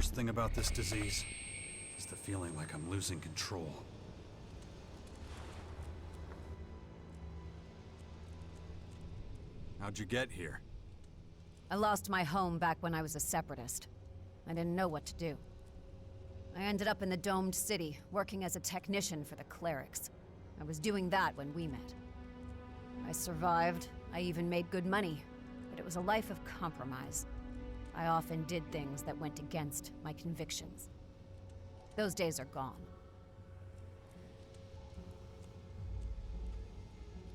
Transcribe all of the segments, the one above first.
worst thing about this disease is the feeling like I'm losing control. How'd you get here? I lost my home back when I was a separatist. I didn't know what to do. I ended up in the domed city, working as a technician for the clerics. I was doing that when we met. I survived. I even made good money. But it was a life of compromise. I often did things that went against my convictions. Those days are gone.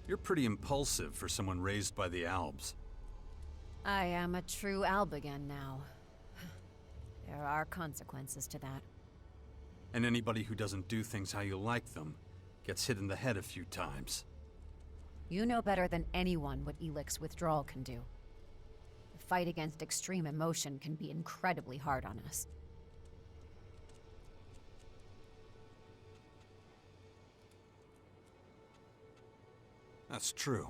You're pretty impulsive for someone raised by the Albs. I am a true Alb again now. There are consequences to that. And anybody who doesn't do things how you like them gets hit in the head a few times. You know better than anyone what ELEX withdrawal can do. The fight against extreme emotion can be incredibly hard on us. That's true.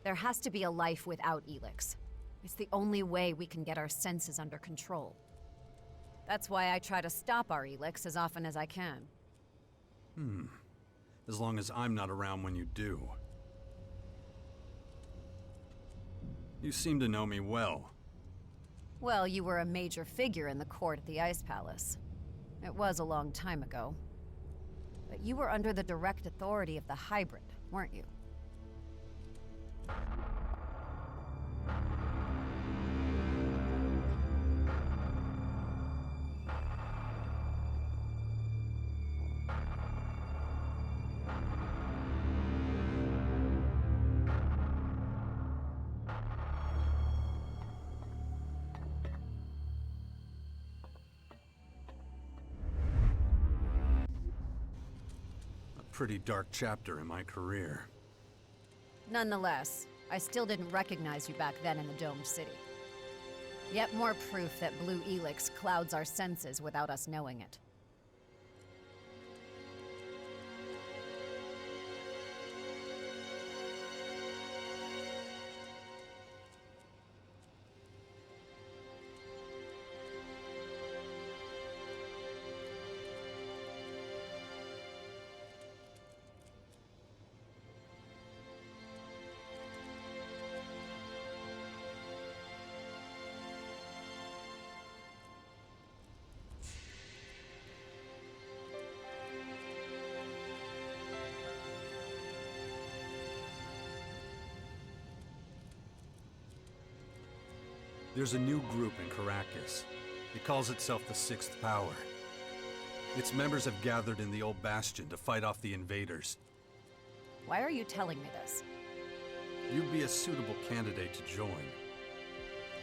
There has to be a life without ELEX. It's the only way we can get our senses under control. That's why I try to stop our ELEX as often as I can. As long as I'm not around when you do. You seem to know me well. Well, you were a major figure in the court at the Ice Palace. It was a long time ago. But you were under the direct authority of the hybrid, weren't you? Pretty dark chapter in my career. Nonetheless, I still didn't recognize you back then in the domed city. Yet more proof that blue ELEX clouds our senses without us knowing it. There's a new group in Caracas. It calls itself the Sixth Power. Its members have gathered in the old bastion to fight off the invaders. Why are you telling me this? You'd be a suitable candidate to join.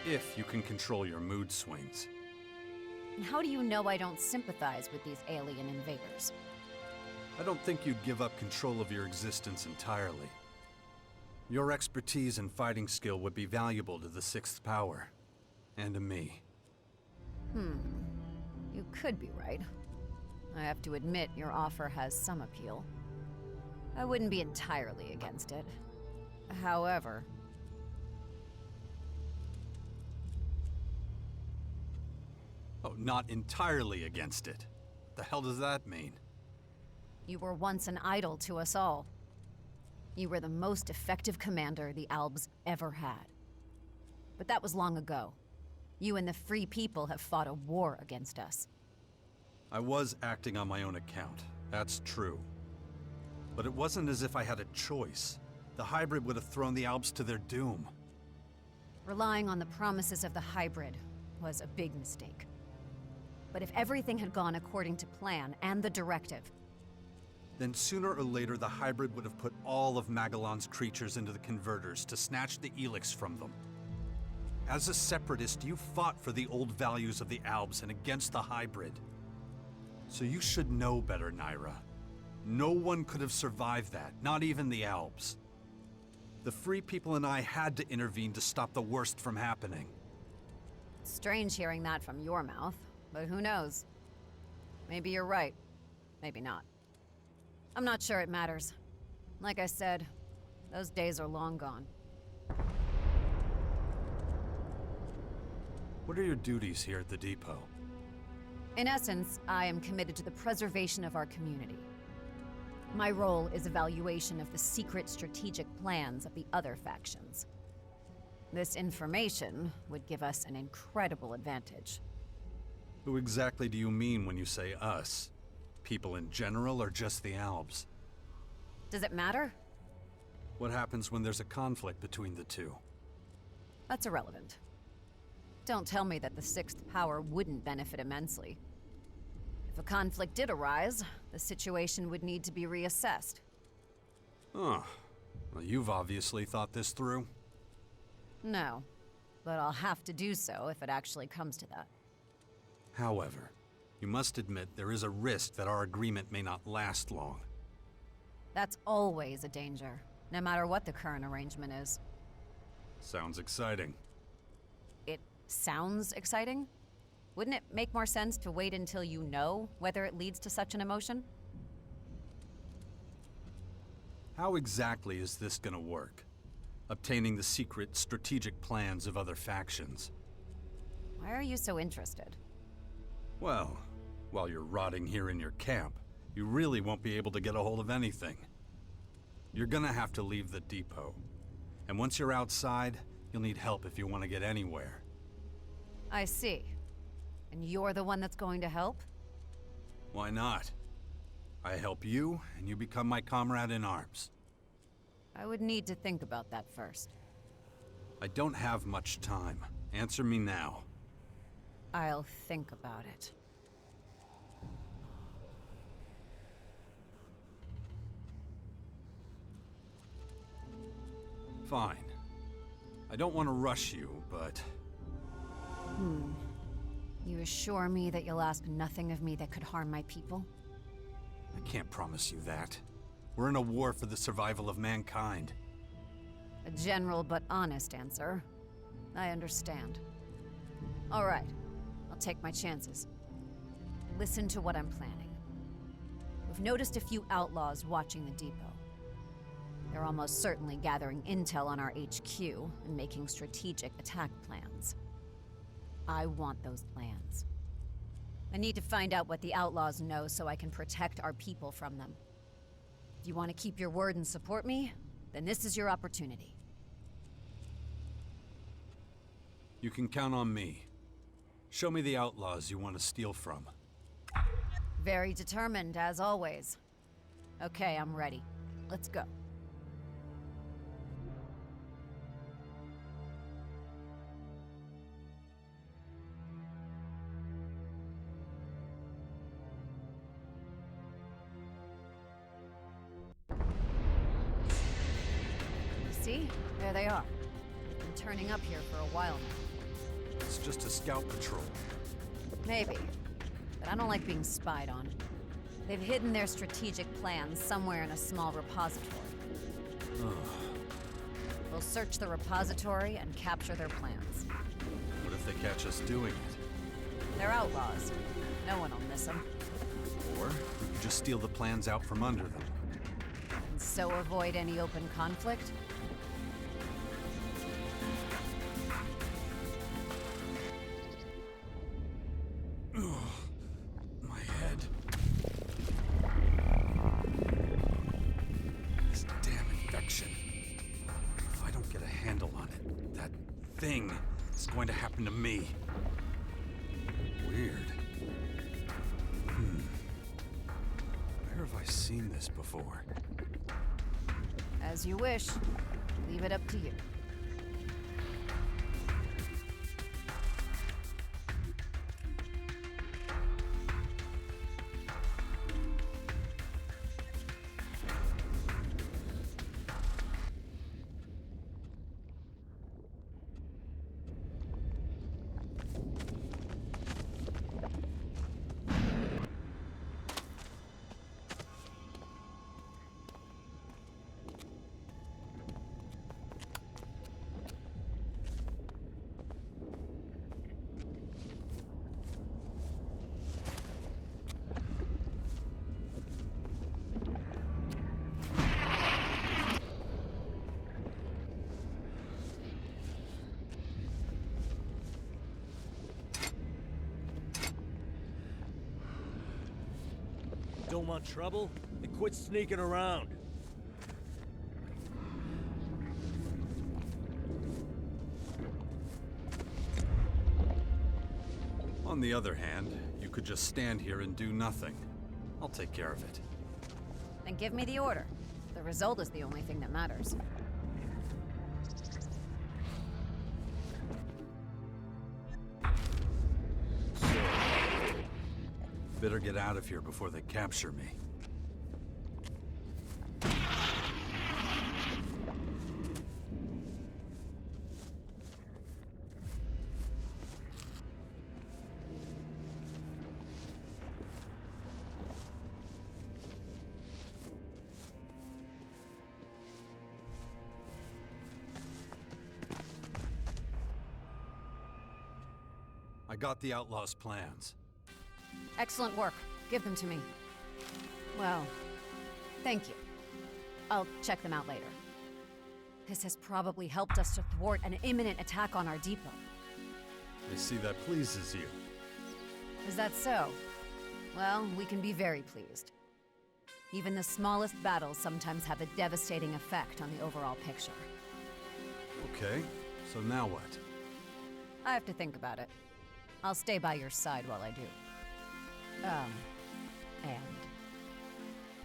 If you can control your mood swings. And how do you know I don't sympathize with these alien invaders? I don't think you'd give up control of your existence entirely. Your expertise and fighting skill would be valuable to the Sixth Power. And to me. You could be right. I have to admit, your offer has some appeal. I wouldn't be entirely against it. However... Oh, not entirely against it. The hell does that mean? You were once an idol to us all. You were the most effective commander the Albs ever had. But that was long ago. You and the Free People have fought a war against us. I was acting on my own account, that's true. But it wasn't as if I had a choice. The hybrid would have thrown the Alps to their doom. Relying on the promises of the hybrid was a big mistake. But if everything had gone according to plan and the directive, then sooner or later the hybrid would have put all of Magellan's creatures into the converters to snatch the ELEX from them. As a separatist, you fought for the old values of the Albs and against the hybrid. So you should know better, Naira. No one could have survived that, not even the Albs. The Free People and I had to intervene to stop the worst from happening. it's strange hearing that from your mouth, but who knows? Maybe you're right, maybe not. I'm not sure it matters. Like I said, those days are long gone. What are your duties here at the depot? In essence, I am committed to the preservation of our community. My role is evaluation of the secret strategic plans of the other factions. This information would give us an incredible advantage. Who exactly do you mean when you say us? People in general or just the Albs? Does it matter? What happens when there's a conflict between the two? That's irrelevant. Don't tell me that the Sixth Power wouldn't benefit immensely. If a conflict did arise, the situation would need to be reassessed. Huh. Well, you've obviously thought this through. No, but I'll have to do so if it actually comes to that. However, you must admit there is a risk that our agreement may not last long. That's always a danger, no matter what the current arrangement is. Sounds exciting. It sounds exciting? Wouldn't it make more sense to wait until you know whether it leads to such an emotion? How exactly is this gonna work? Obtaining the secret, strategic plans of other factions. Why are you so interested? Well, while you're rotting here in your camp, you really won't be able to get a hold of anything. You're gonna have to leave the depot. And once you're outside, you'll need help if you want to get anywhere. I see. And you're the one that's going to help? Why not? I help you, and you become my comrade in arms. I would need to think about that first. I don't have much time. Answer me now. I'll think about it. Fine. I don't want to rush you, but... You assure me that you'll ask nothing of me that could harm my people? I can't promise you that. We're in a war for the survival of mankind. A general but honest answer. I understand. All right. I'll take my chances. Listen to what I'm planning. We've noticed a few outlaws watching the depot. They're almost certainly gathering intel on our HQ and making strategic attack plans. I want those plans. I need to find out what the outlaws know so I can protect our people from them. If you want to keep your word and support me, then this is your opportunity. You can count on me. Show me the outlaws you want to steal from. Very determined, as always. Okay, I'm ready. Let's go. See? There they are. They've been turning up here for a while now. It's just a scout patrol. Maybe. But I don't like being spied on. They've hidden their strategic plans somewhere in a small repository. We'll search the repository and capture their plans. What if they catch us doing it? They're outlaws. No one will miss them. Or we could just steal the plans out from under them. And so avoid any open conflict? My head. This damn infection. If I don't get a handle on it, that thing is going to happen to me. Weird. Where have I seen this before? As you wish. Leave it up to you. don't want trouble, then quit sneaking around. On the other hand, you could just stand here and do nothing. I'll take care of it. Then give me the order. The result is the only thing that matters. Better get out of here before they capture me. I got the outlaws' plans. Excellent work. Give them to me. Well, thank you. I'll check them out later. This has probably helped us to thwart an imminent attack on our depot. I see that pleases you. Is that so? Well, we can be very pleased. Even the smallest battles sometimes have a devastating effect on the overall picture. Okay, so now what? I have to think about it. I'll stay by your side while I do. And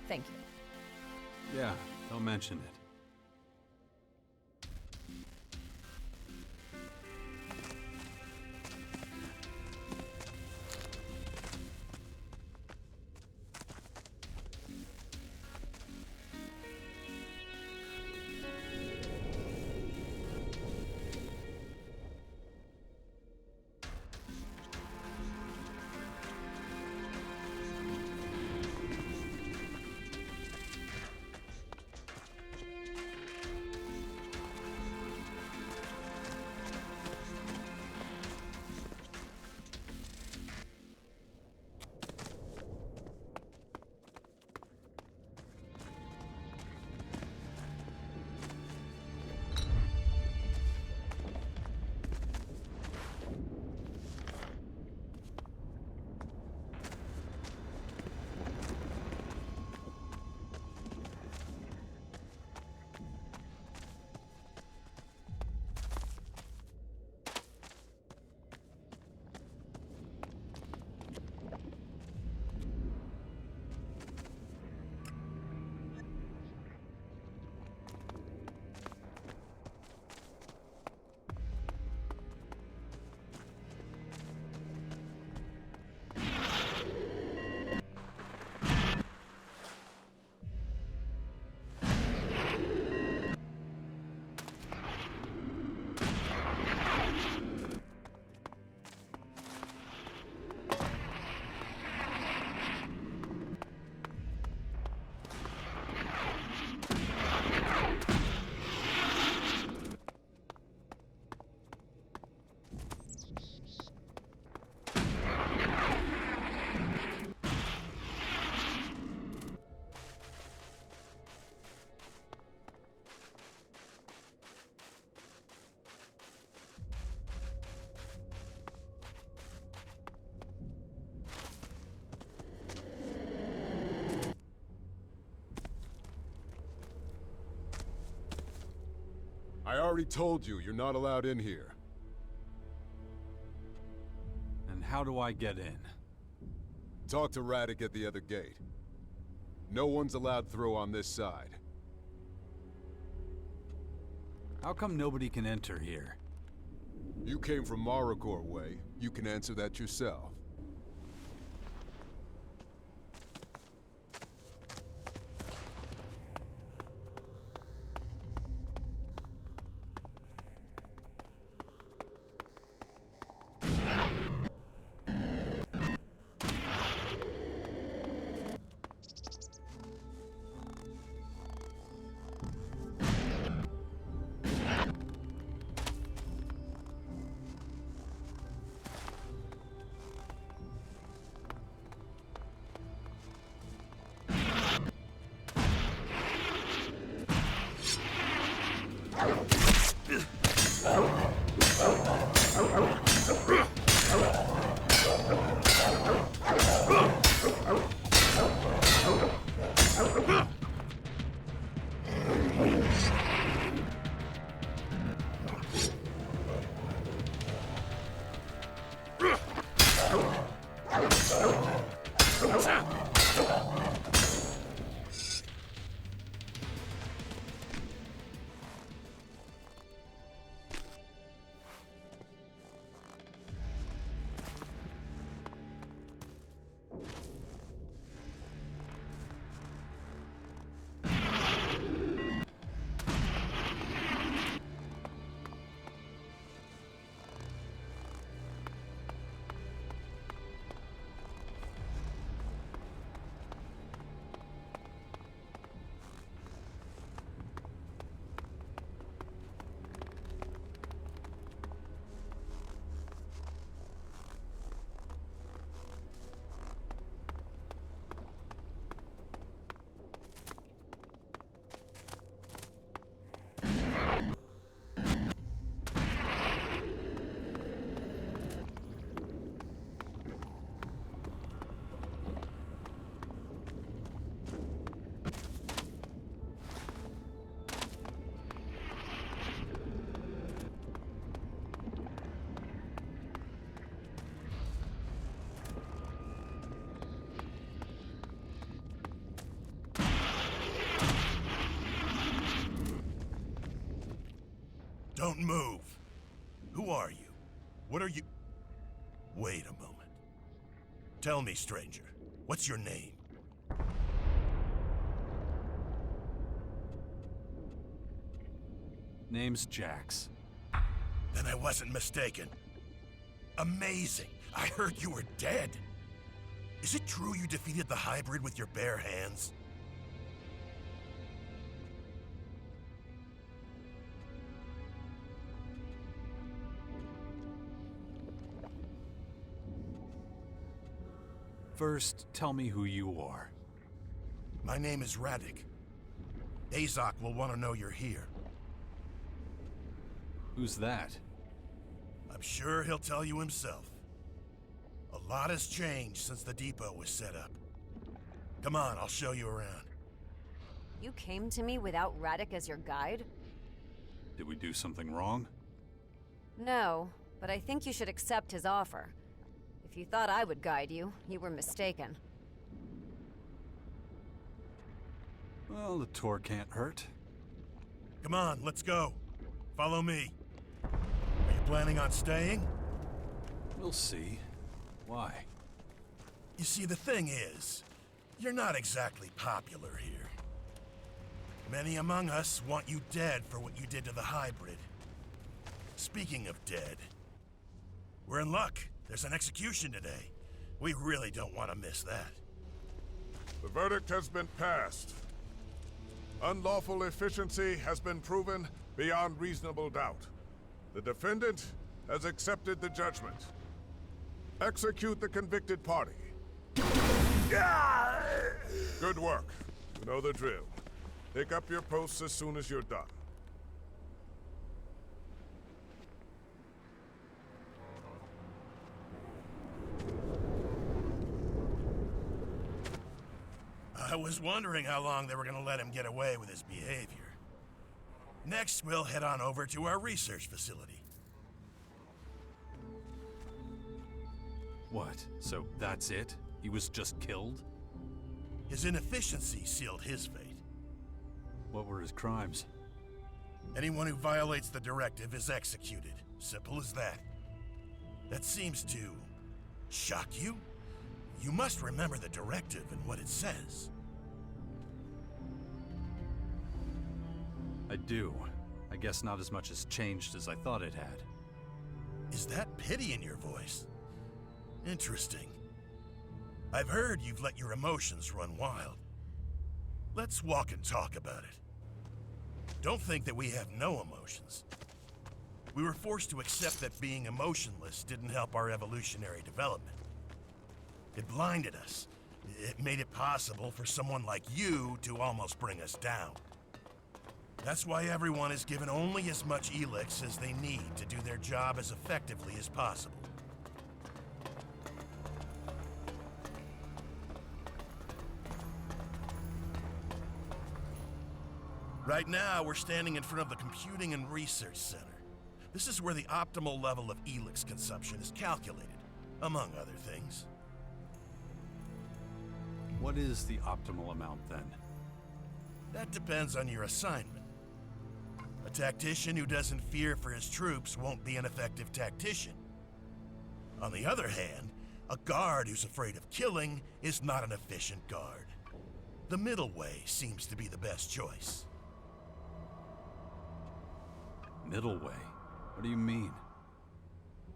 thank you. Yeah, don't mention it. I already told you, you're not allowed in here. And how do I get in? Talk to Radek at the other gate. No one's allowed through on this side. How come nobody can enter here? You came from Marikor way. You can answer that yourself. Don't move. Who are you? What are you... Wait a moment. Tell me, stranger, what's your name? Name's Jax. Then I wasn't mistaken. Amazing. I heard you were dead. Is it true you defeated the hybrid with your bare hands? First, tell me who you are. My name is Radek. Azok will want to know you're here. Who's that? I'm sure he'll tell you himself. A lot has changed since the depot was set up. Come on, I'll show you around. You came to me without Radek as your guide? Did we do something wrong? No, but I think you should accept his offer. If you thought I would guide you, you were mistaken. Well, the tour can't hurt. Come on, let's go. Follow me. Are you planning on staying? We'll see. Why? You see, the thing is, you're not exactly popular here. Many among us want you dead for what you did to the hybrid. Speaking of dead, we're in luck. There's an execution today. We really don't want to miss that. The verdict has been passed. Unlawful efficiency has been proven beyond reasonable doubt. The defendant has accepted the judgment. Execute the convicted party. Good work. You know the drill. Take up your posts as soon as you're done. I was wondering how long they were gonna let him get away with his behavior. Next, we'll head on over to our research facility. What? So that's it? He was just killed? His inefficiency sealed his fate. What were his crimes? Anyone who violates the directive is executed. Simple as that. That seems to shock you? You must remember the directive and what it says. I do. I guess not as much has changed as I thought it had. Is that pity in your voice? Interesting. I've heard you've let your emotions run wild. Let's walk and talk about it. Don't think that we have no emotions. We were forced to accept that being emotionless didn't help our evolutionary development. It blinded us. It made it possible for someone like you to almost bring us down. That's why everyone is given only as much ELEX as they need to do their job as effectively as possible. Right now, we're standing in front of the Computing and Research Center. This is where the optimal level of ELEX consumption is calculated, among other things. What is the optimal amount, then? That depends on your assignment. A tactician who doesn't fear for his troops won't be an effective tactician. On the other hand, a guard who's afraid of killing is not an efficient guard. The middle way seems to be the best choice. Middle way? What do you mean?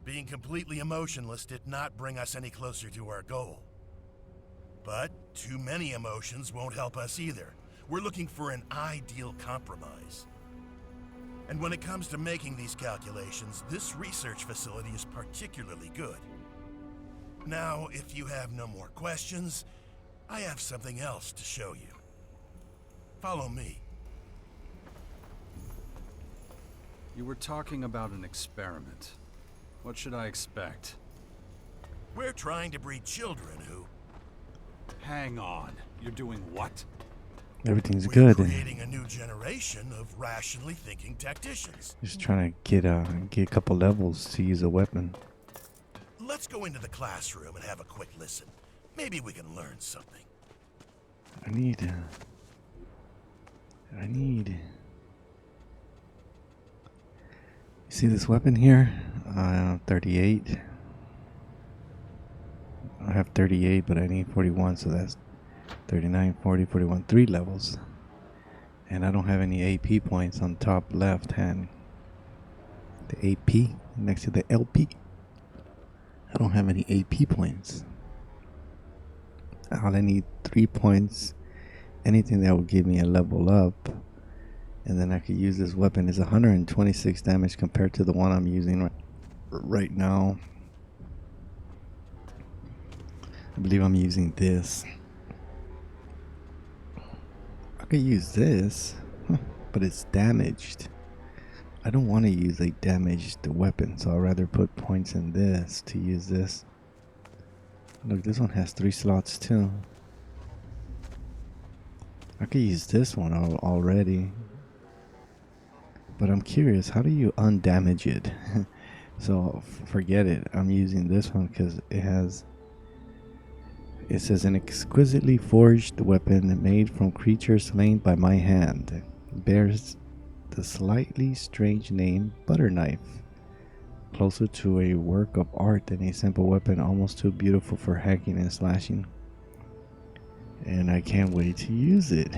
Being completely emotionless did not bring us any closer to our goal. But too many emotions won't help us either. We're looking for an ideal compromise. And when it comes to making these calculations, this research facility is particularly good. Now, if you have no more questions, I have something else to show you. Follow me. You were talking about an experiment. What should I expect? We're trying to breed children who... Hang on. You're doing what? Everything's We're good. creating a new generation of rationally thinking tacticians. Just trying to get a couple levels to use a weapon. Let's go into the classroom and have a quick listen. Maybe we can learn something. I need. See this weapon here? 38. I have 38, but I need 41, so that's 39, 40, 41, 3 levels. And I don't have any AP points on top left hand. The AP next to the LP. I don't have any AP points. All I need 3 points. Anything that would give me a level up. And then I could use this weapon. It's 126 damage compared to the one I'm using right now. I believe I'm using this. I could use this, but it's damaged. I don't want to use a damaged weapon, so I'd rather put points in this to use this. Look, this one has 3 slots too. I could use this one already. But I'm curious, how do you undamage it? So forget it. I'm using this one because it says an exquisitely forged weapon made from creatures slain by my hand. Bears the slightly strange name Butter Knife. Closer to a work of art than a simple weapon, almost too beautiful for hacking and slashing. And I can't wait to use it.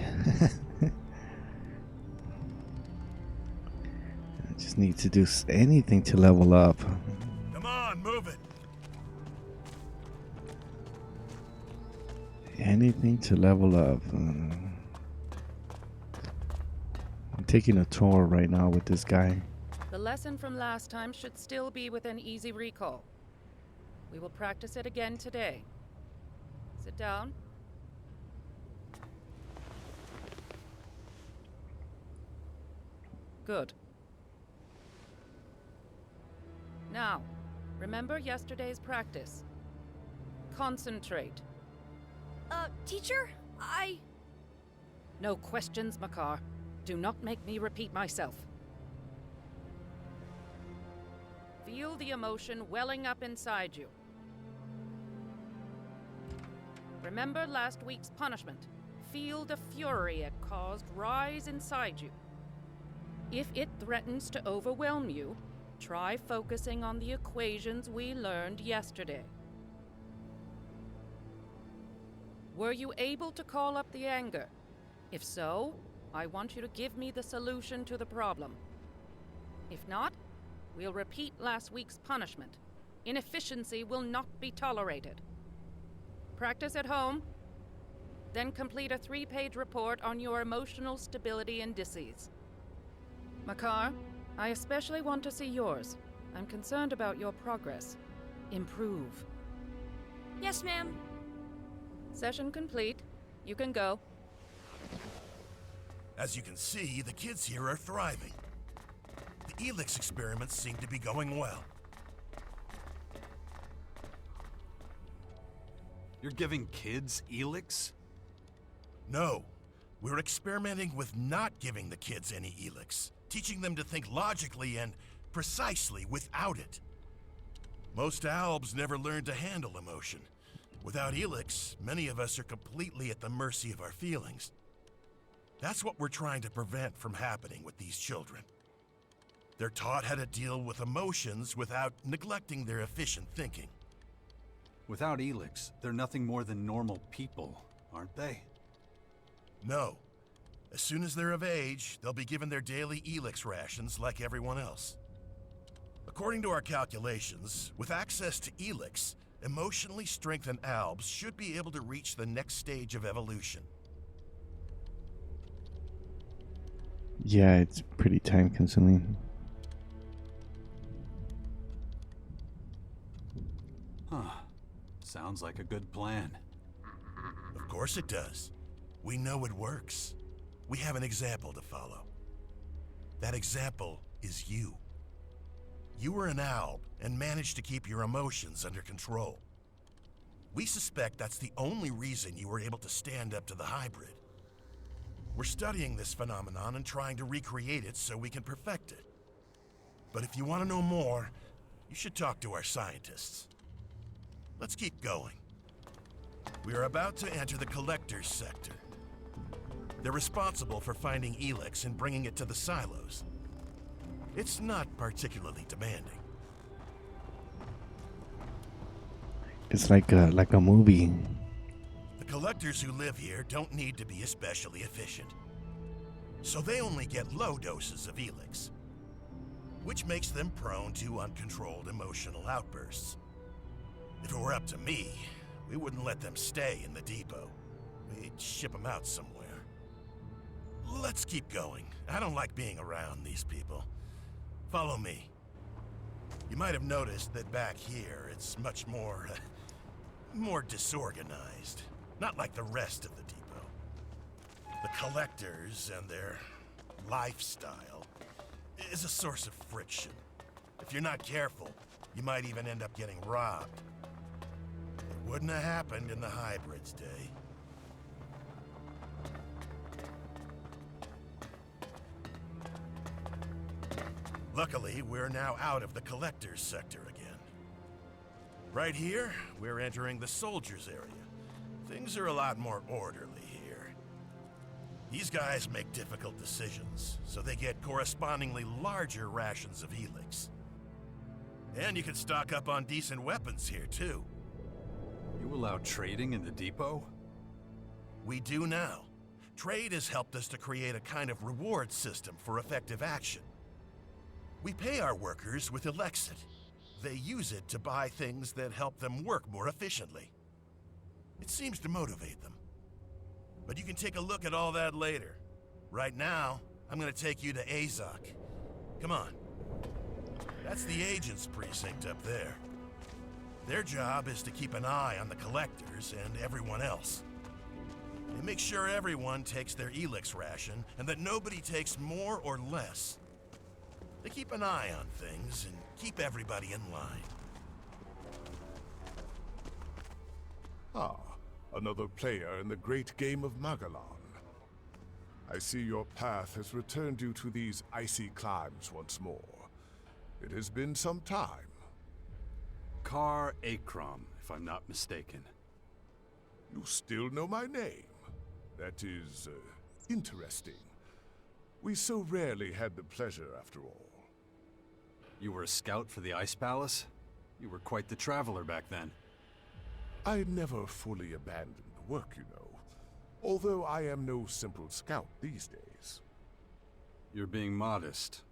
I just need to do anything to level up. Come on, move it. Anything to level up. I'm taking a tour right now with this guy. The lesson from last time should still be within easy recall. We will practice it again today. Sit down. Good. Now, remember yesterday's practice. Concentrate. Teacher, No questions, Makar. Do not make me repeat myself. Feel the emotion welling up inside you. Remember last week's punishment. Feel the fury it caused rise inside you. If it threatens to overwhelm you, try focusing on the equations we learned yesterday. Were you able to call up the anger? If so, I want you to give me the solution to the problem. If not, we'll repeat last week's punishment. Inefficiency will not be tolerated. Practice at home, then complete a 3-page report on your emotional stability indices. Makar, I especially want to see yours. I'm concerned about your progress. Improve. yes, ma'am. Session complete. You can go. As you can see, the kids here are thriving. The ELEX experiments seem to be going well. You're giving kids ELEX? No, we're experimenting with not giving the kids any ELEX, teaching them to think logically and precisely without it. Most ALBs never learn to handle emotion. Without ELEX, many of us are completely at the mercy of our feelings. That's what we're trying to prevent from happening with these children. They're taught how to deal with emotions without neglecting their efficient thinking. Without ELEX, they're nothing more than normal people, aren't they? No. As soon as they're of age, they'll be given their daily ELEX rations like everyone else. According to our calculations, with access to ELEX, emotionally strengthened ALBs should be able to reach the next stage of evolution. Yeah, it's pretty time consuming. Huh. Sounds like a good plan. Of course it does. We know it works. We have an example to follow. That example is you. You were an ALB and managed to keep your emotions under control. We suspect that's the only reason you were able to stand up to the hybrid. We're studying this phenomenon and trying to recreate it so we can perfect it. But if you want to know more, you should talk to our scientists. Let's keep going. We are about to enter the collector's sector. They're responsible for finding ELEX and bringing it to the silos. It's not particularly demanding. It's like a movie. The collectors who live here don't need to be especially efficient. So they only get low doses of ELEX, which makes them prone to uncontrolled emotional outbursts. If it were up to me, we wouldn't let them stay in the depot. We'd ship them out somewhere. Let's keep going. I don't like being around these people. Follow me. You might have noticed that back here, it's much more disorganized. Not like the rest of the depot. The collectors and their lifestyle is a source of friction. If you're not careful, you might even end up getting robbed. It wouldn't have happened in the hybrids' day. Luckily, we're now out of the collectors sector again. Right here, we're entering the soldiers area. Things are a lot more orderly here. These guys make difficult decisions, so they get correspondingly larger rations of ELEX. And you can stock up on decent weapons here, too. You allow trading in the depot? We do now. Trade has helped us to create a kind of reward system for effective action. We pay our workers with ELEX. They use it to buy things that help them work more efficiently. It seems to motivate them. But you can take a look at all that later. Right now, I'm gonna take you to Azok. Come on. That's the agent's precinct up there. Their job is to keep an eye on the collectors and everyone else. They make sure everyone takes their ELEX ration and that nobody takes more or less. They keep an eye on things and keep everybody in line. Ah, another player in the great game of Magellan. I see your path has returned you to these icy climes once more. It has been some time. Kar Akram, if I'm not mistaken. You still know my name. That is, interesting. We so rarely had the pleasure, after all. You were a scout for the Ice Palace? You were quite the traveler back then. I never fully abandoned the work, you know. Although I am no simple scout these days. You're being modest.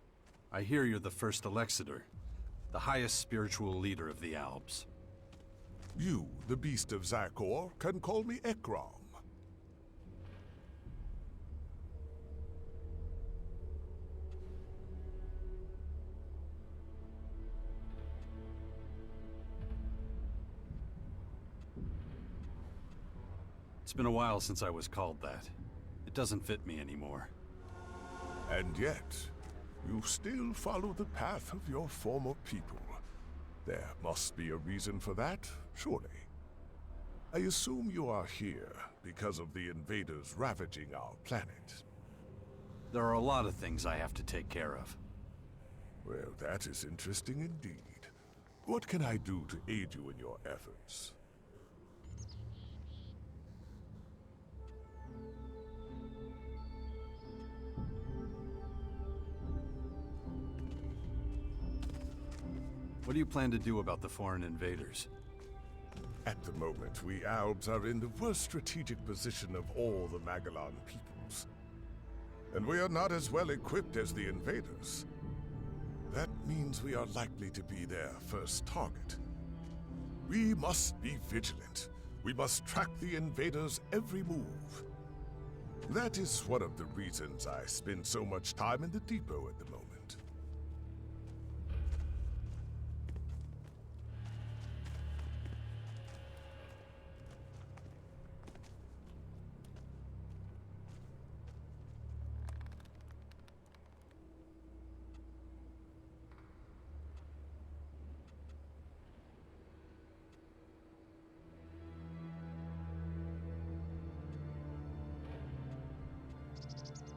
I hear you're the first Elexiter, the highest spiritual leader of the Alps. You, the beast of Zakor, can call me Ekram. It's been a while since I was called that. It doesn't fit me anymore. And yet, you still follow the path of your former people. There must be a reason for that, surely. I assume you are here because of the invaders ravaging our planet. There are a lot of things I have to take care of. Well, that is interesting indeed. What can I do to aid you in your efforts? What do you plan to do about the foreign invaders? At the moment, we Albs are in the worst strategic position of all the Magellan peoples. And we are not as well equipped as the invaders. That means we are likely to be their first target. We must be vigilant. We must track the invaders' every move. That is one of the reasons I spend so much time in the depot at the moment.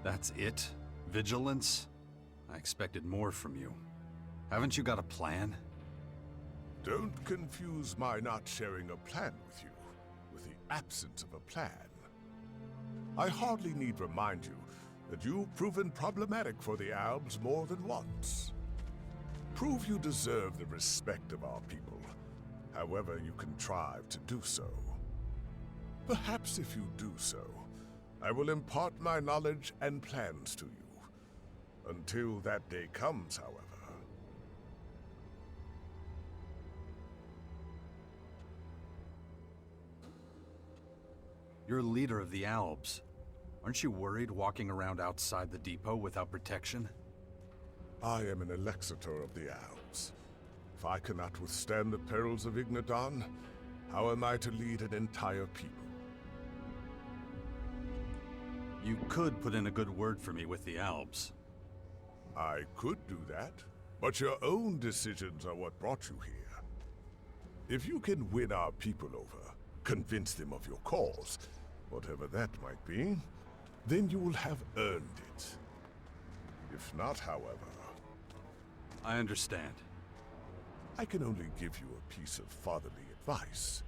That's it? Vigilance? I expected more from you. Haven't you got a plan? Don't confuse my not sharing a plan with you with the absence of a plan. I hardly need remind you that you've proven problematic for the Albs more than once. Prove you deserve the respect of our people, however you contrive to do so. Perhaps if you do so, I will impart my knowledge and plans to you. Until that day comes, however. You're a leader of the Alps. Aren't you worried walking around outside the depot without protection? I am an Elexator of the Alps. If I cannot withstand the perils of Ignadon, how am I to lead an entire people? You could put in a good word for me with the Alps. I could do that, but your own decisions are what brought you here. If you can win our people over, convince them of your cause, whatever that might be, then you will have earned it. If not, however... I understand. I can only give you a piece of fatherly advice.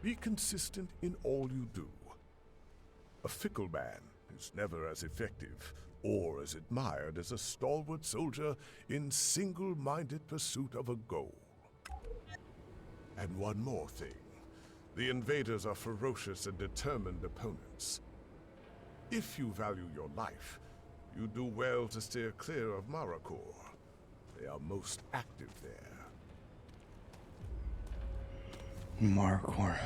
Be consistent in all you do. A fickle man is never as effective or as admired as a stalwart soldier in single-minded pursuit of a goal. And one more thing. The invaders are ferocious and determined opponents. If you value your life, you do well to steer clear of Maracor. They are most active there. Marcor.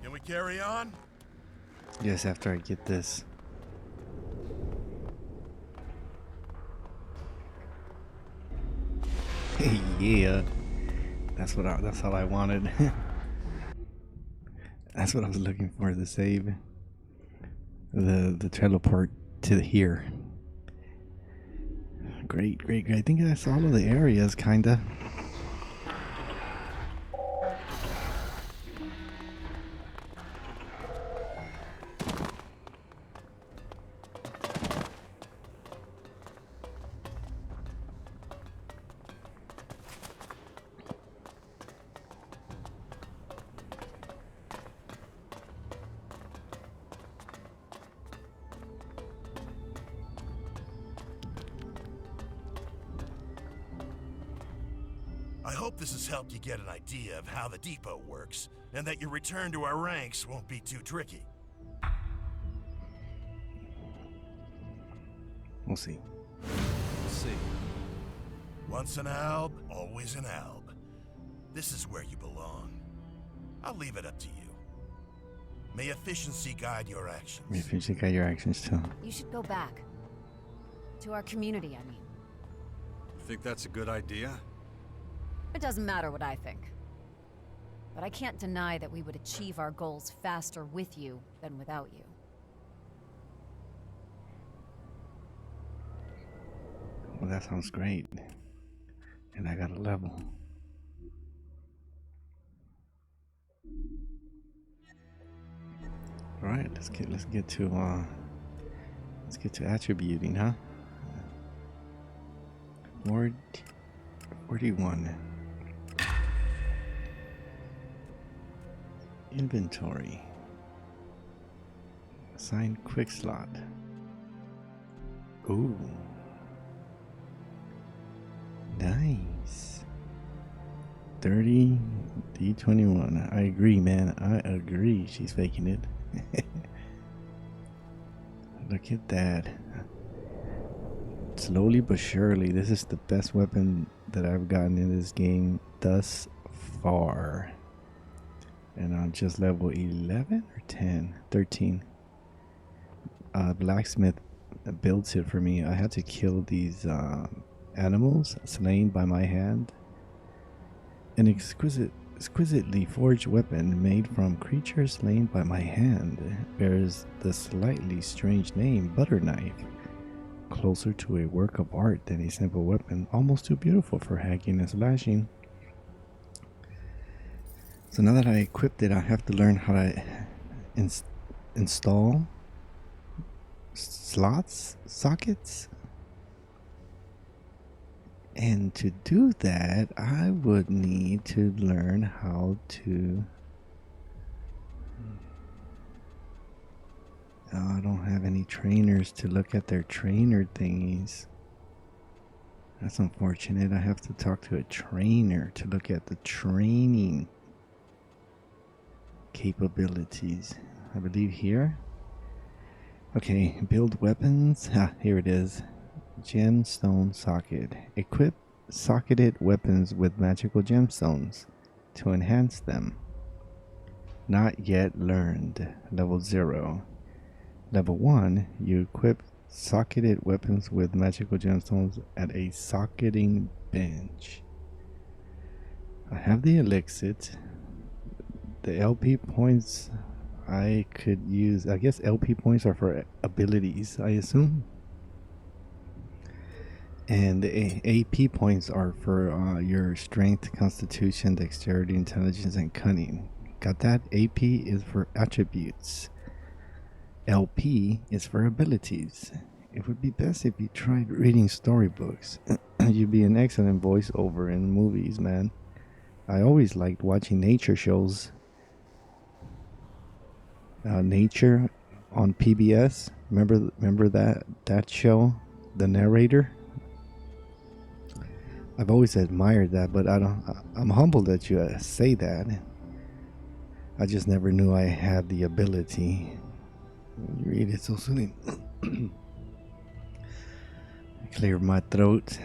Can we carry on? Yes, after I get this. Yeah. That's all I wanted. That's what I was looking for, the save. The teleport to here. Great. I think that's all of the areas, kinda. I hope this has helped you get an idea of how the depot works, and that your return to our ranks won't be too tricky. We'll see. We'll see. Once an alb, always an alb. This is where you belong. I'll leave it up to you. May efficiency guide your actions. If you check out your actions too. You should go back. To our community, I mean. Think that's a good idea? It doesn't matter what I think. But I can't deny that we would achieve our goals faster with you than without you. Well, that sounds great. And I got a level. All right, let's get to attributing, huh? 41. Inventory. Assign quick slot. Ooh. Nice. 30 D21. I agree, man. I agree. She's faking it. Look at that. Slowly but surely, this is the best weapon that I've gotten in this game thus far. And I'm just level 11 or 10? 13. Blacksmith builds it for me. I had to kill these animals slain by my hand. An exquisitely forged weapon made from creatures slain by my hand bears the slightly strange name Butter Knife. Closer to a work of art than a simple weapon, almost too beautiful for hacking and slashing. So now that I equipped it, I have to learn how to install sockets. And to do that, I would need to learn how to... Oh, I don't have any trainers to look at their trainer thingies. That's unfortunate. I have to talk to a trainer to look at the training capabilities. I believe here. Okay, build weapons. Here it is. Gemstone socket. Equip socketed weapons with magical gemstones to enhance them. Not yet learned. Level 0. Level 1, you equip socketed weapons with magical gemstones at a socketing bench. I have the elixir. The LP points I could use. I guess LP points are for abilities, I assume. And the AP points are for your strength, constitution, dexterity, intelligence, and cunning. Got that? AP is for attributes. LP is for abilities. It would be best if you tried reading storybooks. You'd be an excellent voiceover in movies, man. I always liked watching nature shows. Nature on PBS. Remember that show? The narrator? I've always admired that, but I'm humbled that you say that. I just never knew I had the ability. You read it so soon. Clear my throat.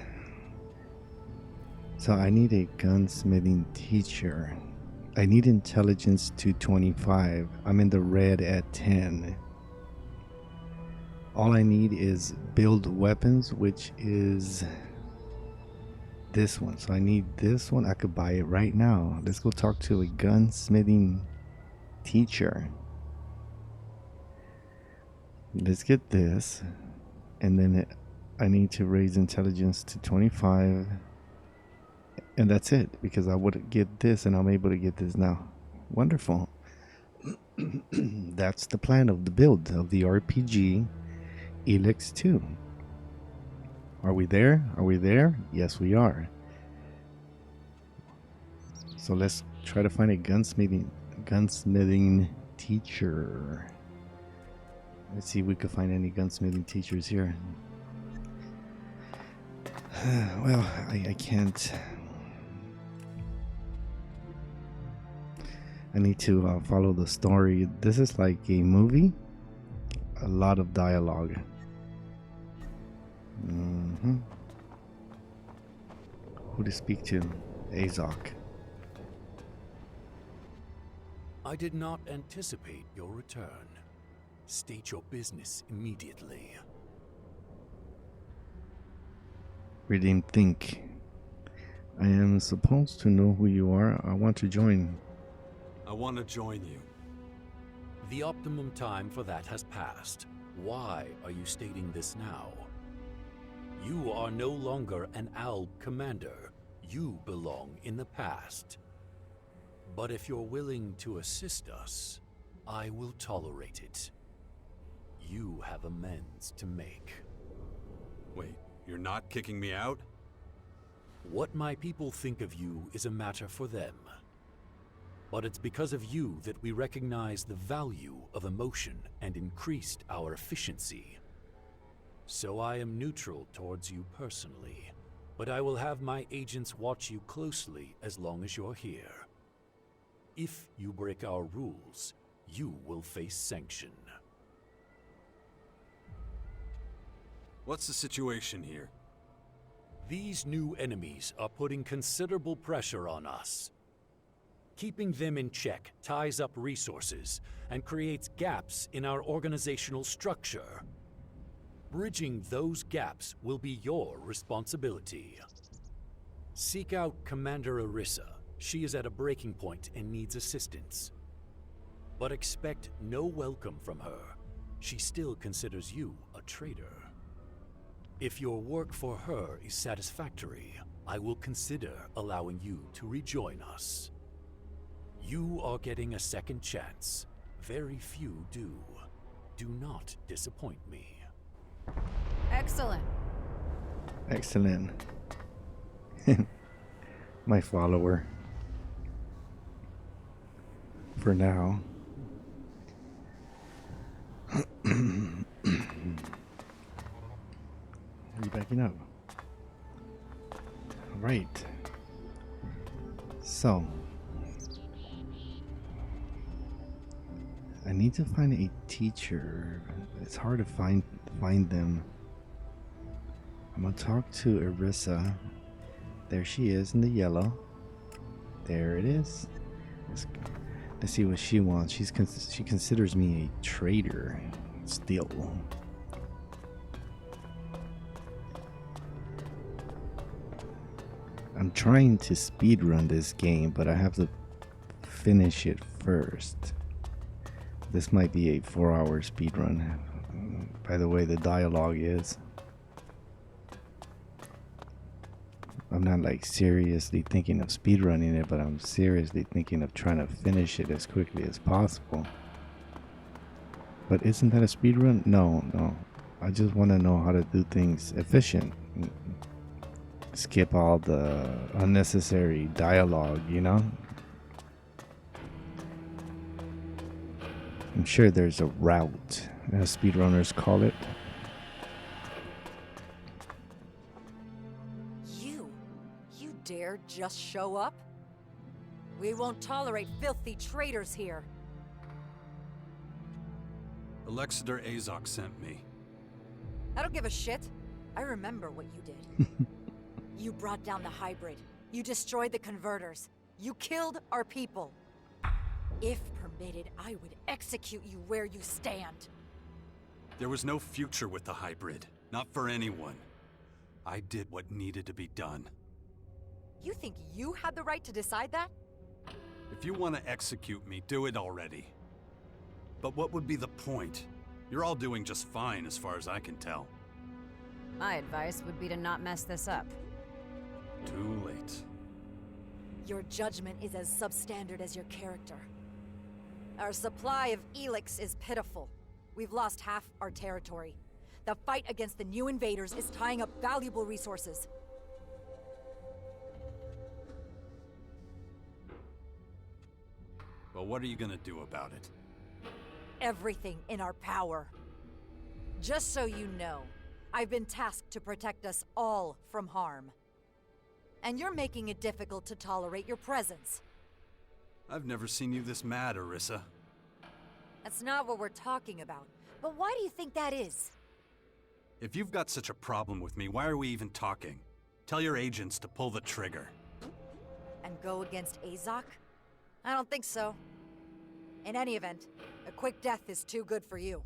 So I need a gunsmithing teacher. I need intelligence to 25. I'm in the red at 10. All I need is build weapons, which is this one. So I need this one. I could buy it right now. Let's go talk to a gunsmithing teacher. Let's get this, and then I need to raise intelligence to 25, and that's it, because I would get this and I'm able to get this now. Wonderful. That's the plan of the build of the RPG ELEX 2. Are we there? Are we there? Yes, we are. So let's try to find a gunsmithing teacher. Let's see if we can find any gunsmithing teachers here. Well, I can't. I need to follow the story. This is like a movie. A lot of dialogue. Who to speak to? Azok. I did not anticipate your return. State your business immediately. We didn't think. I am supposed to know who you are. I want to join. I want to join you. The optimum time for that has passed. Why are you stating this now? You are no longer an ALB commander. You belong in the past. But if you're willing to assist us, I will tolerate it. You have amends to make. Wait, you're not kicking me out? What my people think of you is a matter for them. But it's because of you that we recognize the value of emotion and increased our efficiency. So I am neutral towards you personally, but I will have my agents watch you closely as long as you're here. If you break our rules, you will face sanction. What's the situation here? These new enemies are putting considerable pressure on us. Keeping them in check ties up resources and creates gaps in our organizational structure. Bridging those gaps will be your responsibility. Seek out Commander Arissa. She is at a breaking point and needs assistance. But expect no welcome from her. She still considers you a traitor. If your work for her is satisfactory, I will consider allowing you to rejoin us. You are getting a second chance. Very few do. Do not disappoint me. Excellent. Excellent. My follower. For now. Are you backing up? Right. So, I need to find a teacher. It's hard to find them. I'm gonna talk to Arissa. There she is in the yellow. There it is. Let's see what she wants. She considers me a traitor still. I'm trying to speedrun this game, but I have to finish it first. This might be a 4-hour speedrun. By the way, the dialogue is. I'm not like seriously thinking of speedrunning it, but I'm seriously thinking of trying to finish it as quickly as possible. But isn't that a speedrun? No. I just want to know how to do things efficient. Skip all the unnecessary dialogue, you know? I'm sure there's a route, as speedrunners call it. You dare just show up? We won't tolerate filthy traitors here. Alexander Azok sent me. I don't give a shit. I remember what you did. You brought down the hybrid. You destroyed the converters. You killed our people. If permitted, I would execute you where you stand. There was no future with the hybrid. Not for anyone. I did what needed to be done. You think you had the right to decide that? If you want to execute me, do it already. But what would be the point? You're all doing just fine as far as I can tell. My advice would be to not mess this up. Too late. Your judgment is as substandard as your character. Our supply of ELEX is pitiful. We've lost half our territory. The fight against the new invaders is tying up valuable resources. Well, what are you gonna do about it? Everything in our power. Just so you know, I've been tasked to protect us all from harm. And you're making it difficult to tolerate your presence. I've never seen you this mad, Arissa. That's not what we're talking about. But why do you think that is? If you've got such a problem with me, why are we even talking? Tell your agents to pull the trigger. And go against Azok? I don't think so. In any event, a quick death is too good for you.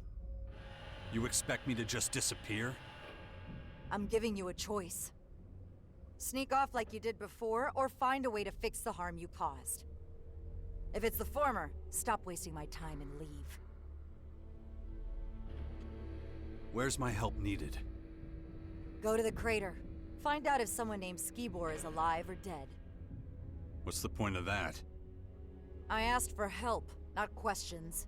You expect me to just disappear? I'm giving you a choice. Sneak off like you did before, or find a way to fix the harm you caused. If it's the former, stop wasting my time and leave. Where's my help needed? Go to the crater. Find out if someone named Skibor is alive or dead. What's the point of that? I asked for help, not questions.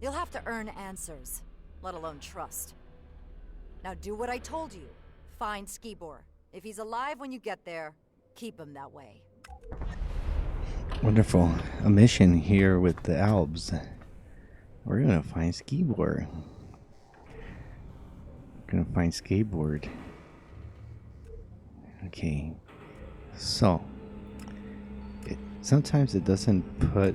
You'll have to earn answers, let alone trust. Now do what I told you. Find Skibor. If he's alive when you get there, keep him that way. Wonderful. A mission here with the Albs. We're gonna find Skibor. Gonna find skateboard. Okay. So sometimes it doesn't put.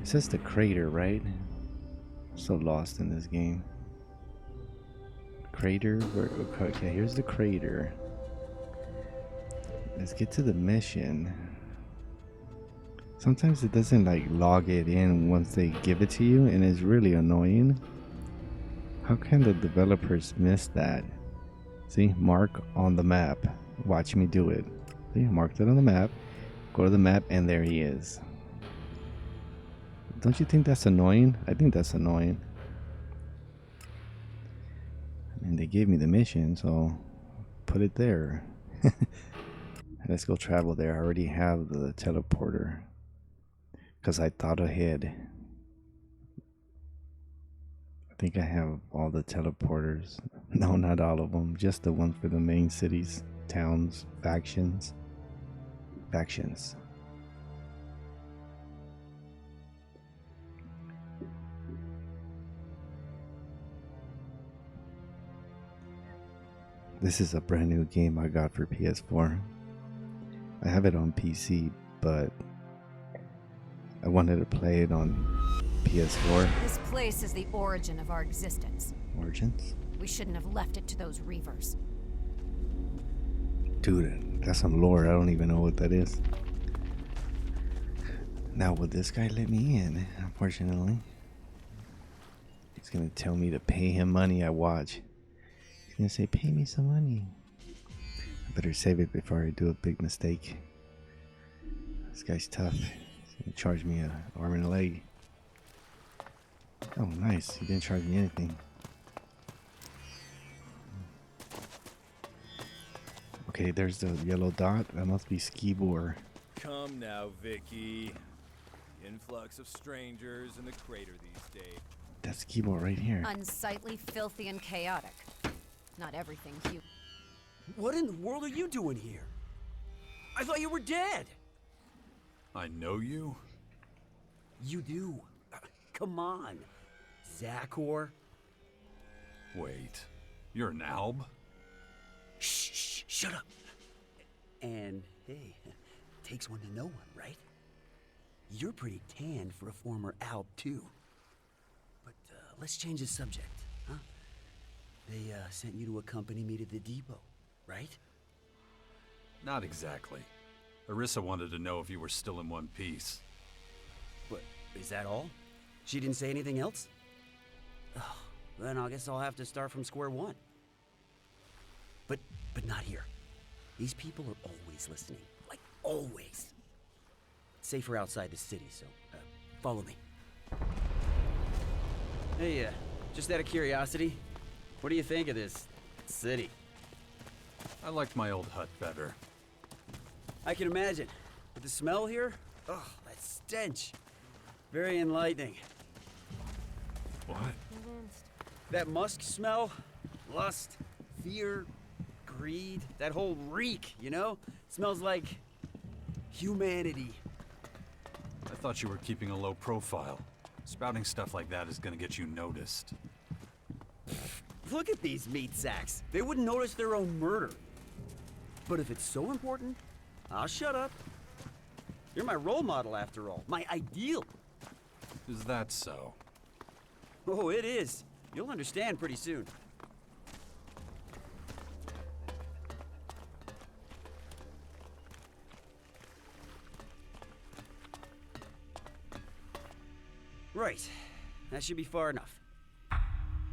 It says the crater, right? I'm so lost in this game. Crater. Okay, here's the crater. Let's get to the mission. Sometimes it doesn't like log it in once they give it to you, and it's really annoying. How can the developers miss that? See, mark on the map. Watch me do it. See, I marked it on the map. Go to the map, and there he is. Don't you think that's annoying? I think that's annoying. And they gave me the mission, so put it there. Let's go travel there. I already have the teleporter because I thought ahead. I think I have all the teleporters. No, not all of them. Just the ones for the main cities, towns, factions. Factions. This is a brand new game I got for PS4. I have it on PC, but I wanted to play it on PS4. This place is the origin of our existence. Origins? We shouldn't have left it to those reavers. Dude, that's some lore. I don't even know what that is. Now, will this guy let me in? Unfortunately. He's gonna tell me to pay him money. I watch. He's gonna say, pay me some money. I better save it before I do a big mistake. This guy's tough. He's gonna charge me an arm and a leg. Oh, nice. He didn't charge me anything. Okay, there's the yellow dot. That must be Skibor. Come now, Vicky. Influx of strangers in the crater these days. That's Skibor right here. Unsightly, filthy, and chaotic. Not everything human. What in the world are you doing here? I thought you were dead. I know you? You do. Come on. Zachor. Wait, you're an Alb? Shh, shut up. And hey, takes one to know one, right? You're pretty tan for a former Alb, too. But let's change the subject, huh? They sent you to accompany me to the depot, right? Not exactly. Arissa wanted to know if you were still in one piece. But is that all? She didn't say anything else? Oh, then I guess I'll have to start from square one. But not here. These people are always listening. Like, always. It's safer outside the city, so follow me. Hey, just out of curiosity, what do you think of this city? I liked my old hut better. I can imagine. But the smell here? Oh, that stench. Very enlightening. What? That musk smell? Lust, fear, greed, that whole reek, you know? Smells like humanity. I thought you were keeping a low profile. Spouting stuff like that is gonna get you noticed. Look at these meat sacks. They wouldn't notice their own murder. But if it's so important, I'll shut up. You're my role model after all. My ideal. Is that so? Oh, it is. You'll understand pretty soon. Right. That should be far enough.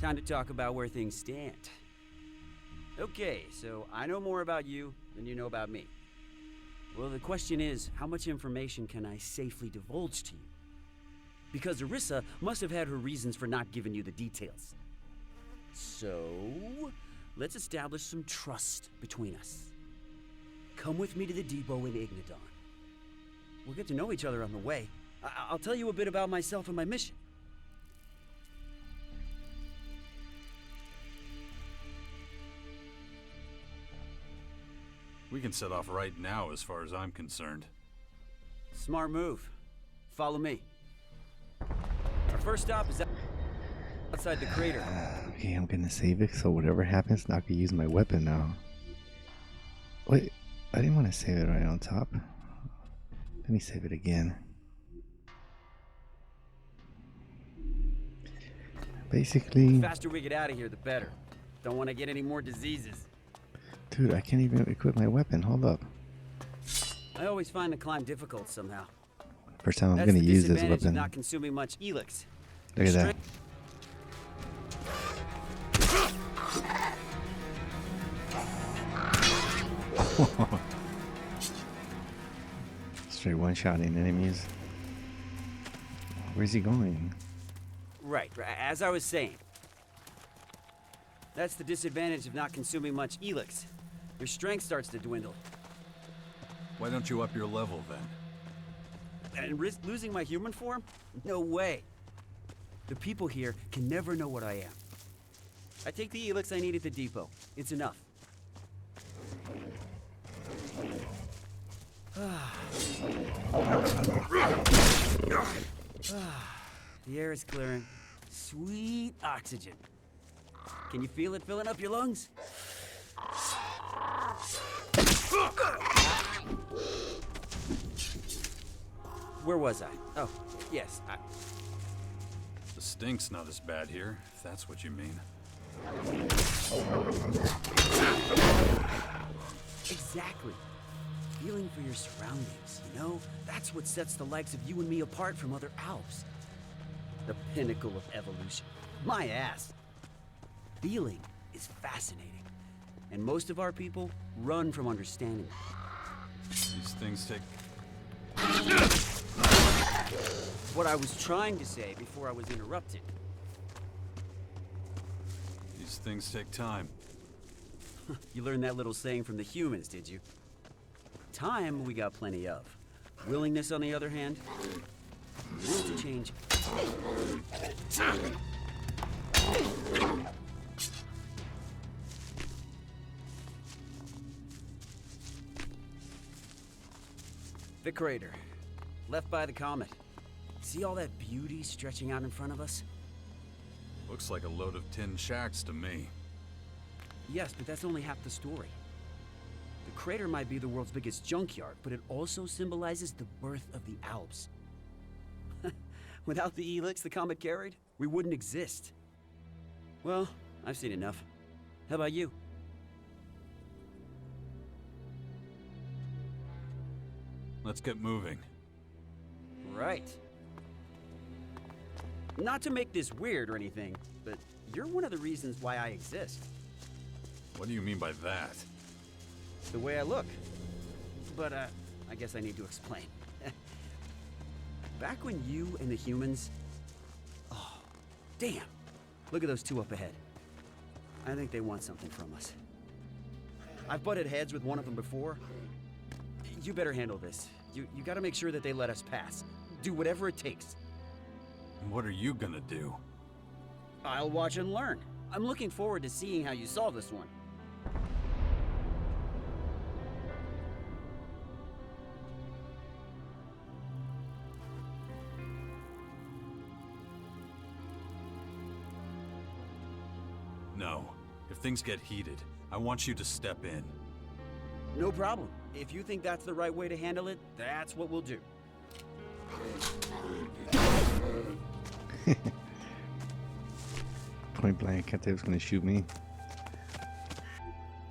Time to talk about where things stand. Okay, so I know more about you than you know about me. Well, the question is, how much information can I safely divulge to you? Because Arissa must have had her reasons for not giving you the details. So, let's establish some trust between us. Come with me to the depot in Ignadon. We'll get to know each other on the way. I'll tell you a bit about myself and my mission. We can set off right now as far as I'm concerned. Smart move. Follow me. Our first stop is outside the crater. Okay, I'm gonna save it, so whatever happens, I can use my weapon now. Wait, I didn't want to save it right on top. Let me save it again. Basically... The faster we get out of here, the better. Don't want to get any more diseases. Dude, I can't even equip my weapon. Hold up. I always find the climb difficult somehow. First time I'm gonna use this Of weapon. not consuming much ELEX. Look at that. Straight one-shotting enemies. Where's he going? Right, as I was saying. That's the disadvantage of not consuming much ELEX. Your strength starts to dwindle. Why don't you up your level then? And risk losing my human form? No way. The people here can never know what I am. I take the ELEX I need at the depot. It's enough. The air is clearing. Sweet oxygen. Can you feel it filling up your lungs? Where was I? Oh, yes, The stink's not as bad here, if that's what you mean. Exactly. Feeling for your surroundings, you know? That's what sets the likes of you and me apart from other Alps. The pinnacle of evolution. My ass. Feeling is fascinating. And most of our people run from understanding it. These things take... What I was trying to say before I was interrupted. These things take time. You learned that little saying from the humans, did you? Time we got plenty of. Willingness, on the other hand, will to change. The crater, left by the comet. See all that beauty stretching out in front of us? Looks like a load of tin shacks to me. Yes, but that's only half the story. The crater might be the world's biggest junkyard, but it also symbolizes the birth of the Alps. Without the ELEX the comet carried, we wouldn't exist. Well, I've seen enough. How about you? Let's get moving. Right. Not to make this weird or anything, but you're one of the reasons why I exist. What do you mean by that? The way I look. But, I guess I need to explain. Back when you and the humans... Oh, damn. Look at those two up ahead. I think they want something from us. I've butted heads with one of them before. You better handle this. You gotta make sure that they let us pass. Do whatever it takes. What are you gonna do? I'll watch and learn. I'm looking forward to seeing how you solve this one. No. If things get heated, I want you to step in. No problem. If you think that's the right way to handle it, that's what we'll do. Point blank, I thought he was gonna shoot me.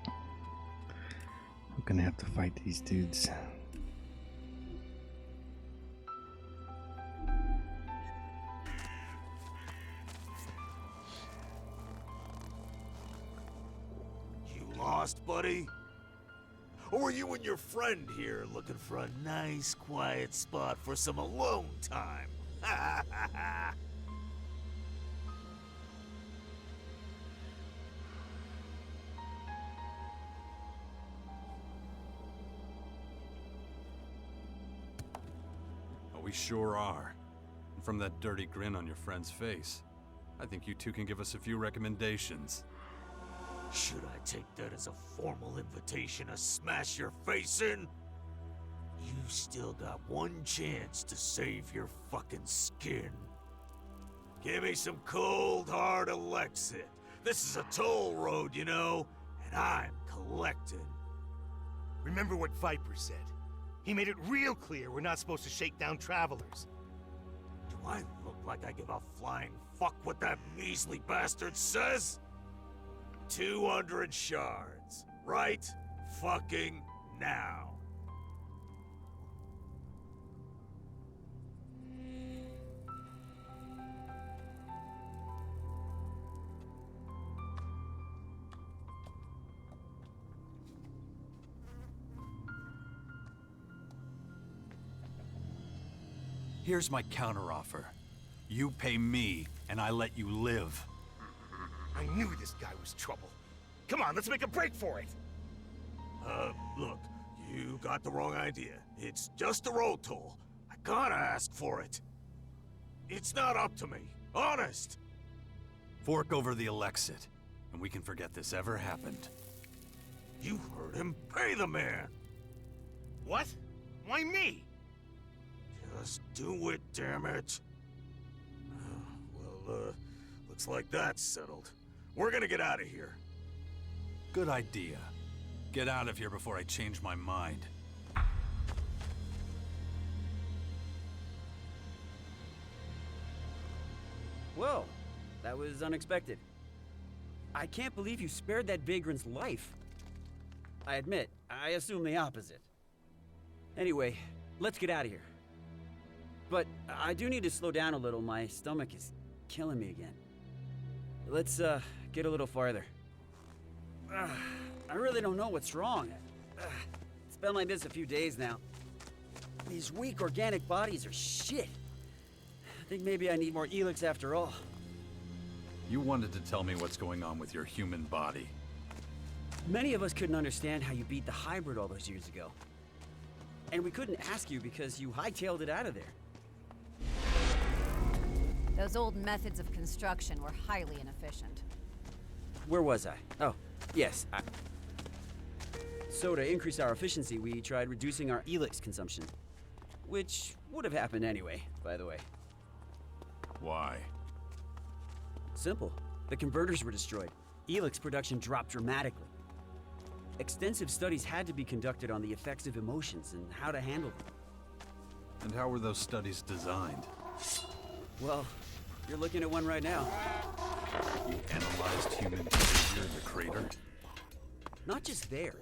I'm gonna have to fight these dudes. You lost, buddy? Or were you and your friend here looking for a nice, quiet spot for some alone time? Ha ha ha! We sure are. And from that dirty grin on your friend's face, I think you two can give us a few recommendations. Should I take that as a formal invitation to smash your face in? You still got one chance to save your fucking skin. Give me some cold, hard Elexit. This is a toll road, you know, and I'm collecting. Remember what Viper said. He made it real clear we're not supposed to shake down travelers. Do I look like I give a flying fuck what that measly bastard says? 200 shards. Right fucking now. Here's my counteroffer. You pay me, and I let you live. I knew this guy was trouble. Come on, let's make a break for it. Look, you got the wrong idea. It's just a road toll. I gotta ask for it. It's not up to me. Honest. Fork over the Elexit, and we can forget this ever happened. You heard him. Pay the man. What? Why me? Just do it, damn it. Well, looks like that's settled. We're gonna get out of here. Good idea. Get out of here before I change my mind. Whoa, that was unexpected. I can't believe you spared that vagrant's life. I admit, I assume the opposite. Anyway, let's get out of here. But I do need to slow down a little. My stomach is killing me again. Let's, get a little farther. I really don't know what's wrong. It's been like this a few days now. These weak organic bodies are shit. I think maybe I need more ELEX after all. You wanted to tell me what's going on with your human body. Many of us couldn't understand how you beat the hybrid all those years ago. And we couldn't ask you because you hightailed it out of there. Those old methods of construction were highly inefficient. Where was I? Oh, yes. So to increase our efficiency, we tried reducing our ELEX consumption. Which would have happened anyway, by the way. Why? Simple. The converters were destroyed. ELEX production dropped dramatically. Extensive studies had to be conducted on the effects of emotions and how to handle them. And how were those studies designed? Well, you're looking at one right now. You analyzed human behavior in the crater? Not just there.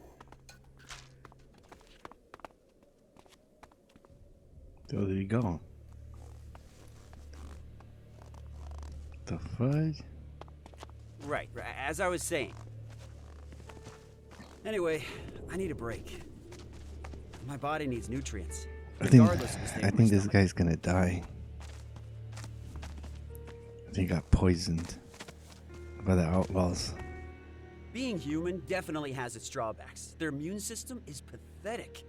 So there you go. The fudge? Right, as I was saying. Anyway, I need a break. My body needs nutrients. I think of this guy's gonna die. I think he got poisoned by the outlaws. Being human definitely has its drawbacks. Their immune system is pathetic.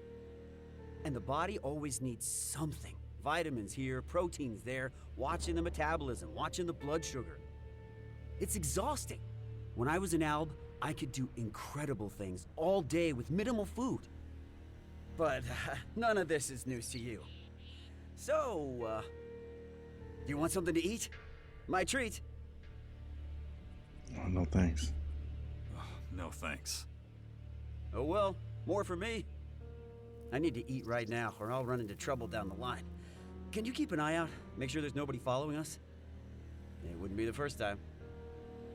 And the body always needs something. Vitamins here, proteins there, watching the metabolism, watching the blood sugar. It's exhausting. When I was an alb, I could do incredible things all day with minimal food. But none of this is news to you. So, do you want something to eat? My treat. Oh, no thanks. Oh, no thanks. Oh well, more for me. I need to eat right now, or I'll run into trouble down the line. Can you keep an eye out? Make sure there's nobody following us? It wouldn't be the first time.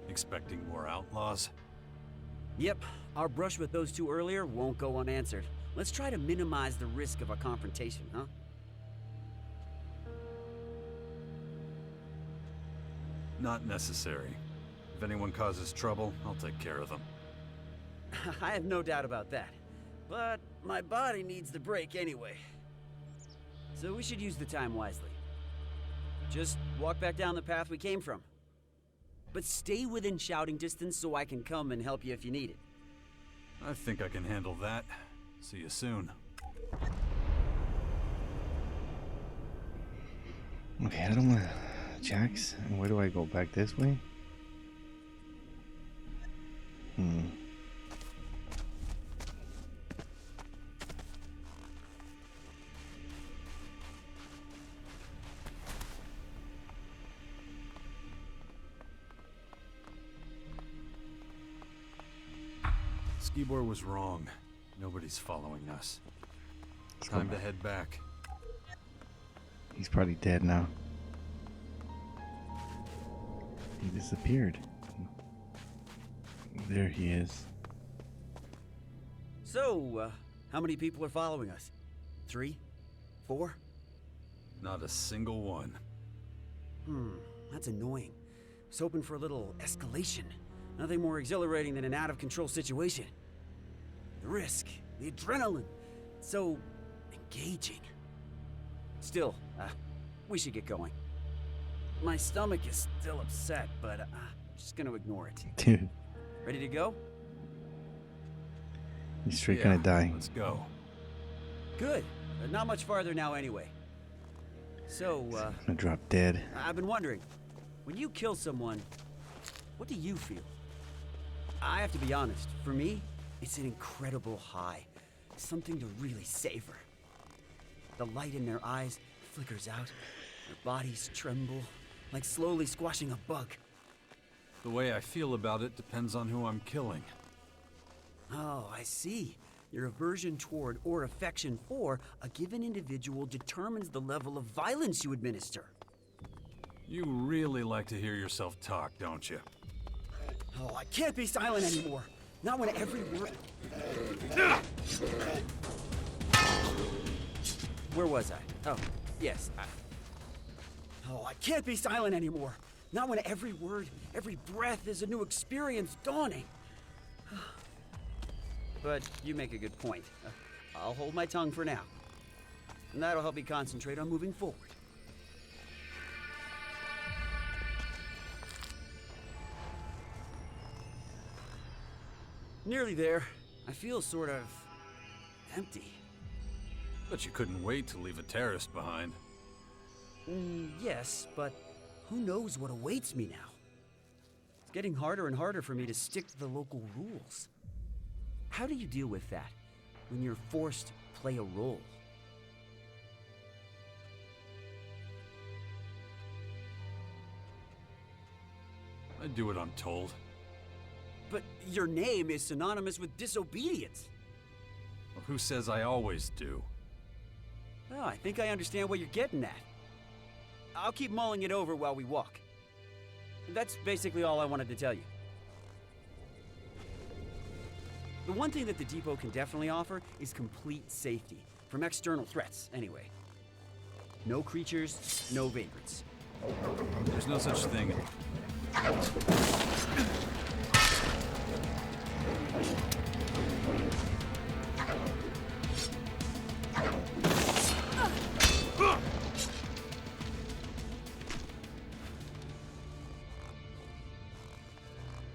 Expecting more outlaws? Yep, our brush with those two earlier won't go unanswered. Let's try to minimize the risk of a confrontation, huh? Not necessary. If anyone causes trouble, I'll take care of them. I have no doubt about that. But my body needs the break anyway. So we should use the time wisely. Just walk back down the path we came from. But stay within shouting distance so I can come and help you if you need it. I think I can handle that. See you soon. Okay, I don't want Jax. And where do I go? Back this way? Skibor was wrong. Nobody's following us. Time to head back. He's probably dead now. He disappeared. There he is. So, how many people are following us? 3? 4? Not a single one. That's annoying. I was hoping for a little escalation. Nothing more exhilarating than an out-of-control situation. The risk, the adrenaline, so engaging. Still, we should get going. My stomach is still upset, but I'm just gonna ignore it. Dude. Ready to go? He's straight gonna die. Let's go. Good. Not much farther now anyway. So, Gonna drop dead. I've been wondering, when you kill someone, what do you feel? I have to be honest, for me, it's an incredible high. Something to really savor. The light in their eyes flickers out. Their bodies tremble, like slowly squashing a bug. The way I feel about it depends on who I'm killing. Oh, I see. Your aversion toward or affection for a given individual determines the level of violence you administer. You really like to hear yourself talk, don't you? Oh, I can't be silent anymore. Not when every word... Where was I? Oh, yes. Oh, I can't be silent anymore. Not when every word, every breath is a new experience dawning. But you make a good point. I'll hold my tongue for now. And that'll help me concentrate on moving forward. Nearly there. I feel sort of empty. But you couldn't wait to leave a terrorist behind. Yes, but who knows what awaits me now? It's getting harder and harder for me to stick to the local rules. How do you deal with that when you're forced to play a role? I do it untold. But your name is synonymous with disobedience. Well, who says I always do? Oh, I think I understand what you're getting at. I'll keep mulling it over while we walk. That's basically all I wanted to tell you. The one thing that the depot can definitely offer is complete safety. From external threats, anyway. No creatures, no vagrants. There's no such thing.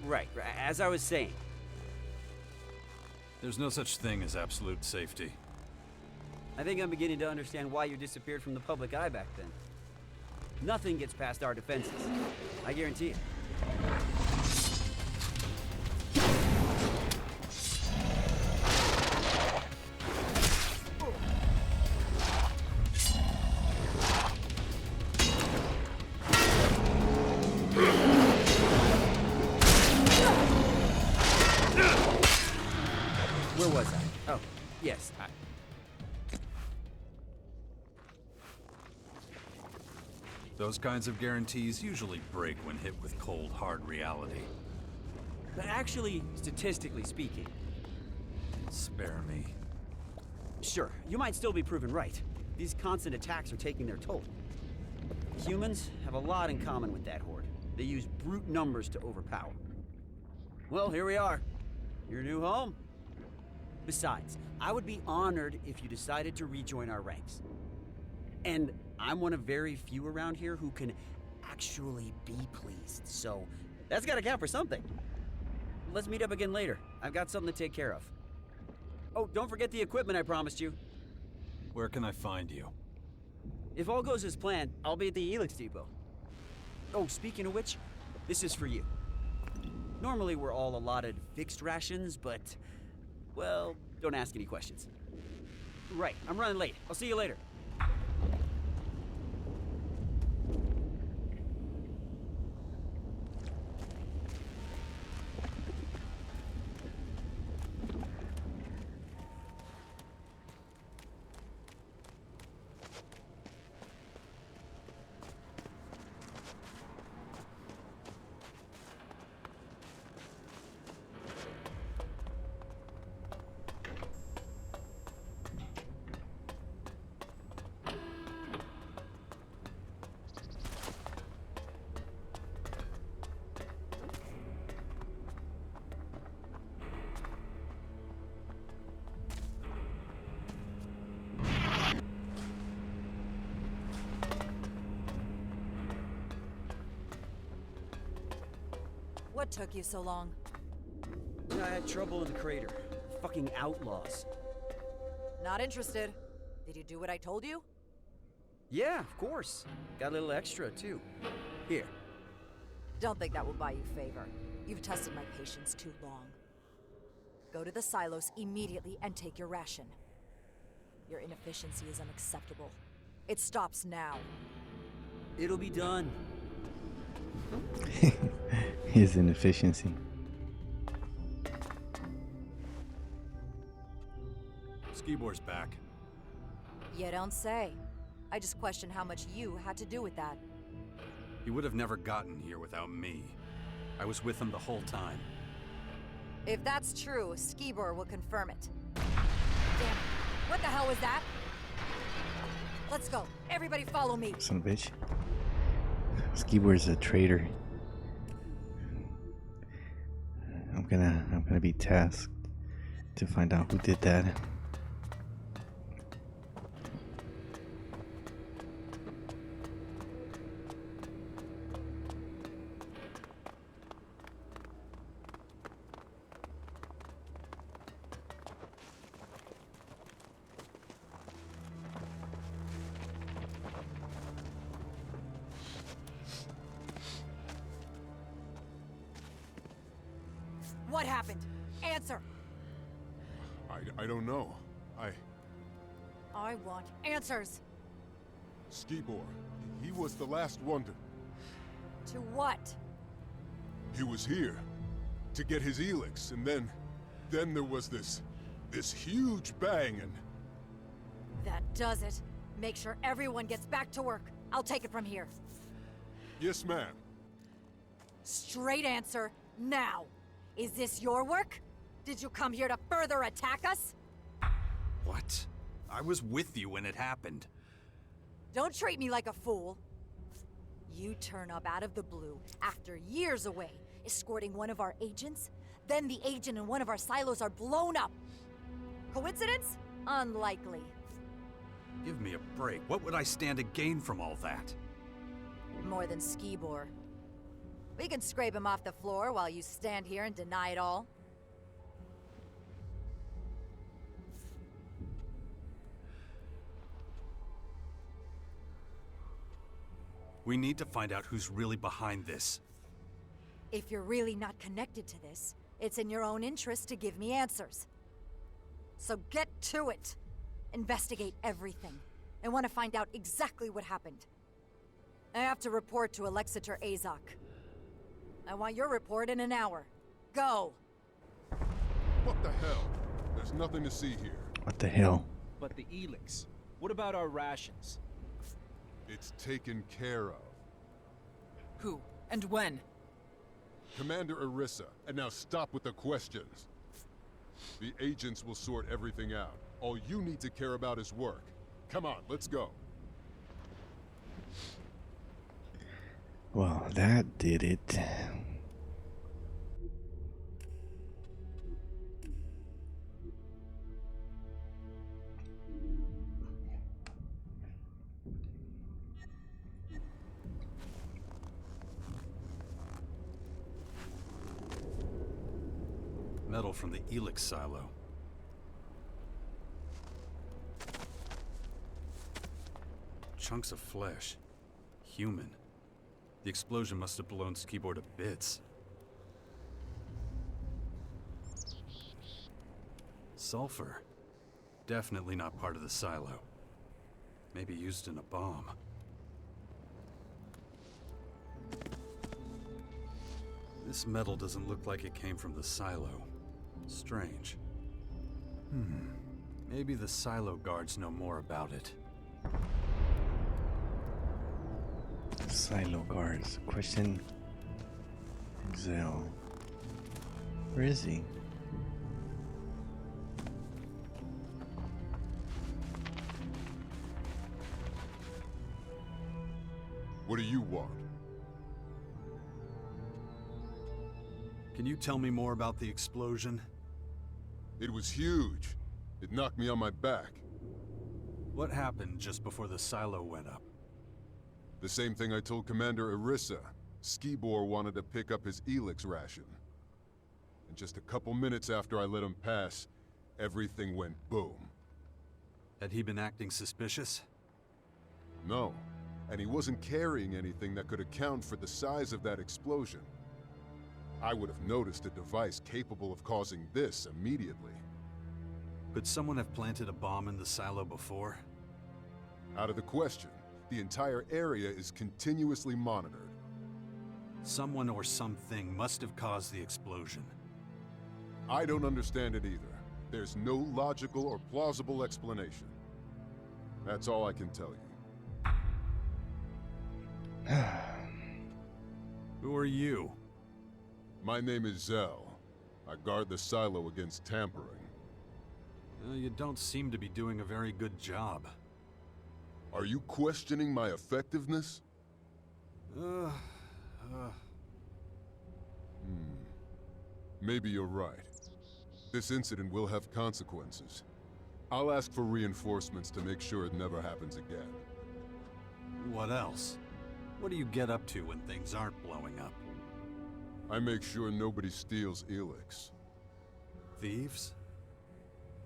Right, as I was saying. There's no such thing as absolute safety. I think I'm beginning to understand why you disappeared from the public eye back then. Nothing gets past our defenses. I guarantee it. Where was I? Oh, yes, Those kinds of guarantees usually break when hit with cold, hard reality. But actually, statistically speaking... Spare me. Sure, you might still be proven right. These constant attacks are taking their toll. Humans have a lot in common with that horde. They use brute numbers to overpower. Well, here we are. Your new home. Besides, I would be honored if you decided to rejoin our ranks. And I'm one of very few around here who can actually be pleased, so that's gotta count for something. Let's meet up again later. I've got something to take care of. Oh, don't forget the equipment I promised you. Where can I find you? If all goes as planned, I'll be at the ELEX depot. Oh, speaking of which, this is for you. Normally we're all allotted fixed rations, but, well, don't ask any questions. Right, I'm running late. I'll see you later. What took you so long? I had trouble in the crater. Fucking outlaws. Not interested. Did you do what I told you? Yeah, of course. Got a little extra, too. Here. Don't think that will buy you favor. You've tested my patience too long. Go to the silos immediately and take your ration. Your inefficiency is unacceptable. It stops now. It'll be done. His inefficiency. Skibor's back. You don't say. I just question how much you had to do with that. He would have never gotten here without me. I was with him the whole time. If that's true, Skibor will confirm it. Damn it. What the hell was that? Let's go. Everybody follow me. Son of a bitch. Skibor's a traitor. I'm gonna be tasked to find out who did that. What happened? Answer! I don't know. I want answers! Skibor, he was the last one to... To what? He was here to get his ELEX, and then there was this huge bang, and... That does it. Make sure everyone gets back to work. I'll take it from here. Yes, ma'am. Straight answer, now. Is this your work? Did you come here to further attack us? What? I was with you when it happened. Don't treat me like a fool. You turn up out of the blue after years away, escorting one of our agents. Then the agent in one of our silos are blown up. Coincidence? Unlikely. Give me a break. What would I stand to gain from all that? More than Skibor. We can scrape him off the floor while you stand here and deny it all. We need to find out who's really behind this. If you're really not connected to this, it's in your own interest to give me answers. So get to it. Investigate everything. I want to find out exactly what happened. I have to report to Alexator Azok. I want your report in an hour. Go! What the hell? There's nothing to see here. What the hell? But the ELEX. What about our rations? It's taken care of. Who? And when? Commander Arissa, and now stop with the questions. The agents will sort everything out. All you need to care about is work. Come on, let's go. Well, that did it. Metal from the ELEX silo. Chunks of flesh. Human. The explosion must have blown Skibor to bits. Sulfur. Definitely not part of the silo. Maybe used in a bomb. This metal doesn't look like it came from the silo. Strange. Maybe the silo guards know more about it. Silo guards. Question. Zell. Where is he? What do you want? Can you tell me more about the explosion? It was huge. It knocked me on my back. What happened just before the silo went up? The same thing I told Commander Arissa. Skibor wanted to pick up his ELEX ration. And just a couple minutes after I let him pass, everything went boom. Had he been acting suspicious? No, and he wasn't carrying anything that could account for the size of that explosion. I would have noticed a device capable of causing this immediately. Could someone have planted a bomb in the silo before? Out of the question. The entire area is continuously monitored. Someone or something must have caused the explosion. I don't understand it either. There's no logical or plausible explanation. That's all I can tell you. Who are you? My name is Zell. I guard the silo against tampering. You don't seem to be doing a very good job. Are you questioning my effectiveness? Maybe you're right. This incident will have consequences. I'll ask for reinforcements to make sure it never happens again. What else? What do you get up to when things aren't blowing up? I make sure nobody steals ELEX. Thieves?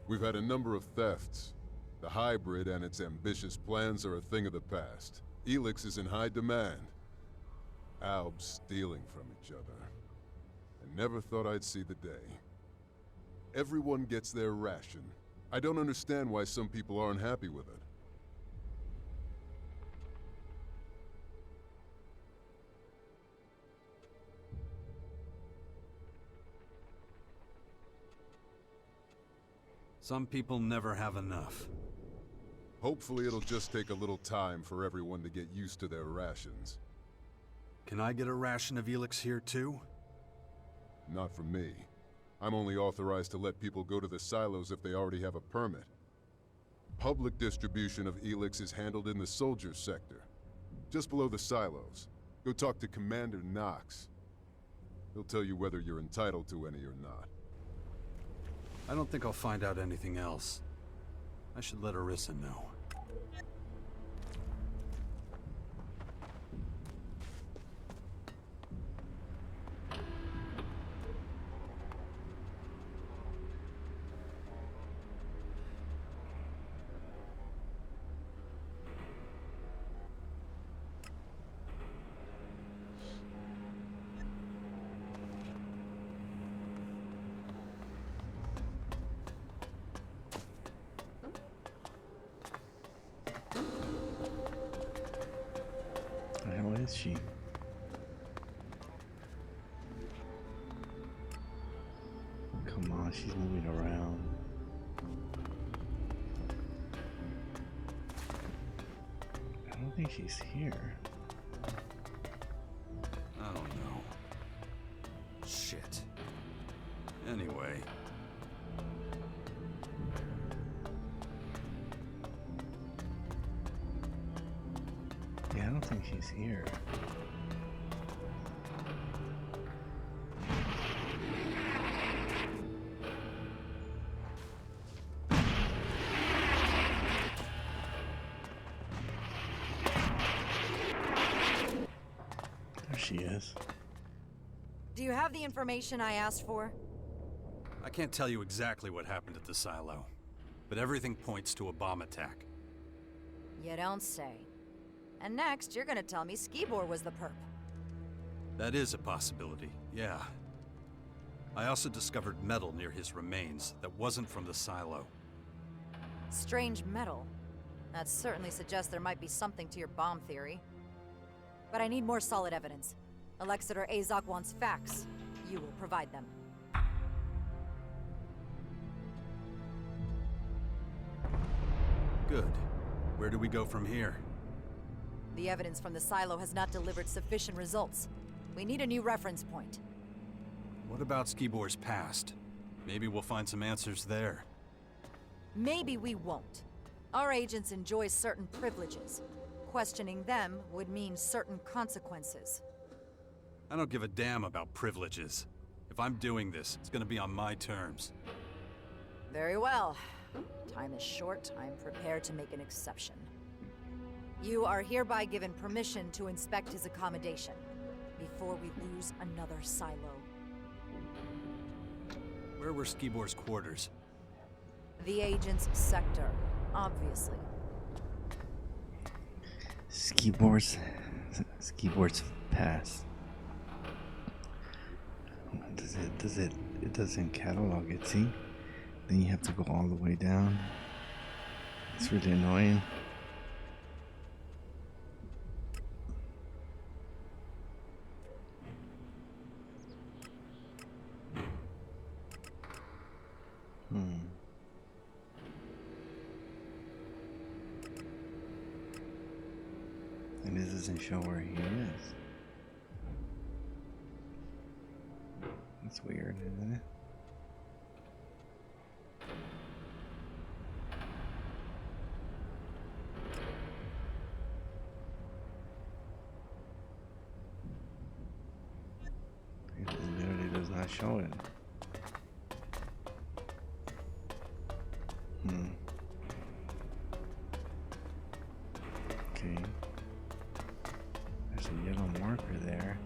We've had a number of thefts. The hybrid and its ambitious plans are a thing of the past. ELEX is in high demand. Albs stealing from each other. I never thought I'd see the day. Everyone gets their ration. I don't understand why some people aren't happy with it. Some people never have enough. Hopefully it'll just take a little time for everyone to get used to their rations. Can I get a ration of ELEX here too? Not from me. I'm only authorized to let people go to the silos if they already have a permit. Public distribution of ELEX is handled in the soldiers sector, just below the silos. Go talk to Commander Knox. He'll tell you whether you're entitled to any or not. I don't think I'll find out anything else. I should let Arissa know. How is she? Come on, she's moving around. I don't think she's here. I don't know. Shit. Anyway. Yeah, I don't think she's here. There she is. Do you have the information I asked for? I can't tell you exactly what happened at the silo, but everything points to a bomb attack. You don't say. And next, you're gonna tell me Skibor was the perp. That is a possibility, yeah. I also discovered metal near his remains that wasn't from the silo. Strange metal. That certainly suggests there might be something to your bomb theory. But I need more solid evidence. Alexander Azok wants facts. You will provide them. Good. Where do we go from here? The evidence from the silo has not delivered sufficient results. We need a new reference point. What about Skibor's past? Maybe we'll find some answers there. Maybe we won't. Our agents enjoy certain privileges. Questioning them would mean certain consequences. I don't give a damn about privileges. If I'm doing this, it's gonna be on my terms. Very well. Time is short. I'm prepared to make an exception. You are hereby given permission to inspect his accommodation before we lose another silo. Where were Skibor's quarters? The agent's sector, obviously. Skibor's past. It doesn't catalog it, see? Then you have to go all the way down. It's really annoying. this doesn't show where he is. That's weird, isn't it? It literally does not show it. Okay. There's a yellow marker there.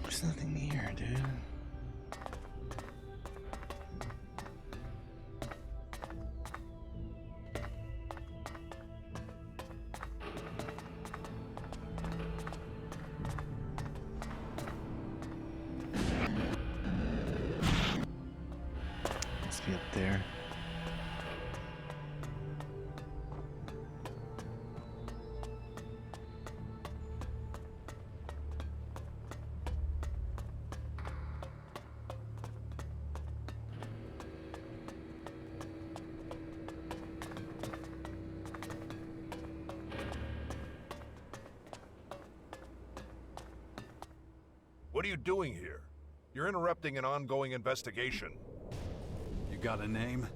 There's nothing here, dude. Must be up there. What are you doing here? You're interrupting an ongoing investigation. You got a name?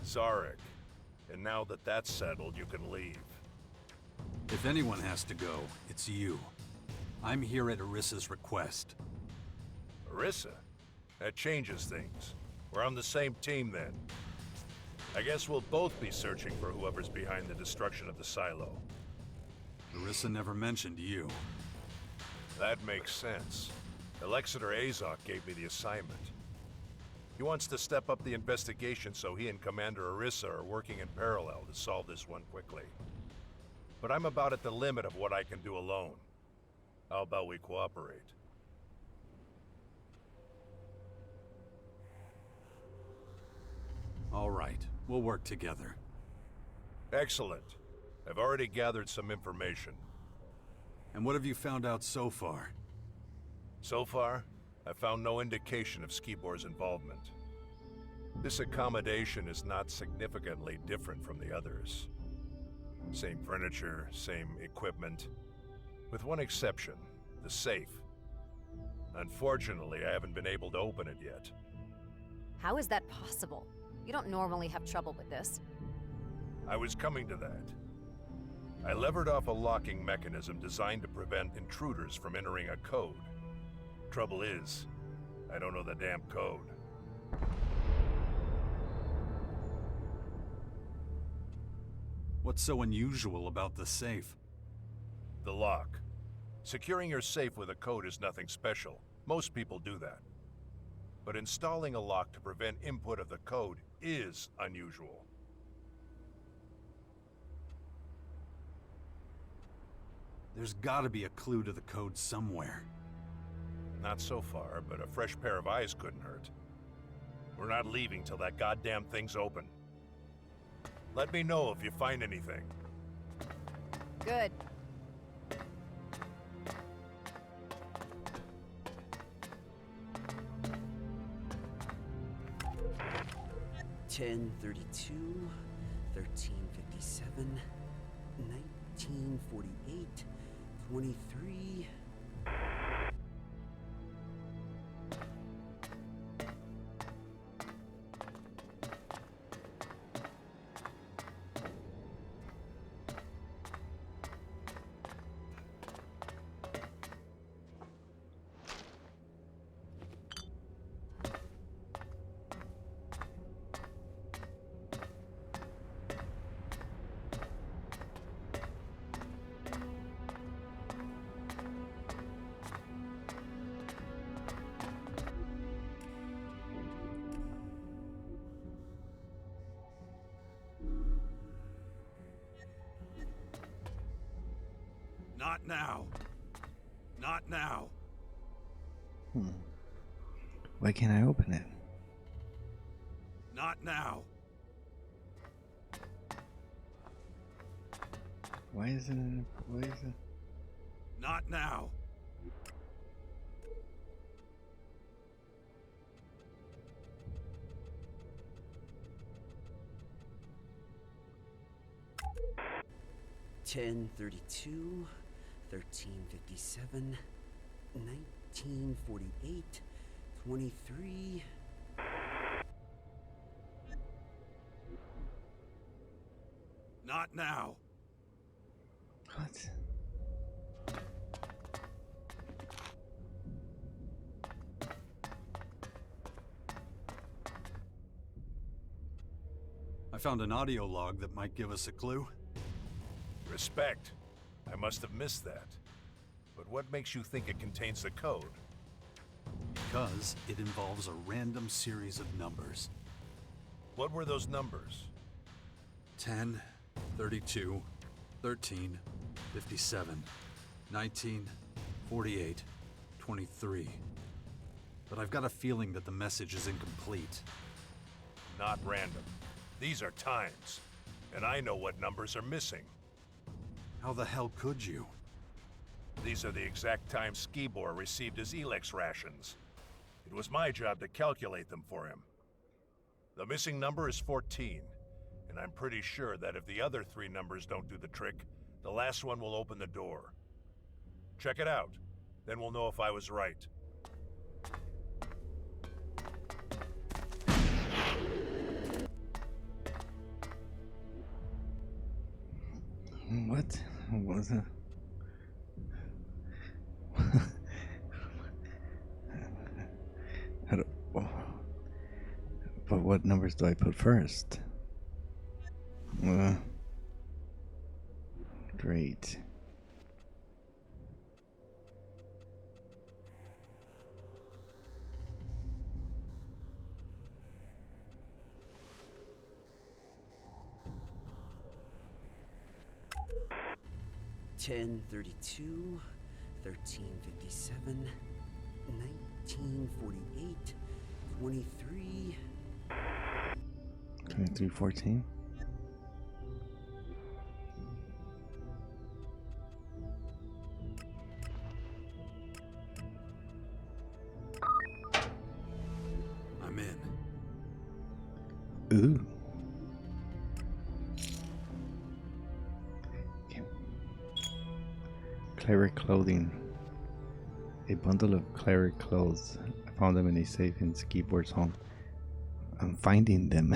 Zarek. And now that that's settled, you can leave. If anyone has to go, it's you. I'm here at Arissa's request. Arissa? That changes things. We're on the same team then. I guess we'll both be searching for whoever's behind the destruction of the silo. Arissa never mentioned you. That makes sense. Alexander Azok gave me the assignment. He wants to step up the investigation so he and Commander Arissa are working in parallel to solve this one quickly. But I'm about at the limit of what I can do alone. How about we cooperate? All right, we'll work together. Excellent. I've already gathered some information. And what have you found out so far? So far, I've found no indication of Skibor's involvement. This accommodation is not significantly different from the others. Same furniture, same equipment. With one exception, the safe. Unfortunately, I haven't been able to open it yet. How is that possible? You don't normally have trouble with this. I was coming to that. I levered off a locking mechanism designed to prevent intruders from entering a code. Trouble is, I don't know the damn code. What's so unusual about the safe? The lock. Securing your safe with a code is nothing special. Most people do that. But installing a lock to prevent input of the code is unusual. There's gotta be a clue to the code somewhere. Not so far, but a fresh pair of eyes couldn't hurt. We're not leaving till that goddamn thing's open. Let me know if you find anything. Good. $10.32, $13.57, $19.48, $23. Not now. Not now. Why can't I open it? Not now. Why isn't it? Why is it? Not now. $10.32, $13.57, $19.48, $23. Not now. What? I found an audio log that might give us a clue. Respect. I must have missed that. But what makes you think it contains the code? Because it involves a random series of numbers. What were those numbers? 10, 32, 13, 57, 19, 48, 23. But I've got a feeling that the message is incomplete. Not random. These are times. And I know what numbers are missing. How the hell could you? These are the exact times Skibor received his ELEX rations. It was my job to calculate them for him. The missing number is 14, and I'm pretty sure that if the other 3 numbers don't do the trick, the last one will open the door. Check it out, then we'll know if I was right. What was it? But what numbers do I put first? Great. $10.32, $13.57, $19.48, $23. 23:14. I'm in. Ooh. Okay. Cleric clothing. A bundle of cleric clothes. I found them in a safe in Skibor's home. I'm finding them.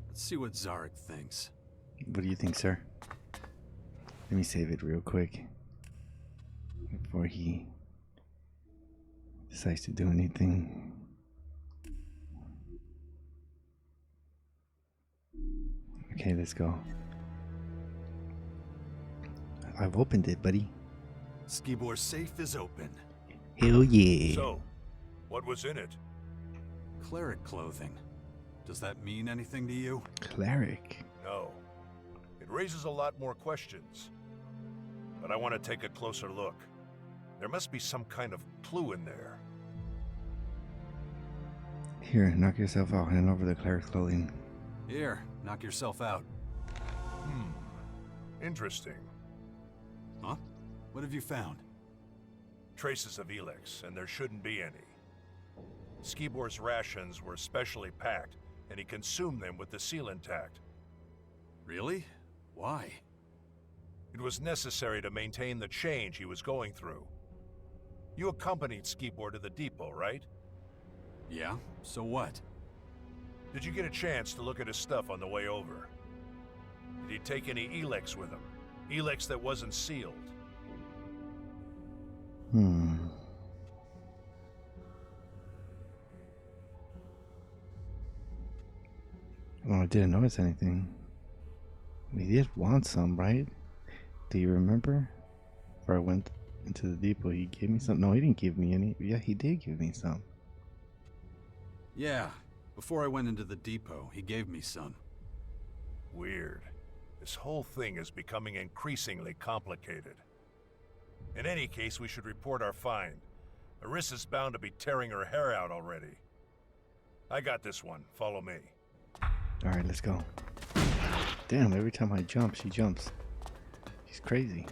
Let's see what Zarek thinks. What do you think, sir? Let me save it real quick before he decides to do anything. Okay, let's go. I've opened it, buddy. Skibor's safe is open. Hell yeah. So, what was in it? Cleric clothing. Does that mean anything to you? Cleric? No. It raises a lot more questions. But I want to take a closer look. There must be some kind of clue in there. Here, knock yourself out. Hand over the cleric clothing. Here, knock yourself out. Interesting. Huh? What have you found? Traces of ELEX, and there shouldn't be any. Skibor's rations were specially packed, and he consumed them with the seal intact. Really? Why? It was necessary to maintain the change he was going through. You accompanied Skibor to the depot, right? Yeah, so what? Did you get a chance to look at his stuff on the way over? Did he take any ELEX with him? ELEX that wasn't sealed? Well, I didn't notice anything. We did want some, right? Do you remember? Before I went into the depot, he gave me some. No, he didn't give me any. Yeah, he did give me some. Yeah, before I went into the depot, he gave me some. Weird. This whole thing is becoming increasingly complicated. In any case, we should report our find. Arissa's bound to be tearing her hair out already. I got this one. Follow me. Alright, let's go. Damn, every time I jump, she jumps. She's crazy.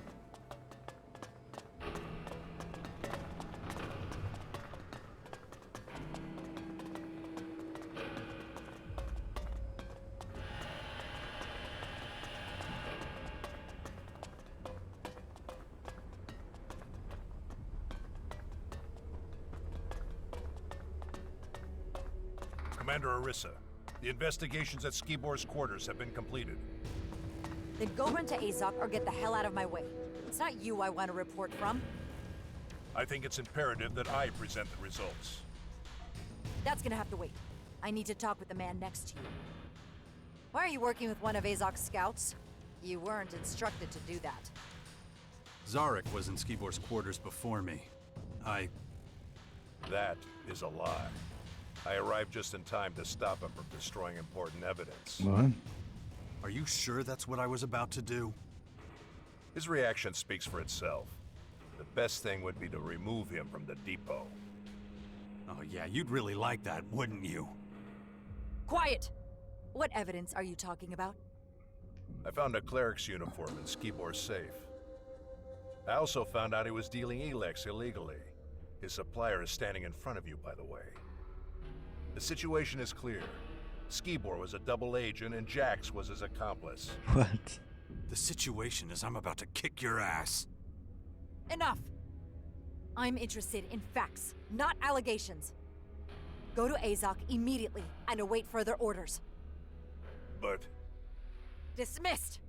Commander Arissa, the investigations at Skibor's quarters have been completed. Then go run to Azok or get the hell out of my way. It's not you I want to report from. I think it's imperative that I present the results. That's gonna have to wait. I need to talk with the man next to you. Why are you working with one of Azok's scouts? You weren't instructed to do that. Zarek was in Skibor's quarters before me. That is a lie. I arrived just in time to stop him from destroying important evidence. What? Are you sure that's what I was about to do? His reaction speaks for itself. The best thing would be to remove him from the depot. Oh yeah, you'd really like that, wouldn't you? Quiet! What evidence are you talking about? I found a cleric's uniform in Skibor's safe. I also found out he was dealing ELEX illegally. His supplier is standing in front of you, by the way. The situation is clear. Skibor was a double agent and Jax was his accomplice. What? The situation is I'm about to kick your ass. Enough! I'm interested in facts, not allegations. Go to Azok immediately and await further orders. But... Dismissed!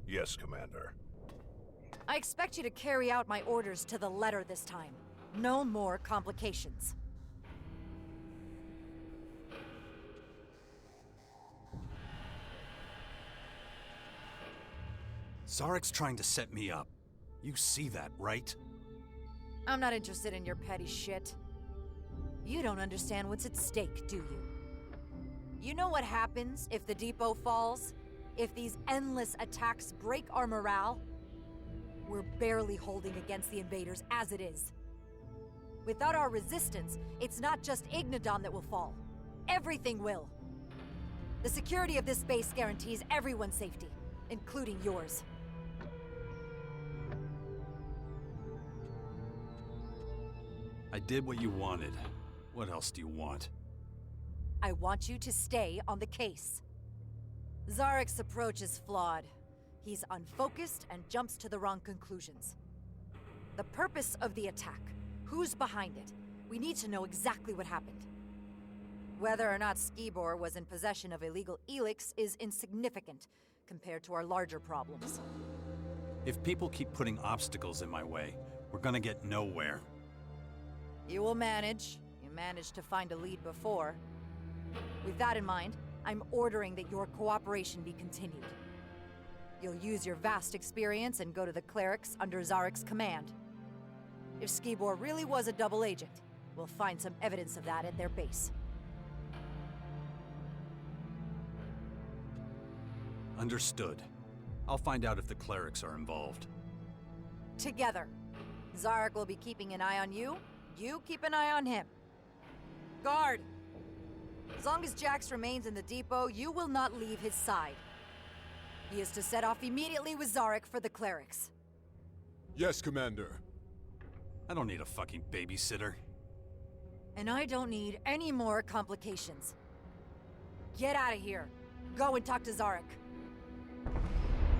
Yes, Commander. I expect you to carry out my orders to the letter this time. No more complications. Zarek's trying to set me up. You see that, right? I'm not interested in your petty shit. You don't understand what's at stake, do you? You know what happens if the depot falls? If these endless attacks break our morale? We're barely holding against the invaders as it is. Without our resistance, it's not just Ignodon that will fall. Everything will. The security of this base guarantees everyone's safety, including yours. I did what you wanted. What else do you want? I want you to stay on the case. Zarek's approach is flawed. He's unfocused and jumps to the wrong conclusions. The purpose of the attack, who's behind it, we need to know exactly what happened. Whether or not Skibor was in possession of illegal ELEX is insignificant compared to our larger problems. If people keep putting obstacles in my way, we're gonna get nowhere. You will manage. You managed to find a lead before. With that in mind, I'm ordering that your cooperation be continued. You'll use your vast experience and go to the clerics under Zarek's command. If Skibor really was a double agent, we'll find some evidence of that at their base. Understood. I'll find out if the clerics are involved. Together. Zarek will be keeping an eye on you. You keep an eye on him. Guard! As long as Jax remains in the depot, you will not leave his side. He is to set off immediately with Zarek for the clerics. Yes, Commander. I don't need a fucking babysitter. And I don't need any more complications. Get out of here. Go and talk to Zarek.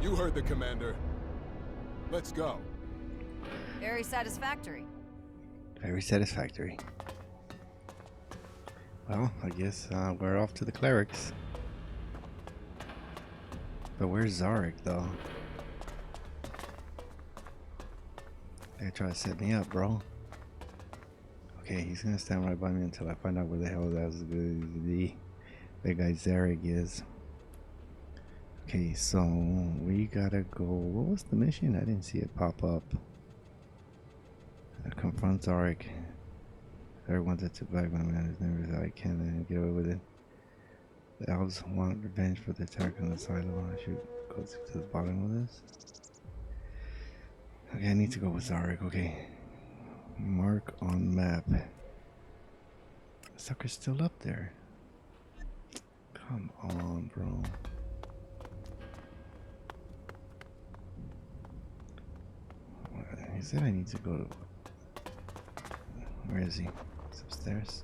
You heard the Commander. Let's go. Very satisfactory. Very satisfactory. Well, I guess we're off to the clerics. But where's Zarek, though? They're trying to set me up, bro. Okay, he's gonna stand right by me until I find out where the hell the big guy Zarek is. Okay, so we gotta go. What was the mission? I didn't see it pop up. Confront Zarek. Everyone that took back my man is never I can't get away with it. The elves want revenge for the attack on the silo. I should go to the bottom of this. Okay, I need to go with Zarek. Okay. Mark on map. Sucker's still up there. Come on, bro. He said I need to go to... Where is he? He's upstairs.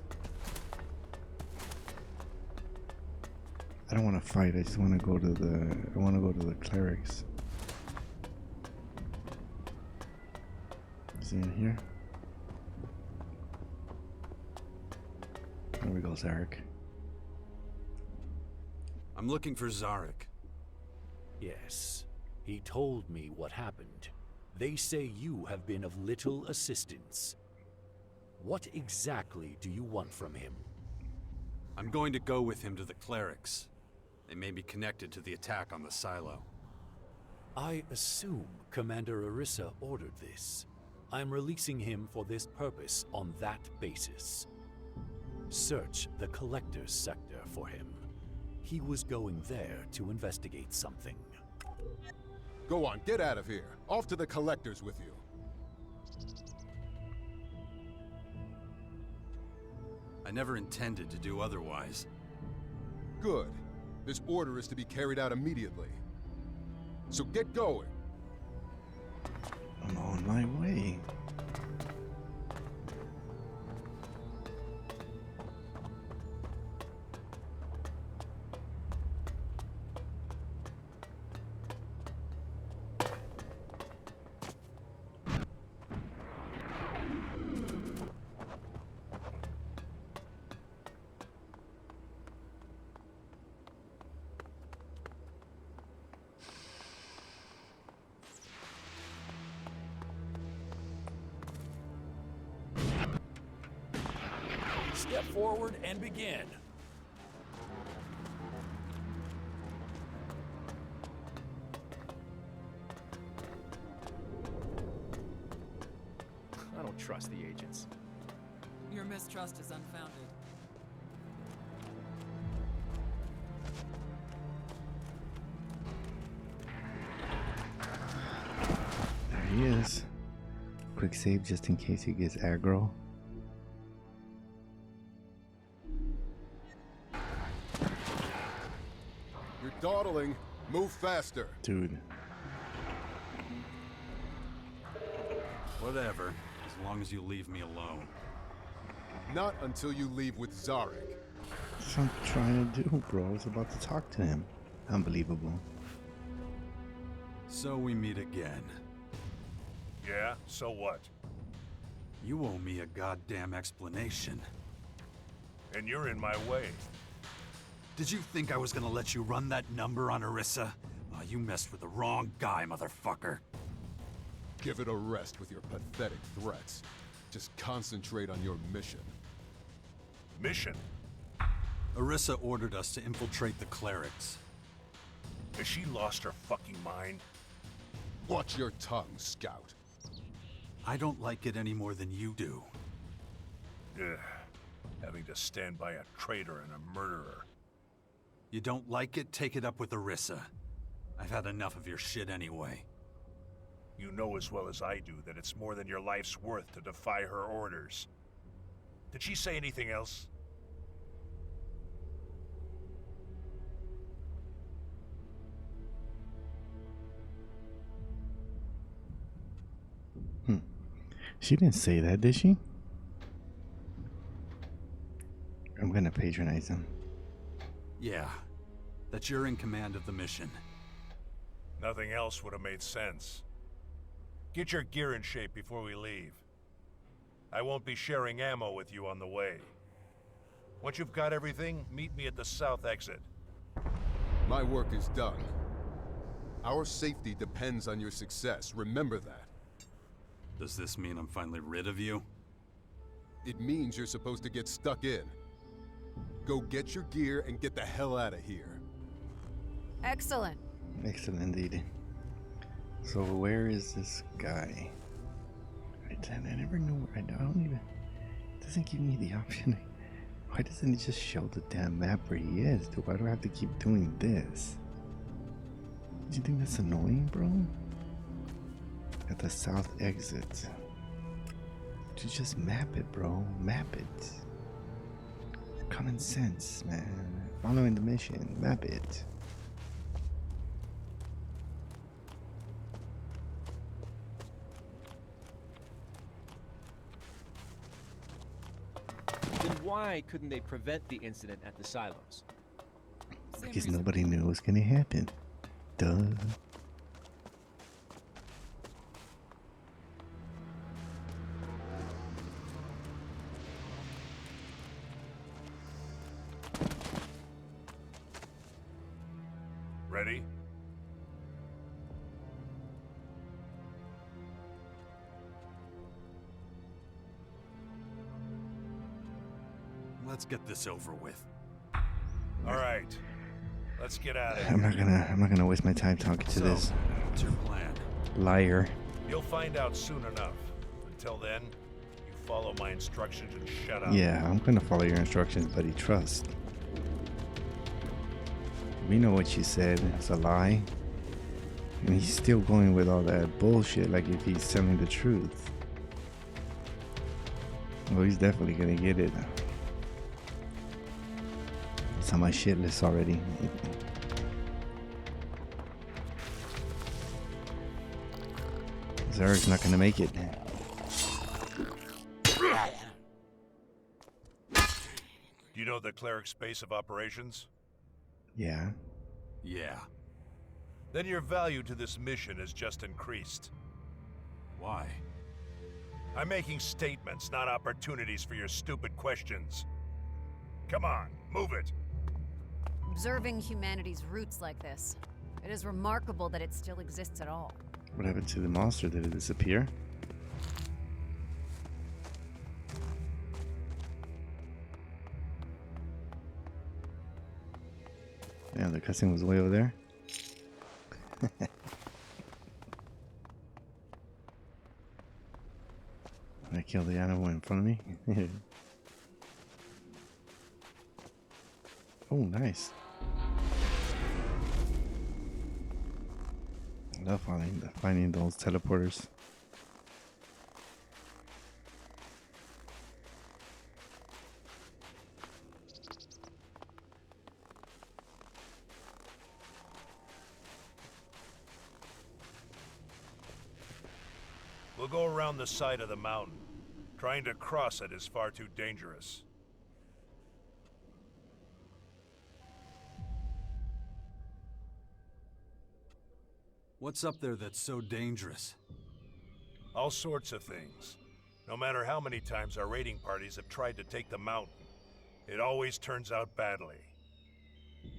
I don't want to fight. I just want to go to the... I want to go to the clerics. Is he in here? There we go, Zarek. I'm looking for Zarek. Yes. He told me what happened. They say you have been of little assistance. What exactly do you want from him? I'm going to go with him to the clerics. They may be connected to the attack on the silo. I assume Commander Orisa ordered this. I'm releasing him for this purpose on that basis. Search the Collector's sector for him. He was going there to investigate something. Go on, get out of here. Off to the Collectors with you. I never intended to do otherwise. Good. This order is to be carried out immediately. So get going. I'm on my way. Step forward and begin. I don't trust the agents. Your mistrust is unfounded. There he is. Quick save just in case he gets aggro. You're dawdling. Move faster. Dude. Whatever, as long as you leave me alone. Not until you leave with Zarek. That's what I'm trying to do, bro. I was about to talk to him. Unbelievable. So we meet again. Yeah, so what? You owe me a goddamn explanation. And you're in my way. Did you think I was gonna let you run that number on Orisa? Oh, you messed with the wrong guy, motherfucker. Give it a rest with your pathetic threats. Just concentrate on your mission. Mission? Orisa ordered us to infiltrate the clerics. Has she lost her fucking mind? Watch your tongue, Scout. I don't like it any more than you do. Ugh. Having to stand by a traitor and a murderer. You don't like it? Take it up with Orisa. I've had enough of your shit anyway. You know as well as I do that it's more than your life's worth to defy her orders. Did she say anything else? She didn't say that, did she? I'm gonna patronize him. Yeah, that you're in command of the mission. Nothing else would have made sense. Get your gear in shape before we leave. I won't be sharing ammo with you on the way. Once you've got everything, meet me at the south exit. My work is done. Our safety depends on your success. Remember that. Does this mean I'm finally rid of you? It means you're supposed to get stuck in. Go get your gear and get the hell out of here. Excellent. Excellent indeed. So where is this guy? I never know. I don't even. It doesn't give me the option. Why doesn't it just show the damn map where he is? Why do I have to keep doing this? Do you think that's annoying, bro? At the south exit. To just map it, bro. Map it. Common sense, man. Following the mission. Map it. Then why couldn't they prevent the incident at the silos? Because nobody knew it was gonna happen. Duh. Ready? Let's get this over with. All right. Let's get out of here. I'm not gonna waste my time talking to this What's your plan? liar. You'll find out soon enough. Until then, you follow my instructions and shut up. Yeah, I'm gonna follow your instructions, buddy. Trust. We know what you said. It's a lie. And he's still going with all that bullshit like if he's telling the truth. Well, he's definitely gonna get it. It's on my shit list already. Zerg's not gonna make it. Do you know the cleric's base of operations? Yeah. Yeah. Then your value to this mission has just increased. Why? I'm making statements, not opportunities for your stupid questions. Come on, move it. Observing humanity's roots like this, it is remarkable that it still exists at all. What happened to the monster? Did it disappear? Yeah, the cutscene was way over there. I killed the animal in front of me. Oh, nice. I love finding those teleporters. We'll go around the side of the mountain. Trying to cross it is far too dangerous. What's up there that's so dangerous? All sorts of things. No matter how many times our raiding parties have tried to take the mountain, it always turns out badly.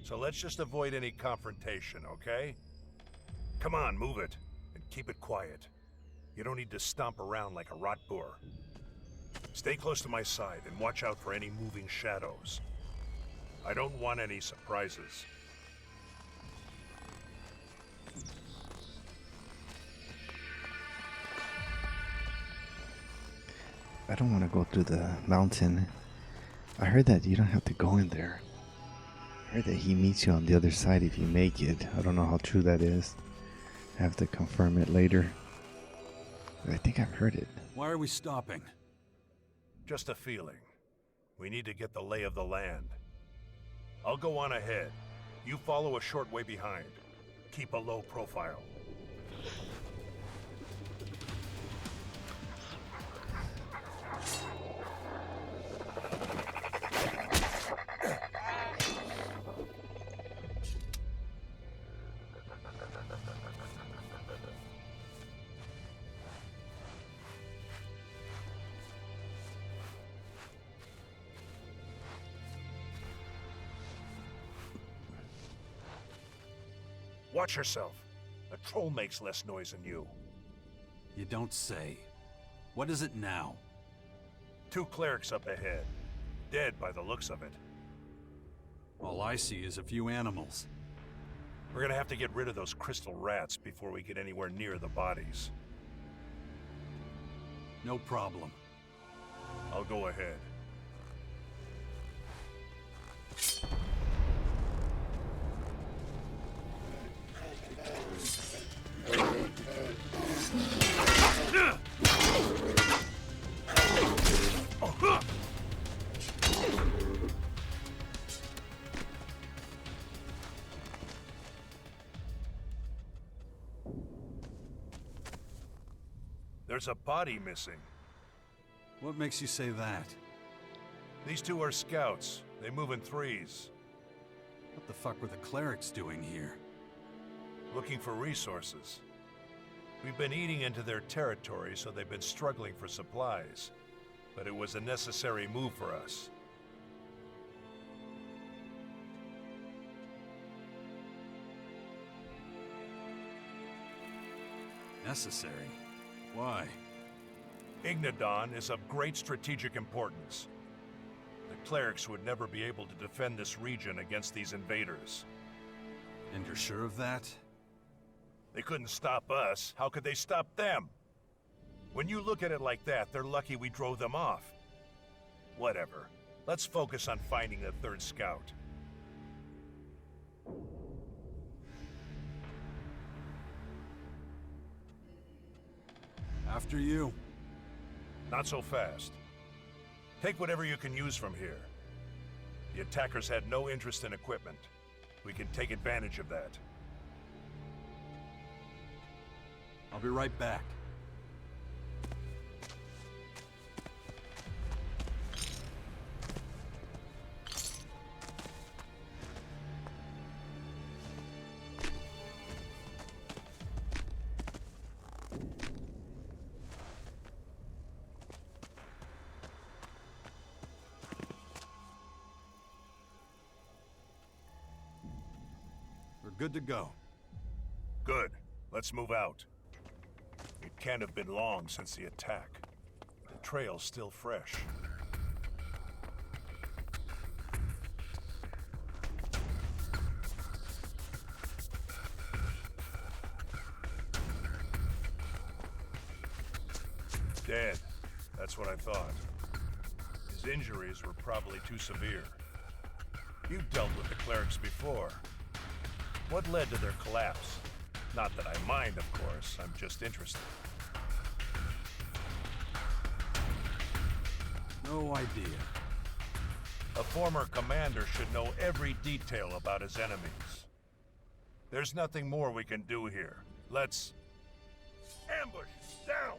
So let's just avoid any confrontation, okay? Come on, move it, and keep it quiet. You don't need to stomp around like a rot boar. Stay close to my side and watch out for any moving shadows. I don't want any surprises. I don't want to go through the mountain. I heard that you don't have to go in there. I heard that he meets you on the other side if you make it. I don't know how true that is. I have to confirm it later. But I think I've heard it. Why are we stopping? Just a feeling. We need to get the lay of the land. I'll go on ahead. You follow a short way behind. Keep a low profile. Watch yourself. A troll makes less noise than you. You don't say. What is it now? 2 clerics up ahead. Dead by the looks of it. All I see is a few animals. We're gonna have to get rid of those crystal rats before we get anywhere near the bodies. No problem. I'll go ahead. There's a body missing. What makes you say that? These two are scouts. They move in threes. What the fuck were the clerics doing here? Looking for resources. We've been eating into their territory, so they've been struggling for supplies. But it was a necessary move for us. Necessary? Why? Ignadon is of great strategic importance. The clerics would never be able to defend this region against these invaders. And you're sure of that? They couldn't stop us. How could they stop them? When you look at it like that, they're lucky we drove them off. Whatever. Let's focus on finding the third scout. After you. Not so fast. Take whatever you can use from here. The attackers had no interest in equipment. We can take advantage of that. I'll be right back. We're good to go. Good. Let's move out. It can't have been long since the attack. The trail's still fresh. Dead. That's what I thought. His injuries were probably too severe. You've dealt with the clerics before. What led to their collapse? Not that I mind, of course. I'm just interested. No idea. A former commander should know every detail about his enemies. There's nothing more we can do here. Let's... ambush! Down!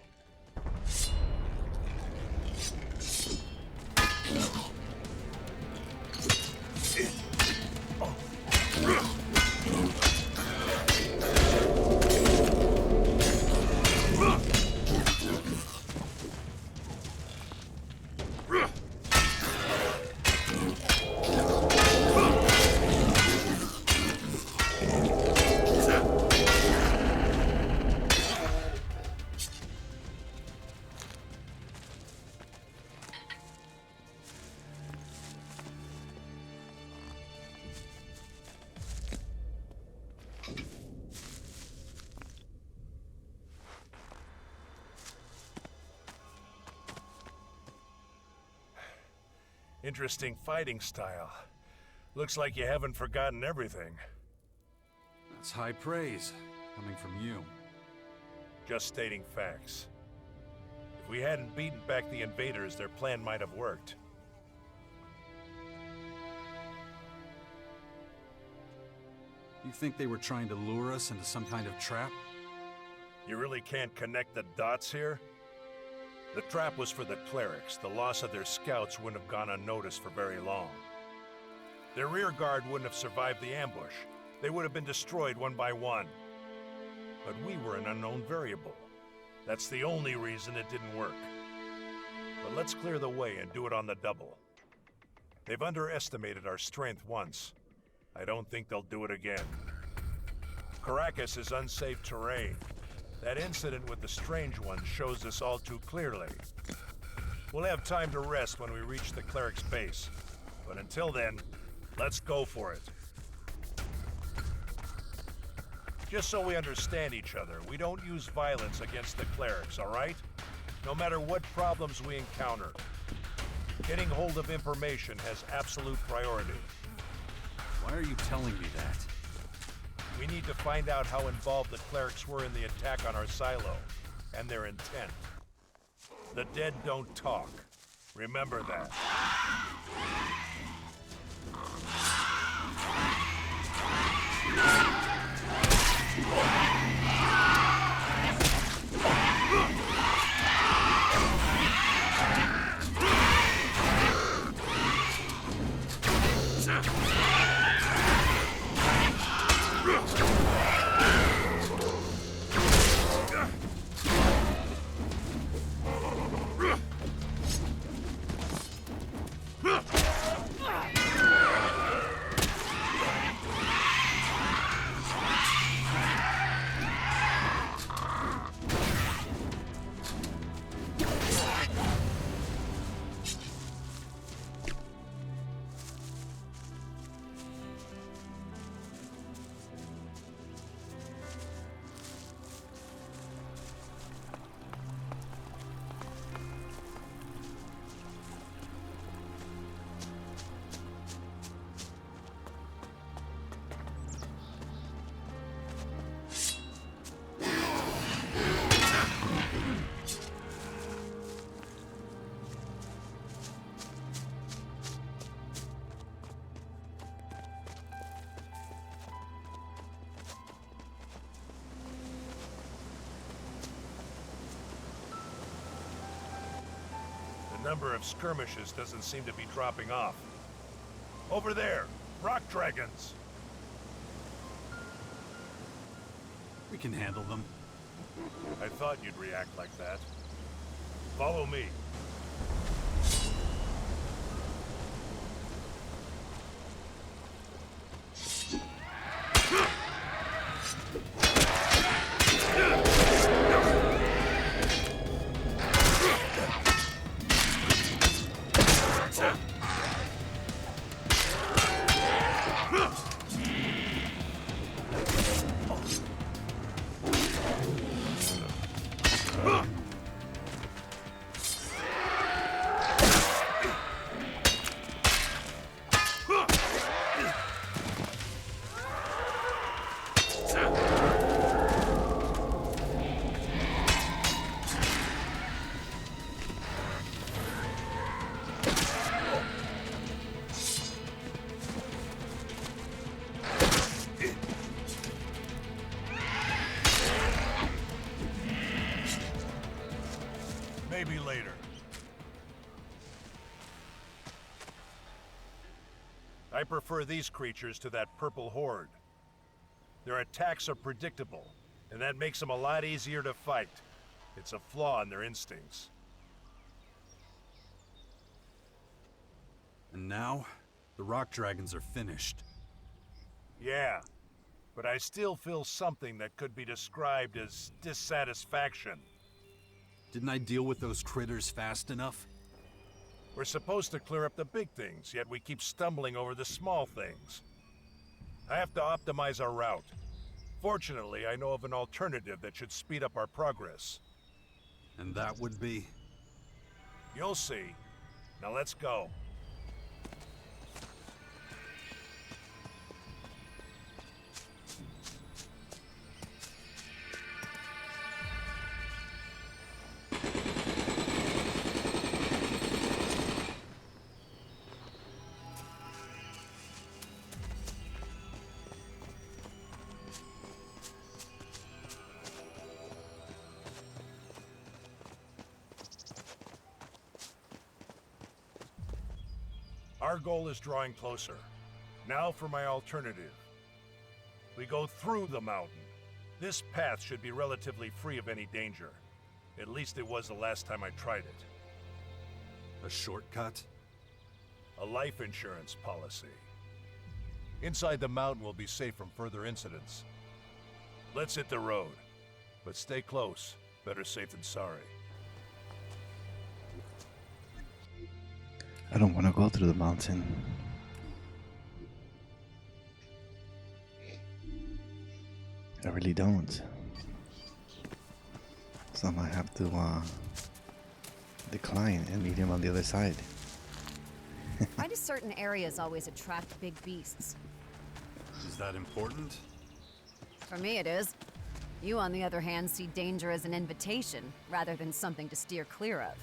Interesting fighting style. Looks like you haven't forgotten everything. That's high praise, coming from you. Just stating facts. If we hadn't beaten back the invaders, their plan might have worked. You think they were trying to lure us into some kind of trap? You really can't connect the dots here? The trap was for the clerics. The loss of their scouts wouldn't have gone unnoticed for very long. Their rear guard wouldn't have survived the ambush. They would have been destroyed one by one. But we were an unknown variable. That's the only reason it didn't work. But let's clear the way and do it on the double. They've underestimated our strength once. I don't think they'll do it again. Caracas is unsafe terrain. That incident with the Strange Ones shows this all too clearly. We'll have time to rest when we reach the cleric's base. But until then, let's go for it. Just so we understand each other, we don't use violence against the clerics, all right? No matter what problems we encounter. Getting hold of information has absolute priority. Why are you telling me that? We need to find out how involved the clerics were in the attack on our silo, and their intent. The dead don't talk. Remember that. The number of skirmishes doesn't seem to be dropping off. Over there, rock dragons! We can handle them. I thought you'd react like that. Follow me. Maybe later. I prefer these creatures to that purple horde. Their attacks are predictable, and that makes them a lot easier to fight. It's a flaw in their instincts. And now, the rock dragons are finished. Yeah, but I still feel something that could be described as dissatisfaction. Didn't I deal with those critters fast enough? We're supposed to clear up the big things, yet we keep stumbling over the small things. I have to optimize our route. Fortunately, I know of an alternative that should speed up our progress. And that would be? You'll see. Now let's go. Our goal is drawing closer. Now for my alternative. We go through the mountain. This path should be relatively free of any danger. At least it was the last time I tried it. A shortcut? A life insurance policy. Inside the mountain will be safe from further incidents. Let's hit the road. But stay close. Better safe than sorry. I don't want to go through the mountain. I really don't. So I might have to decline and meet him on the other side. Why do certain areas always attract big beasts? Is that important? For me it is. You, on the other hand, see danger as an invitation, rather than something to steer clear of.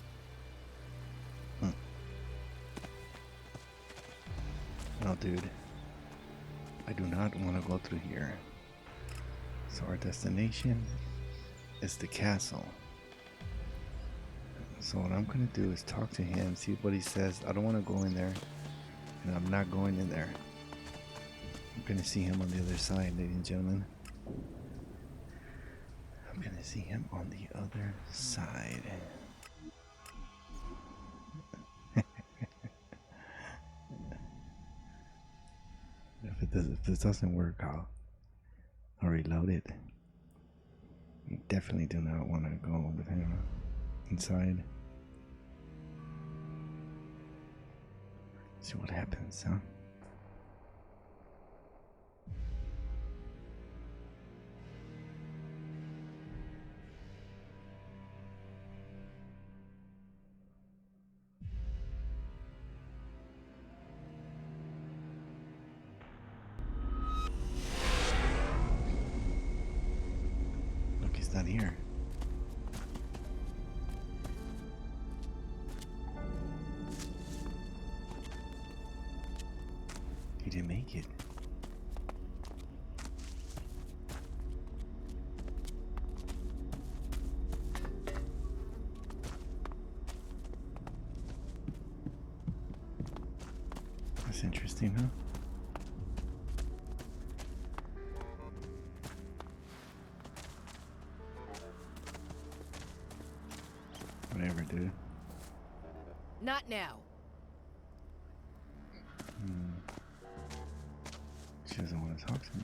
No, dude. I do not want to go through here. So our destination is the castle. So what I'm going to do is talk to him, see what he says. I don't want to go in there. And I'm not going in there. I'm going to see him on the other side, ladies and gentlemen. I'm going to see him on the other side. If this doesn't work, I'll reload it. I definitely do not want to go with him inside. See what happens, huh? He's not here. He didn't make it. That's interesting, huh? Whatever, dude. Not now. She doesn't want to talk to me.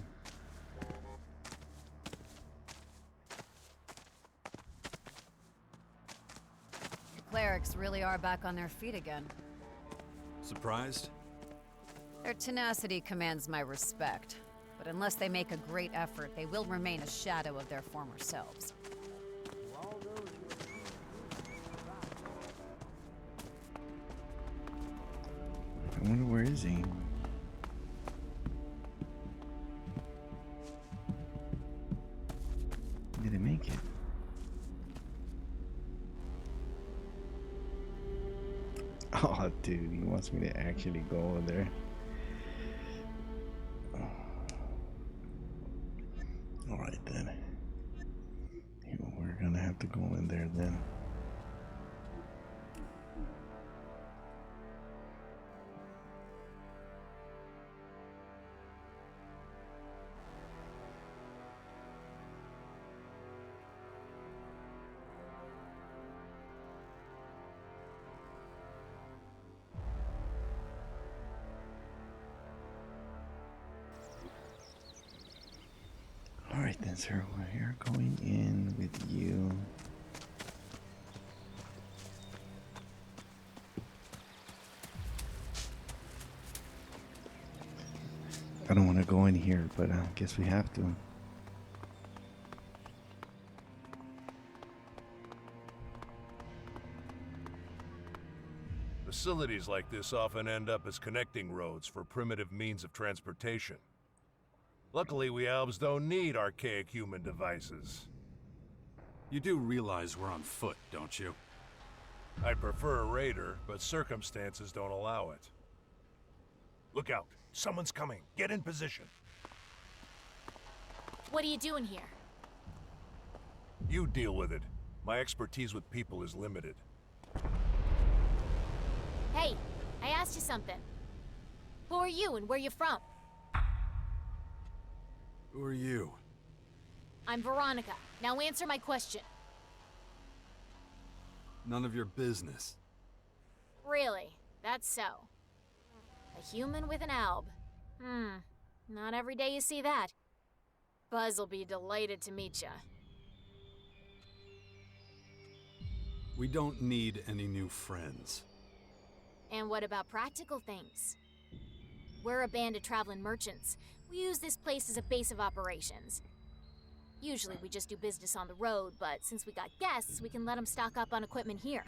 The clerics really are back on their feet again. Surprised? Their tenacity commands my respect. But unless they make a great effort, they will remain a shadow of their former selves. I wonder where is he? Did he make it? Oh, dude, he wants me to actually go over there. Alright then. We're gonna have to go in there then. Alright then, sir, we're going in with you. I don't want to go in here, but I guess we have to. Facilities like this often end up as connecting roads for primitive means of transportation. Luckily, we elves don't need archaic human devices. You do realize we're on foot, don't you? I'd prefer a raider, but circumstances don't allow it. Look out. Someone's coming. Get in position. What are you doing here? You deal with it. My expertise with people is limited. Hey, I asked you something. Who are you and where you from? Who are you? I'm Veronica. Now answer my question. None of your business. Really? That's so. A human with an alb. Not every day you see that. Buzz'll be delighted to meet ya. We don't need any new friends. And what about practical things? We're a band of traveling merchants. We use this place as a base of operations. Usually we just do business on the road, but since we got guests, we can let them stock up on equipment here.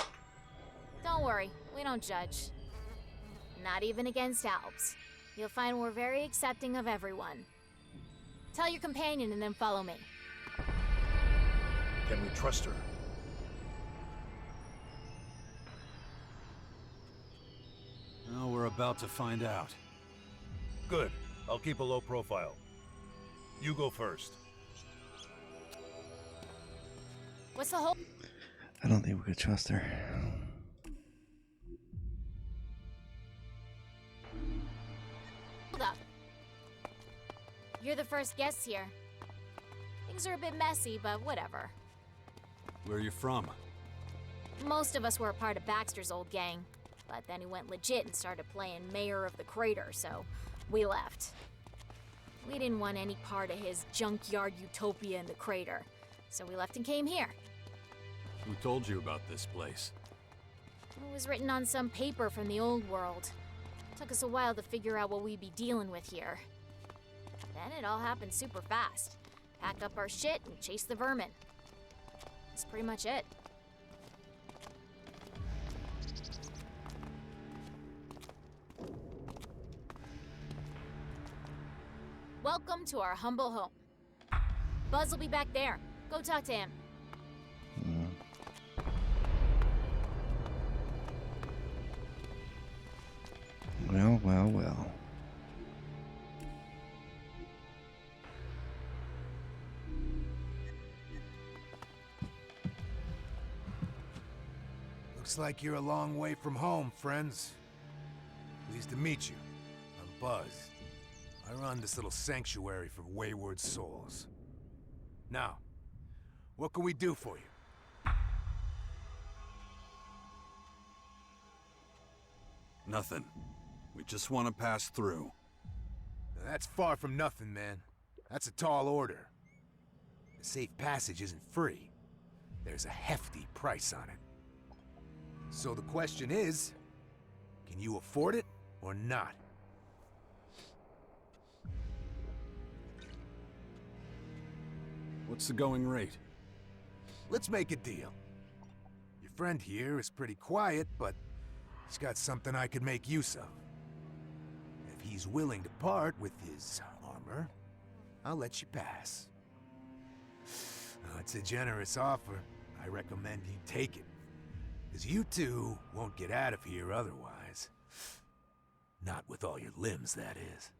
Don't worry, we don't judge. Not even against albs. You'll find we're very accepting of everyone. Tell your companion and then follow me. Can we trust her? Well, we're about to find out. Good. I'll keep a low profile. You go first. What's the whole... I don't think we could trust her. Hold up. You're the first guests here. Things are a bit messy, but whatever. Where are you from? Most of us were a part of Baxter's old gang, but then he went legit and started playing Mayor of the Crater, so we left. We didn't want any part of his junkyard utopia in the crater, so we left and came here. Who told you about this place? It was written on some paper from the old world. Took us a while to figure out what we'd be dealing with here. Then it all happened super fast. Pack up our shit and chase the vermin. That's pretty much it. Welcome to our humble home. Buzz will be back there. Go talk to him. Well, well, well. Looks like you're a long way from home, friends. Pleased to meet you. Buzz. I run this little sanctuary for wayward souls. Now, what can we do for you? Nothing. We just want to pass through. That's far from nothing, man. That's a tall order. The safe passage isn't free. There's a hefty price on it. So the question is, can you afford it or not? What's the going rate? Let's make a deal. Your friend here is pretty quiet, but he's got something I could make use of. If he's willing to part with his armor, I'll let you pass. Oh, it's a generous offer. I recommend you take it. Because you two won't get out of here otherwise. Not with all your limbs, that is.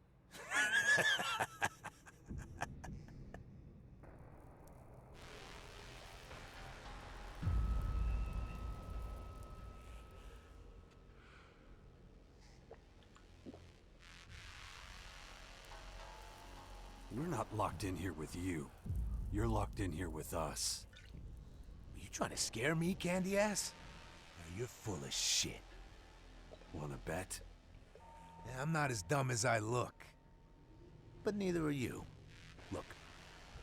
We're not locked in here with you. You're locked in here with us. Are you trying to scare me, candy ass? No, you're full of shit. Wanna bet? Yeah, I'm not as dumb as I look. But neither are you. Look,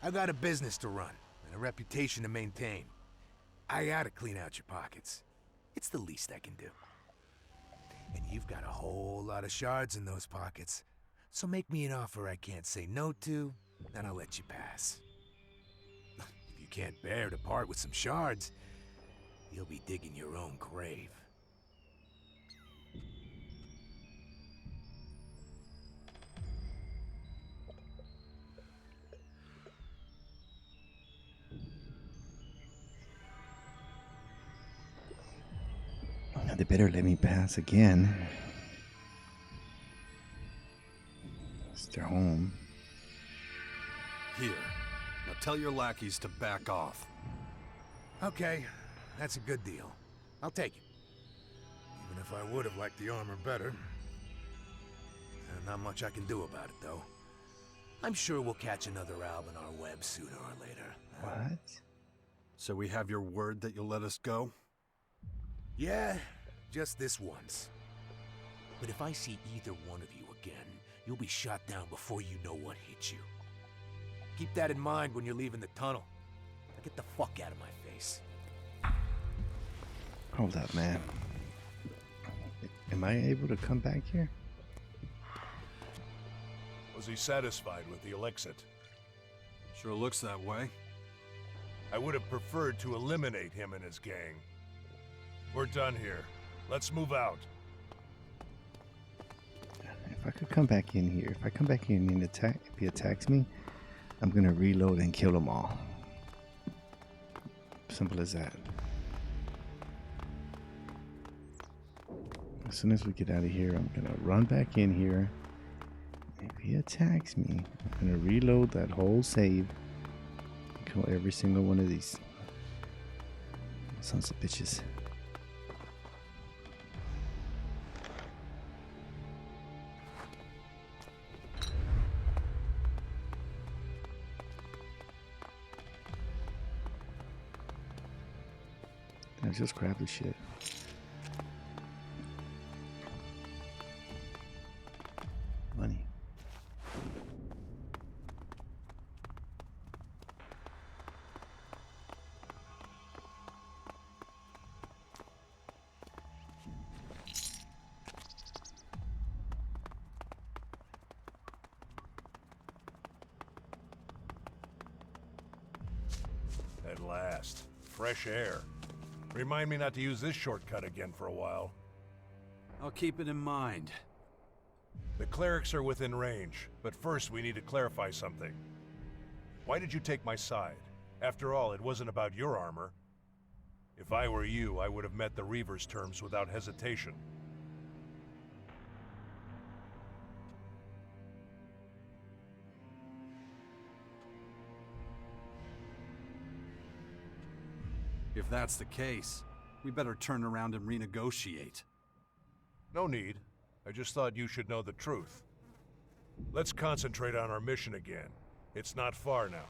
I've got a business to run and a reputation to maintain. I gotta clean out your pockets. It's the least I can do. And you've got a whole lot of shards in those pockets. So make me an offer I can't say no to, and I'll let you pass. If you can't bear to part with some shards, you'll be digging your own grave. They better let me pass again. It's their home. Here. Now tell your lackeys to back off. Okay, that's a good deal. I'll take it. Even if I would have liked the armor better. Not much I can do about it, though. I'm sure we'll catch another Alb in our web sooner or later. What? So we have your word that you'll let us go? Yeah, just this once. But if I see either one of you again, you'll be shot down before you know what hit you. Keep that in mind when you're leaving the tunnel. Now get the fuck out of my face. Hold up, man. Am I able to come back here? Was he satisfied with the Elexit? Sure looks that way. I would have preferred to eliminate him and his gang. We're done here. Let's move out. If I could come back in here, if I come back in and attack, if he attacks me, I'm gonna reload and kill them all. Simple as that. As soon as we get out of here, I'm gonna run back in here. If he attacks me, I'm gonna reload that whole save and kill every single one of these sons of bitches. I just grab the shit. Money. At last. Fresh air. Remind me not to use this shortcut again for a while. I'll keep it in mind. The clerics are within range, but first we need to clarify something. Why did you take my side? After all, it wasn't about your armor. If I were you, I would have met the Reaver's terms without hesitation. If that's the case, we better turn around and renegotiate. No need. I just thought you should know the truth. Let's concentrate on our mission again. It's not far now.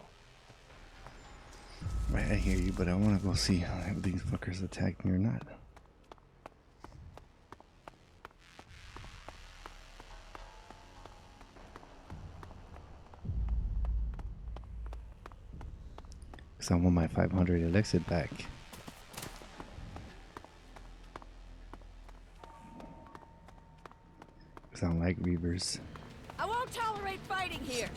Right, I hear you, but I want to go see if these fuckers attacked me or not. Because I want my 500 elixir back. Because I don't like reavers. I won't tolerate fighting here.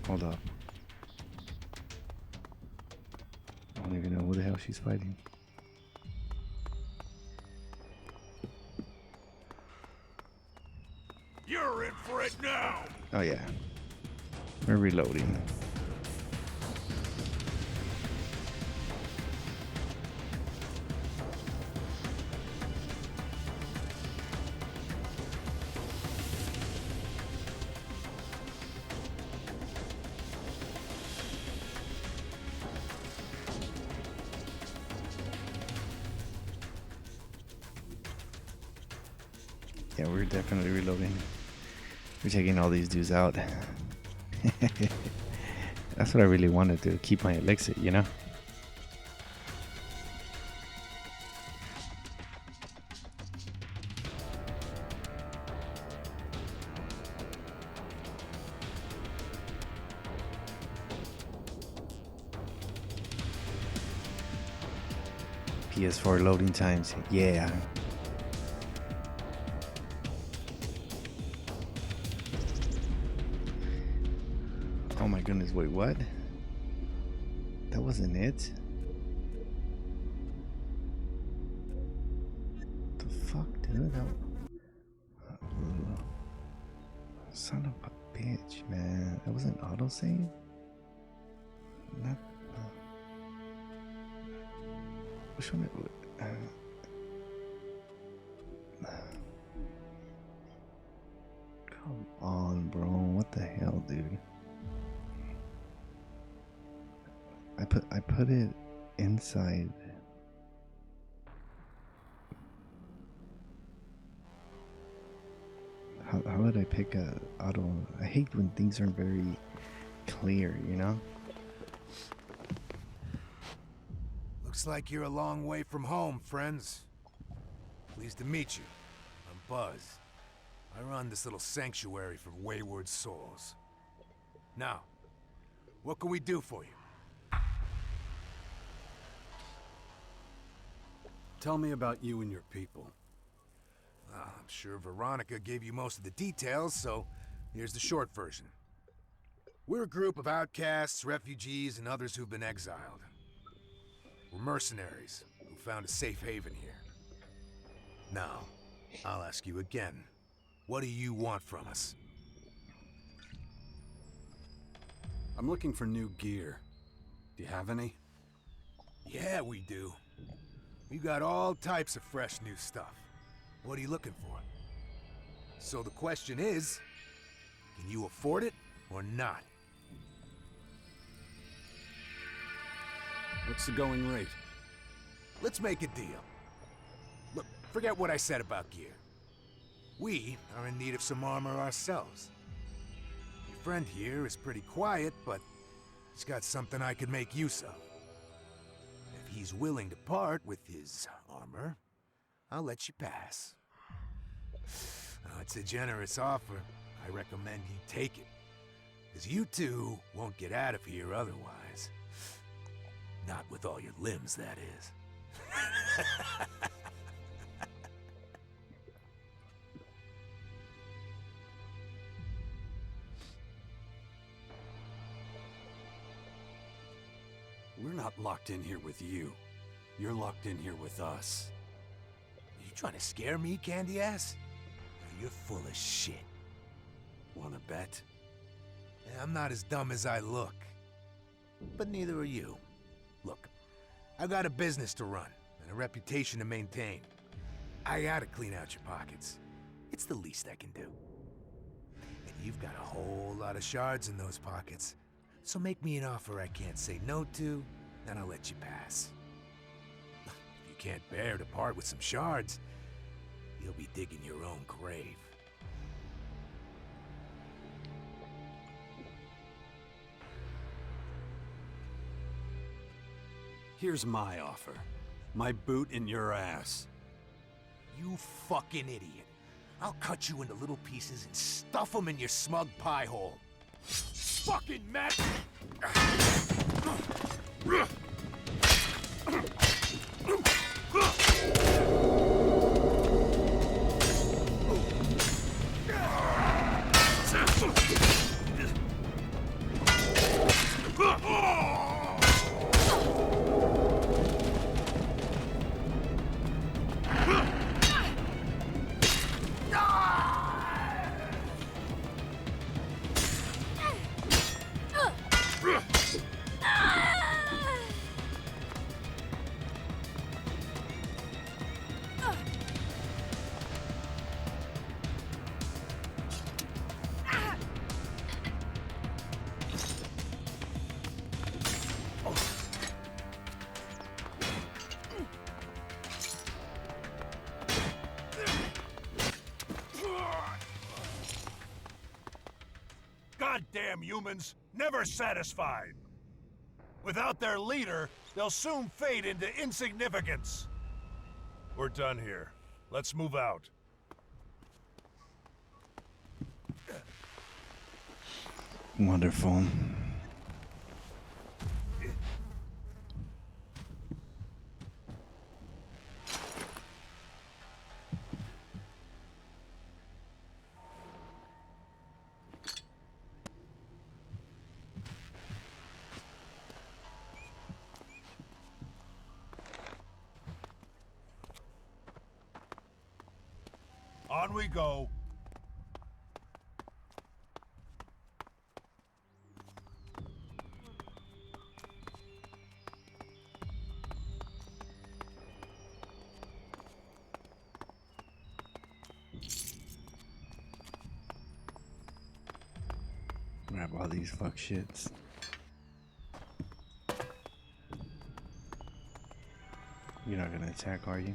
Hold up. I don't even know who the hell she's fighting. You're in for it now! Oh yeah. We're reloading. Yeah, we're definitely reloading. We're taking all these dudes out. That's what I really wanted to keep my elixir, you know? PS4 loading times, yeah. Oh my goodness, wait, what? That wasn't it? The fuck, dude? Son of a bitch, man. That was an autosave? Not... which one? Come on, bro. What the hell, dude? I put it inside. How did I pick a auto? I hate when things aren't very clear, you know? Looks like you're a long way from home, friends. Pleased to meet you. I'm Buzz. I run this little sanctuary for wayward souls. Now, what can we do for you? Tell me about you and your people. Well, I'm sure Veronica gave you most of the details, so here's the short version. We're a group of outcasts, refugees, and others who've been exiled. We're mercenaries who found a safe haven here. Now, I'll ask you again. What do you want from us? I'm looking for new gear. Do you have any? Yeah, we do. We got all types of fresh new stuff. What are you looking for? So the question is, can you afford it or not? What's the going rate? Let's make a deal. Look, forget what I said about gear. We are in need of some armor ourselves. Your friend here is pretty quiet, but he's got something I could make use of. If he's willing to part with his armor, I'll let you pass. Now, it's a generous offer. I recommend you take it. Because you two won't get out of here otherwise. Not with all your limbs, that is. We're not locked in here with you. You're locked in here with us. You trying to scare me, candy ass? You're full of shit. Wanna bet? I'm not as dumb as I look. But neither are you. Look, I've got a business to run and a reputation to maintain. I gotta clean out your pockets. It's the least I can do. And you've got a whole lot of shards in those pockets. So make me an offer I can't say no to, then I'll let you pass. If you can't bear to part with some shards, you'll be digging your own grave. Here's my offer. My boot in your ass. You fucking idiot. I'll cut you into little pieces and stuff them in your smug pie hole. Fucking Matt! Goddamn humans, never satisfied. Without their leader, they'll soon fade into insignificance. We're done here. Let's move out. Wonderful. On we go. Grab all these fuck shits. You're not gonna attack, are you?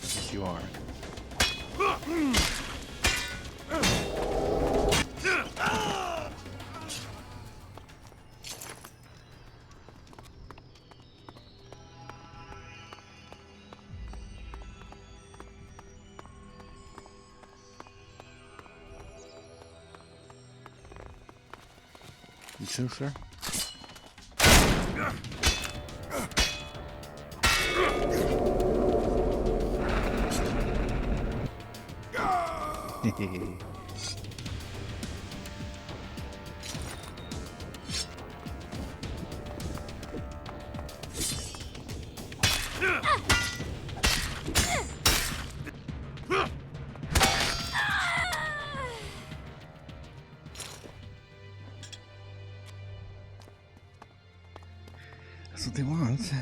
Yes, you are. You too, sir? That's what they want.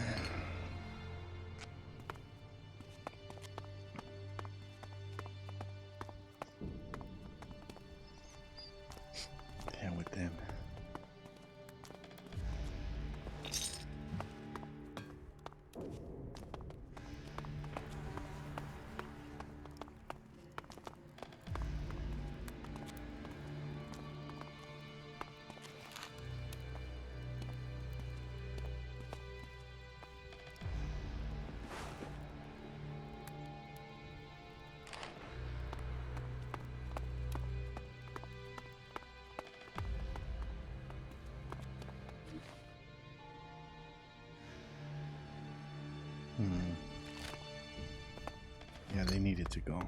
Down with them. Yeah, they needed to go.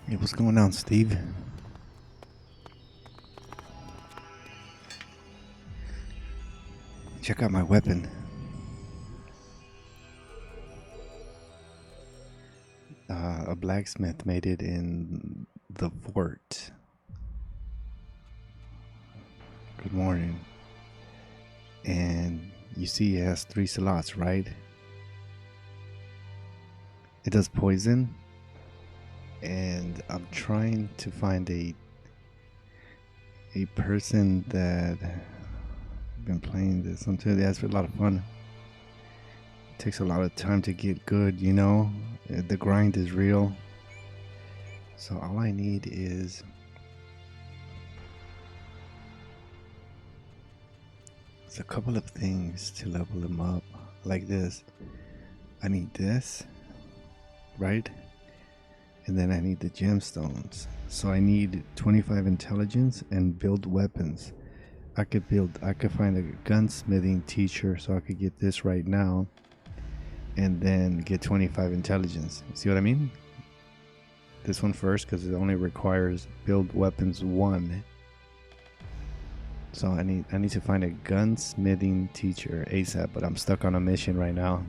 Hey, what's going on, Steve? Check out my weapon. A blacksmith made it in the fort. Good morning. And you see it has 3 slots, right? It does poison. And I'm trying to find a person that been playing this until that's a lot of fun. It takes a lot of time to get good, you know. The grind is real. So all I need is a couple of things to level them up, like this. I need this, right? And then I need the gemstones. So I need 25 intelligence and build weapons. I could find a gunsmithing teacher, so I could get this right now and then get 25 intelligence. See what I mean? This one first, because it only requires build weapons 1. So I need to find a gunsmithing teacher ASAP, but I'm stuck on a mission right now.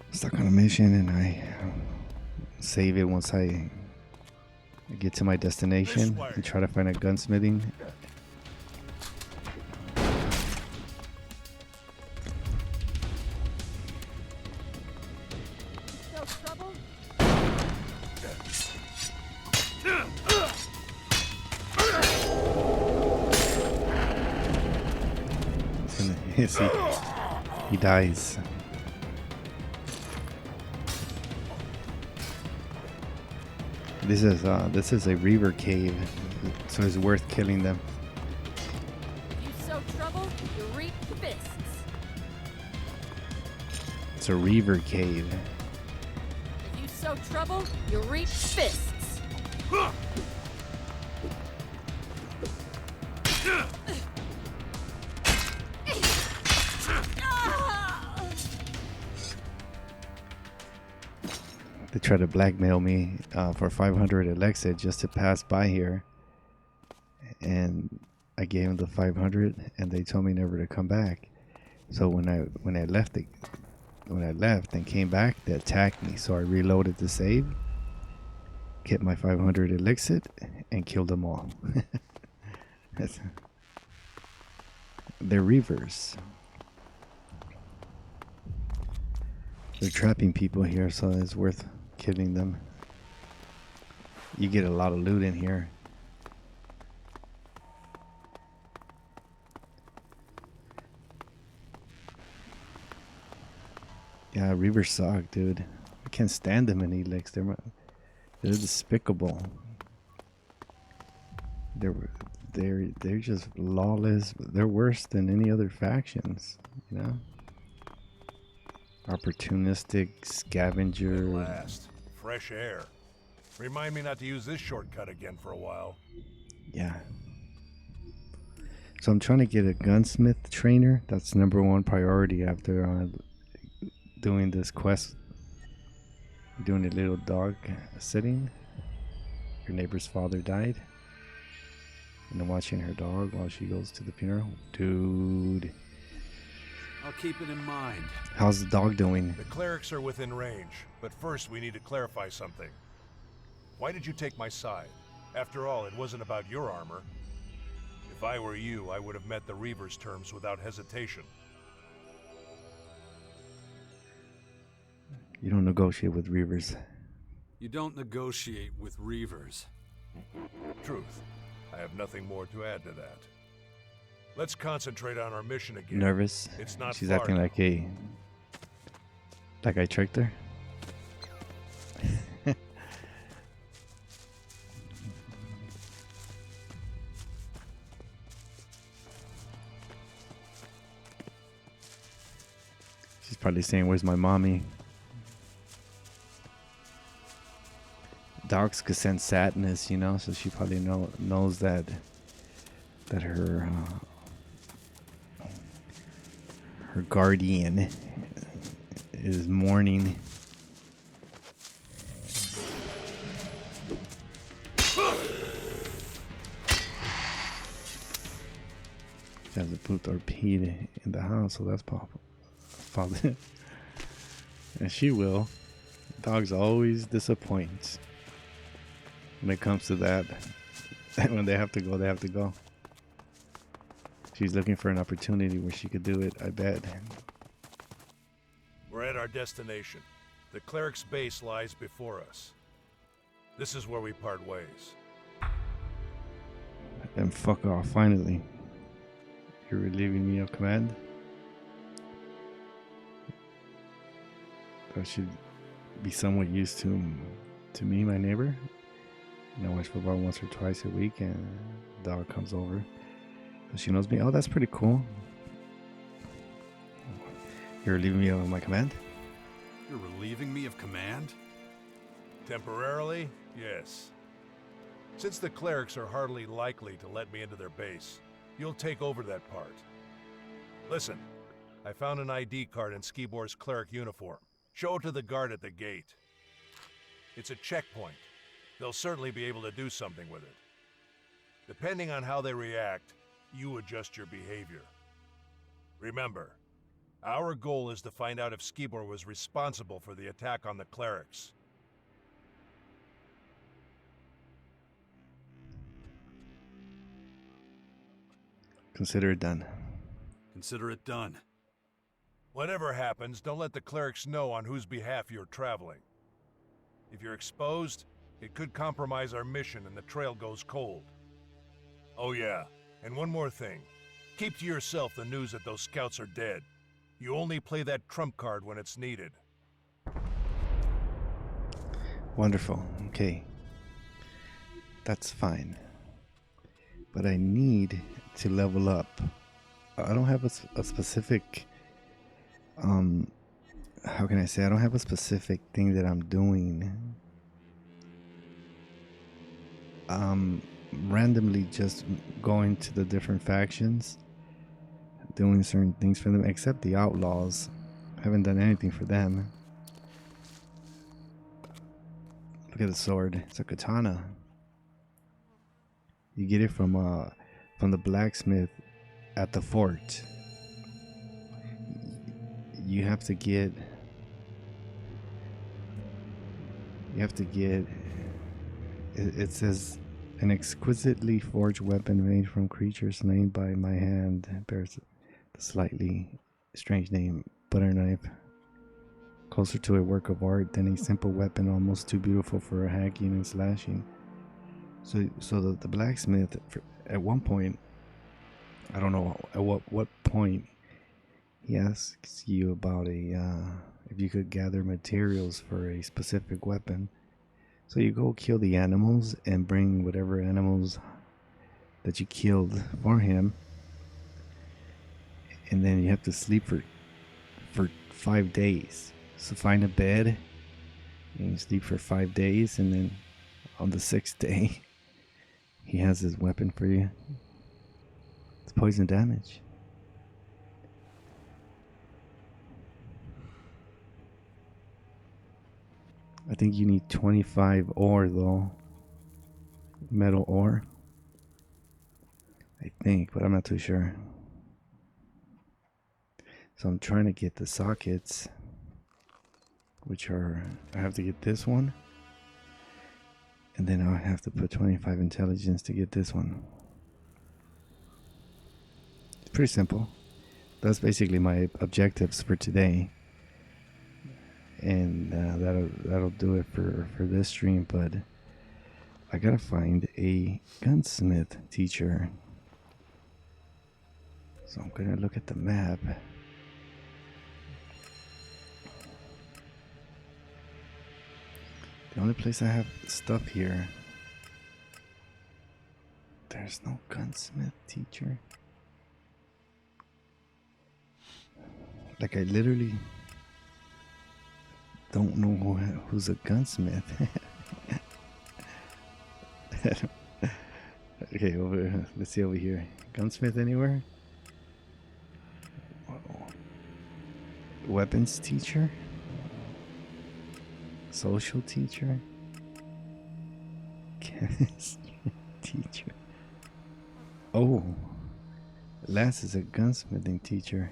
I'm stuck on a mission, and I save it once I get to my destination and try to find a gunsmithing. See, he dies. This is a reaver cave, so it's worth killing them. If you sow trouble, you reap fists. It's a reaver cave. If you sow trouble, you reap fists. They tried to blackmail me for 500 ELEX just to pass by here, and I gave them the 500, and they told me never to come back. So when I left and came back, they attacked me. So I reloaded the save, kept my 500 elixir, and killed them all. They're reavers. They're trapping people here, so it's worth killing them. You get a lot of loot in here. Yeah, reavers suck, dude. I can't stand them in ELEX. They're despicable. They're just lawless. They're worse than any other factions, you know? Opportunistic scavenger. At last, fresh air. Remind me not to use this shortcut again for a while. Yeah. So I'm trying to get a gunsmith trainer. That's #1 priority after doing this quest. Doing a little dog sitting. Your neighbor's father died. And then watching her dog while she goes to the funeral. Dude. I'll keep it in mind. How's the dog doing? The clerics are within range, but first we need to clarify something. Why did you take my side? After all, it wasn't about your armor. If I were you, I would have met the Reaver's terms without hesitation. You don't negotiate with reavers. You don't negotiate with reavers. Truth. I have nothing more to add to that. Let's concentrate on our mission again. Nervous? It's not She's far acting now. like I tricked her. She's probably saying, "Where's my mommy?" Dogs could sense sadness, you know, so she probably knows that her her guardian is mourning. She hasn't pooped or peed in the house, so that's positive. And she will. Dogs always disappoint when it comes to that. When they have to go, they have to go. She's looking for an opportunity where she could do it, I bet. We're at our destination. The cleric's base lies before us. This is where we part ways. And fuck off, finally. You're relieving me of command? That should be somewhat used to me, my neighbor. I watch football once or twice a week, and the dog comes over. So she knows me. Oh, that's pretty cool. You're relieving me of my command? You're relieving me of command? Temporarily, yes. Since the clerics are hardly likely to let me into their base, you'll take over that part. Listen, I found an ID card in Skibor's cleric uniform. Show it to the guard at the gate. It's a checkpoint. They'll certainly be able to do something with it. Depending on how they react, you adjust your behavior. Remember, our goal is to find out if Skibor was responsible for the attack on the clerics. Consider it done. Consider it done. Whatever happens, don't let the clerics know on whose behalf you're traveling. If you're exposed, it could compromise our mission and the trail goes cold. Oh yeah, and one more thing. Keep to yourself the news that those scouts are dead. You only play that trump card when it's needed. Wonderful. Okay. That's fine. But I need to level up. I don't have a specific how can I say, I don't have a specific thing that I'm doing. Randomly just going to the different factions, doing certain things for them, except the outlaws. Haven't done anything for them. Look at the sword. It's a katana. You get it from the blacksmith at the fort. You have to get it says an exquisitely forged weapon made from creatures slain by my hand bears the slightly strange name butter knife, closer to a work of art than a simple weapon, almost too beautiful for hacking and slashing. So the blacksmith, at one point, I don't know at what point, he asks you about if you could gather materials for a specific weapon. So you go kill the animals and bring whatever animals that you killed for him, and then you have to sleep for 5 days. So find a bed and you sleep for 5 days, and then on the 6th day he has his weapon for you. It's poison damage. I think you need 25 ore though. Metal ore. I think, but I'm not too sure. So I'm trying to get the sockets, which are, I have to get this one, and then I have to put 25 intelligence to get this one. It's pretty simple. That's basically my objectives for today. And that'll do it for this stream, but I gotta find a gunsmith teacher. So I'm gonna look at the map. The only place I have stuff here, there's no gunsmith teacher. Like, I literally don't know who's a gunsmith. Okay, let's see over here. Gunsmith anywhere? Weapons teacher? Social teacher? Chemistry teacher? Oh, Les is a gunsmithing teacher.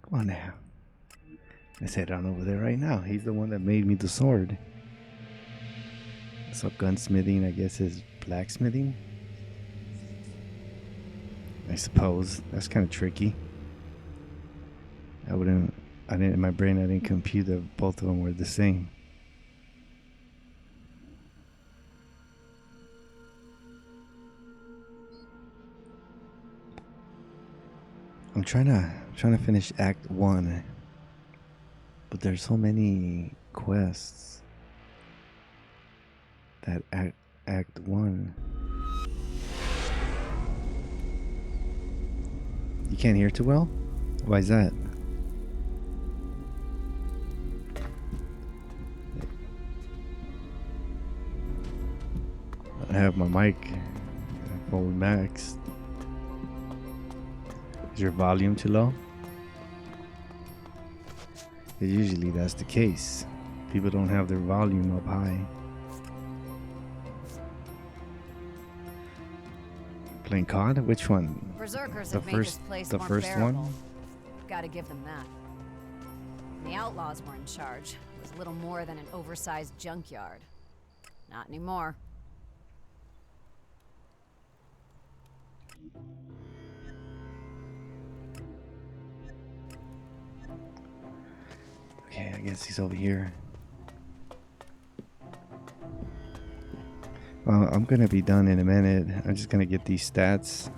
Come on now. Let's head on over there right now. He's the one that made me the sword. So gunsmithing, I guess, is blacksmithing. I suppose. That's kind of tricky. I didn't, in my brain, I didn't compute that both of them were the same. I'm trying to finish Act 1. But there's so many quests that Act 1. You can't hear too well? Why is that? I have my mic fully maxed. Is your volume too low? Usually that's the case. People don't have their volume up high. Playing COD? Which one? Berserkers The have made first, this place the more first bearable. one? Gotta give them that. When the outlaws were in charge, it was little more than an oversized junkyard. Not anymore. Okay, I guess he's over here. Well, I'm gonna be done in a minute. I'm just gonna get these stats.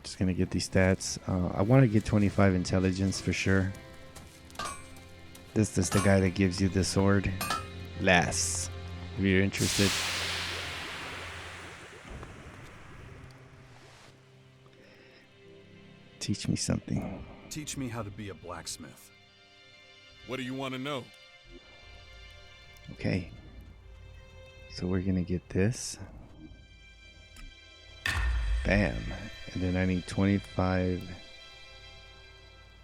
Just gonna get these stats. I want to get 25 intelligence for sure. This is the guy that gives you the sword. Lass, if you're interested. Teach me something. Teach me how to be a blacksmith. What do you want to know? Okay. So we're gonna get this. Bam. And then I need 25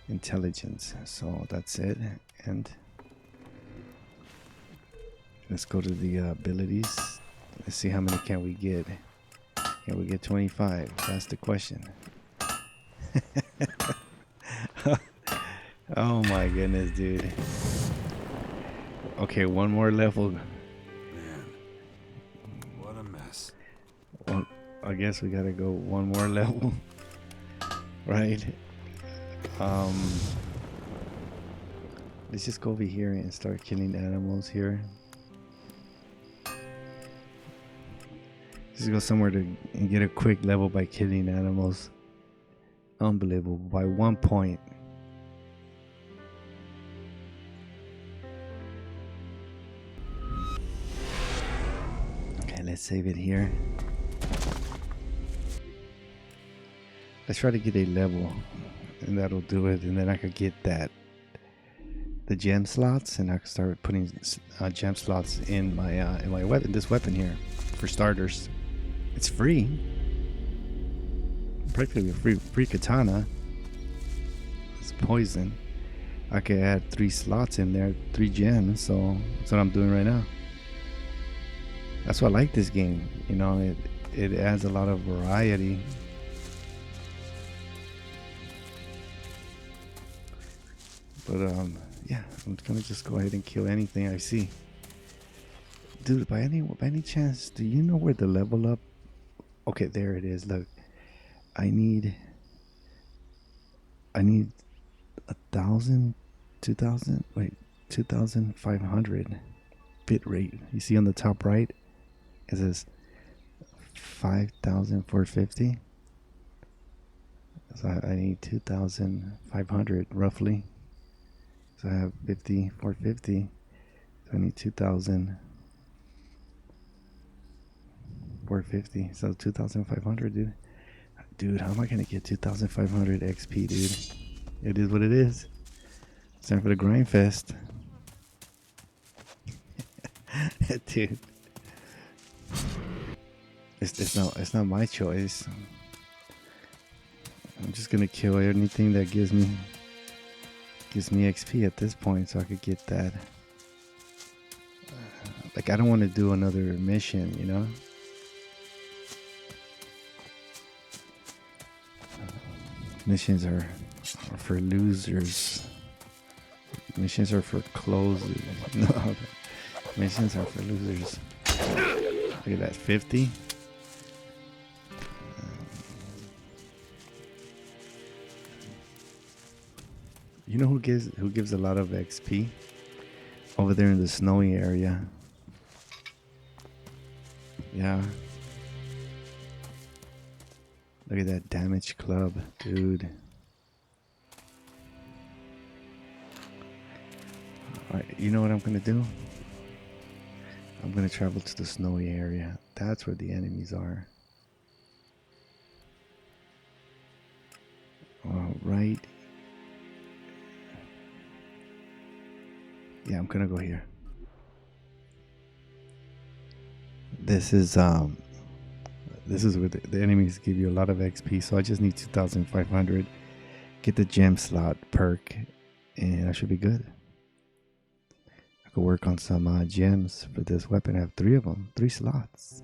intelligence. So that's it. And let's go to the abilities. Let's see how many can we get. Can we get 25? That's the question. Oh my goodness, dude. Okay, one more level. Man, what a mess. Well, I guess we gotta go one more level. Right? Let's just go over here and start killing animals here. Just go somewhere to and get a quick level by killing animals. Unbelievable. By 1 point. Okay, let's save it here. Let's try to get a level, and that'll do it. And then I could get the gem slots, and I can start putting gem slots in my weapon. This weapon here, for starters, it's free. Practically a free katana. It's poison. I could add 3 slots in there, 3 gems. So that's what I'm doing right now. That's why I like this game. You know, it adds a lot of variety. But yeah, I'm gonna just go ahead and kill anything I see. Dude, by any chance, do you know where the level up? Okay, there it is. Look, I need 1,000, 2,000. Wait, 2,500 bit rate. You see on the top right, it says 5,450. So I need 2,500 roughly. So I have 450. So I need 2,450. So 2,500, dude. Dude, how am I gonna get 2,500 XP, dude? It is what it is. It's time for the grind fest. Dude. It's not my choice. I'm just gonna kill anything that gives me XP at this point, so I could get that. Like, I don't want to do another mission, you know. Missions are for losers. Missions are for closers. No, missions are for losers. Look at that, 50. You know who gives a lot of XP? Over there in the snowy area. Yeah. Look at that damage club, dude. Alright, you know what I'm gonna do? I'm gonna travel to the snowy area. That's where the enemies are. Right. Yeah, I'm gonna go here. This is where the enemies give you a lot of XP, so I just need 2,500. Get the gem slot perk, and I should be good. I could work on some gems for this weapon. I have 3 of them, 3 slots.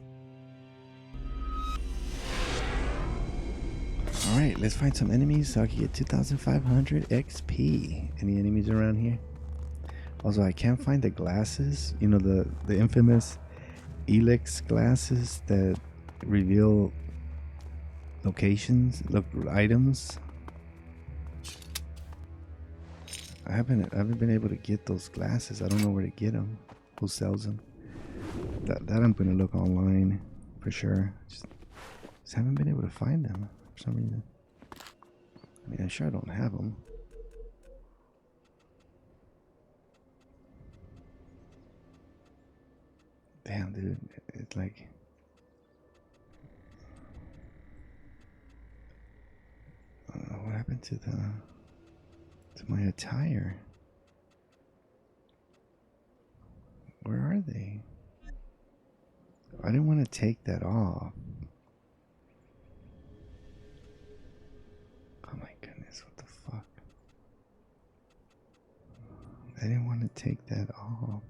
Alright, let's find some enemies so I can get 2,500 XP. Any enemies around here? Also, I can't find the glasses. You know, the infamous ELEX glasses that reveal locations, items. I haven't been able to get those glasses. I don't know where to get them. Who sells them? That I'm gonna look online for sure. Just haven't been able to find them for some reason. I mean, I sure don't have them. Damn, dude, it's like what happened to my attire? Where are they? I didn't want to take that off. Oh my goodness, what the fuck? I didn't want to take that off.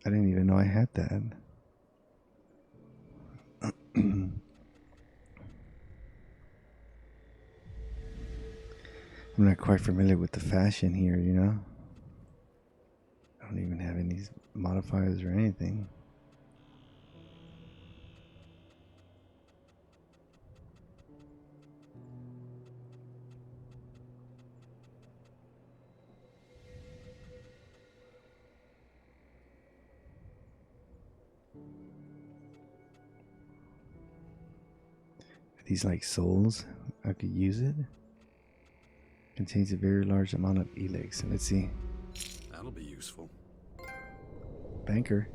I didn't even know I had that. I'm not quite familiar with the fashion here, you know? I don't even have any modifiers or anything. These like souls, I could use it. Contains a very large amount of ELEX. Let's see. That'll be useful. Banker.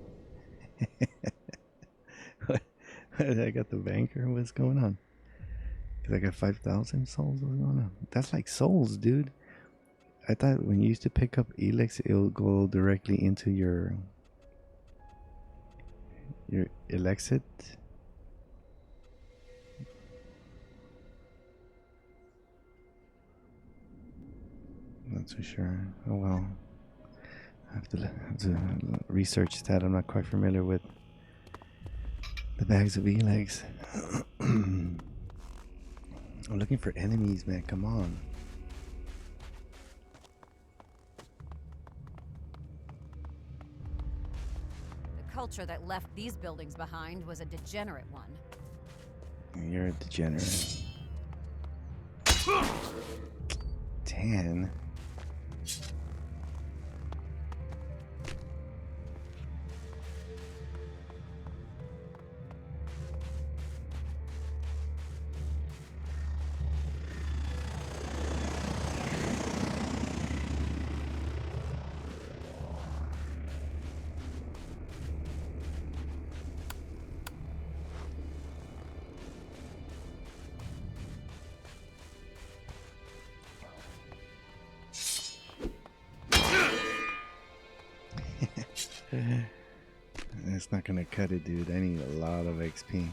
I got the banker. What's going on? Cause I got 5,000 souls. What's going on? That's like souls, dude. I thought when you used to pick up ELEX, it'll go directly into your Elexit. Not too sure. Oh well. I have to research that. I'm not quite familiar with the bags of ELEX. I'm looking for enemies, man. Come on. The culture that left these buildings behind was a degenerate one. You're a degenerate. 10. It's not gonna cut it, dude. I need a lot of XP.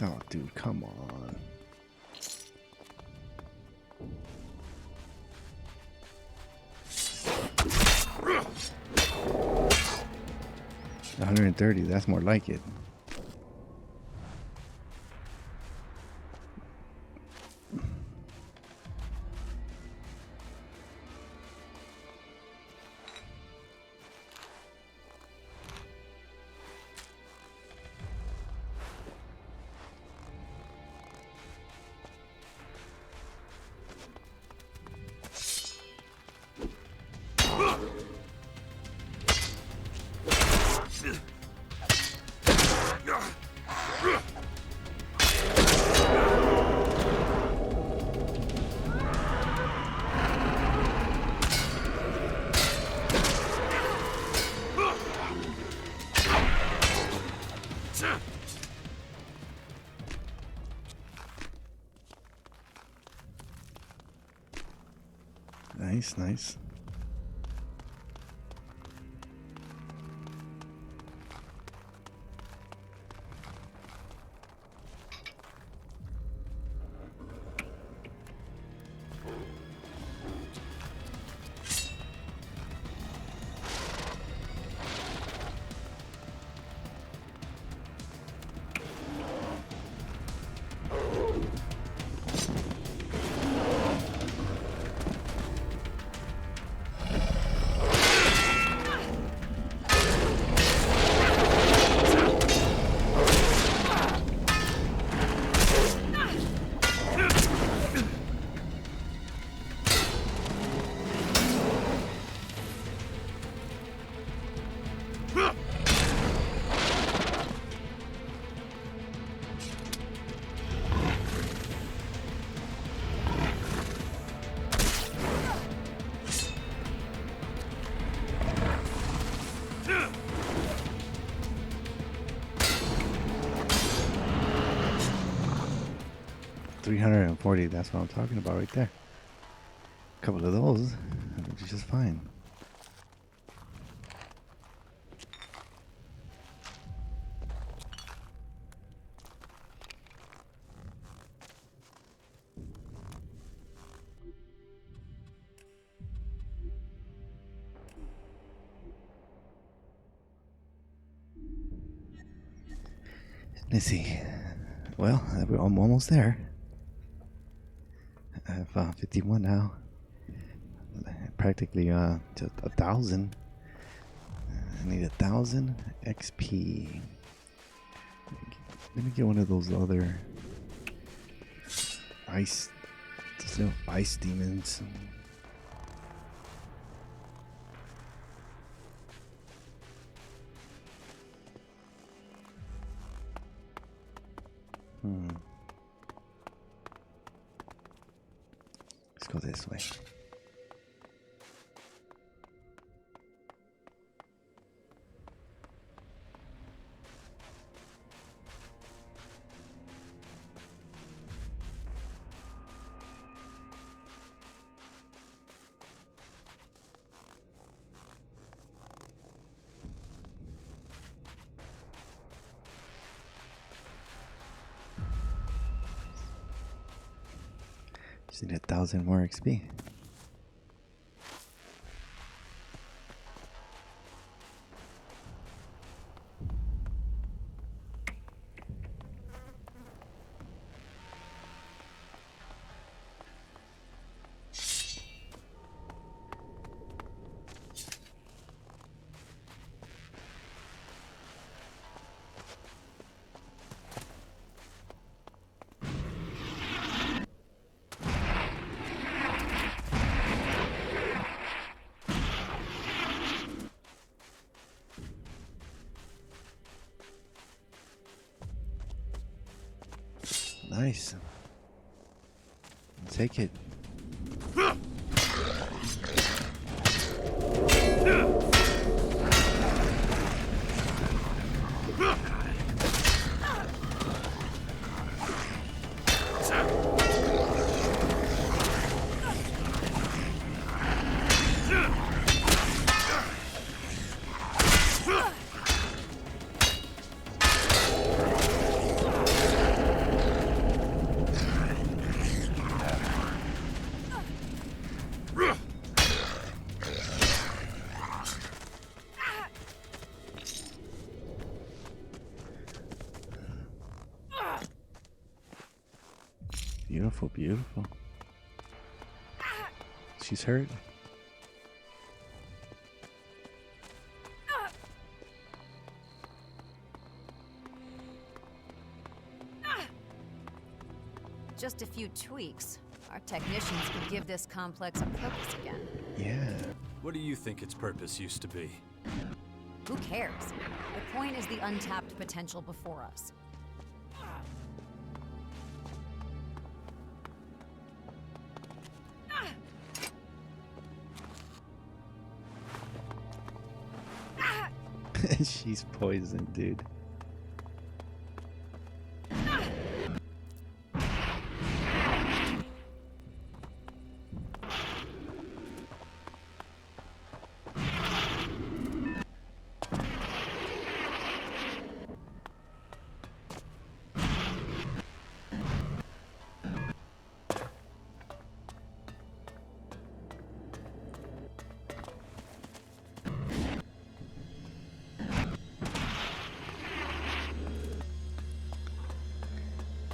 Oh, dude, come on. $130, that's more like it. Nice, nice. $340, that's what I'm talking about right there. A couple of those, that'll be just fine. Let's see. Well, I'm almost there. I have 51 now. Practically to 1,000. I need 1,000 XP. Let me get one of those other ice demons. Let's go this way. Just need 1,000 more XP. Nice. Take it. Beautiful, beautiful. She's hurt. Just a few tweaks. Our technicians could give this complex a purpose again. Yeah. What do you think its purpose used to be? Who cares? The point is the untapped potential before us. She's poisoned, dude.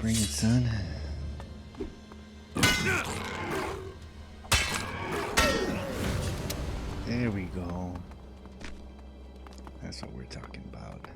Bring it, son. There we go. That's what we're talking about.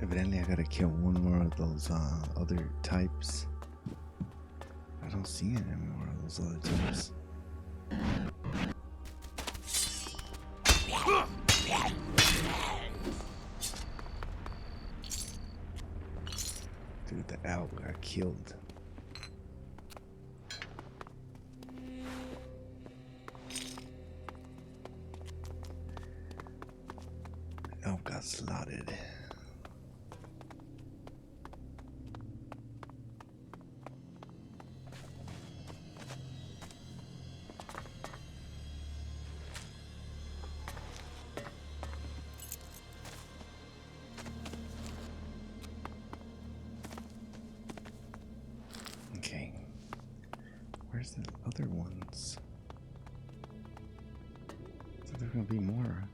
Evidently, I gotta kill one more of those other types. I don't see any more of those other types. Dude, the owl got killed. The elk got slaughtered. Okay, where's the other ones? So there's gonna be more.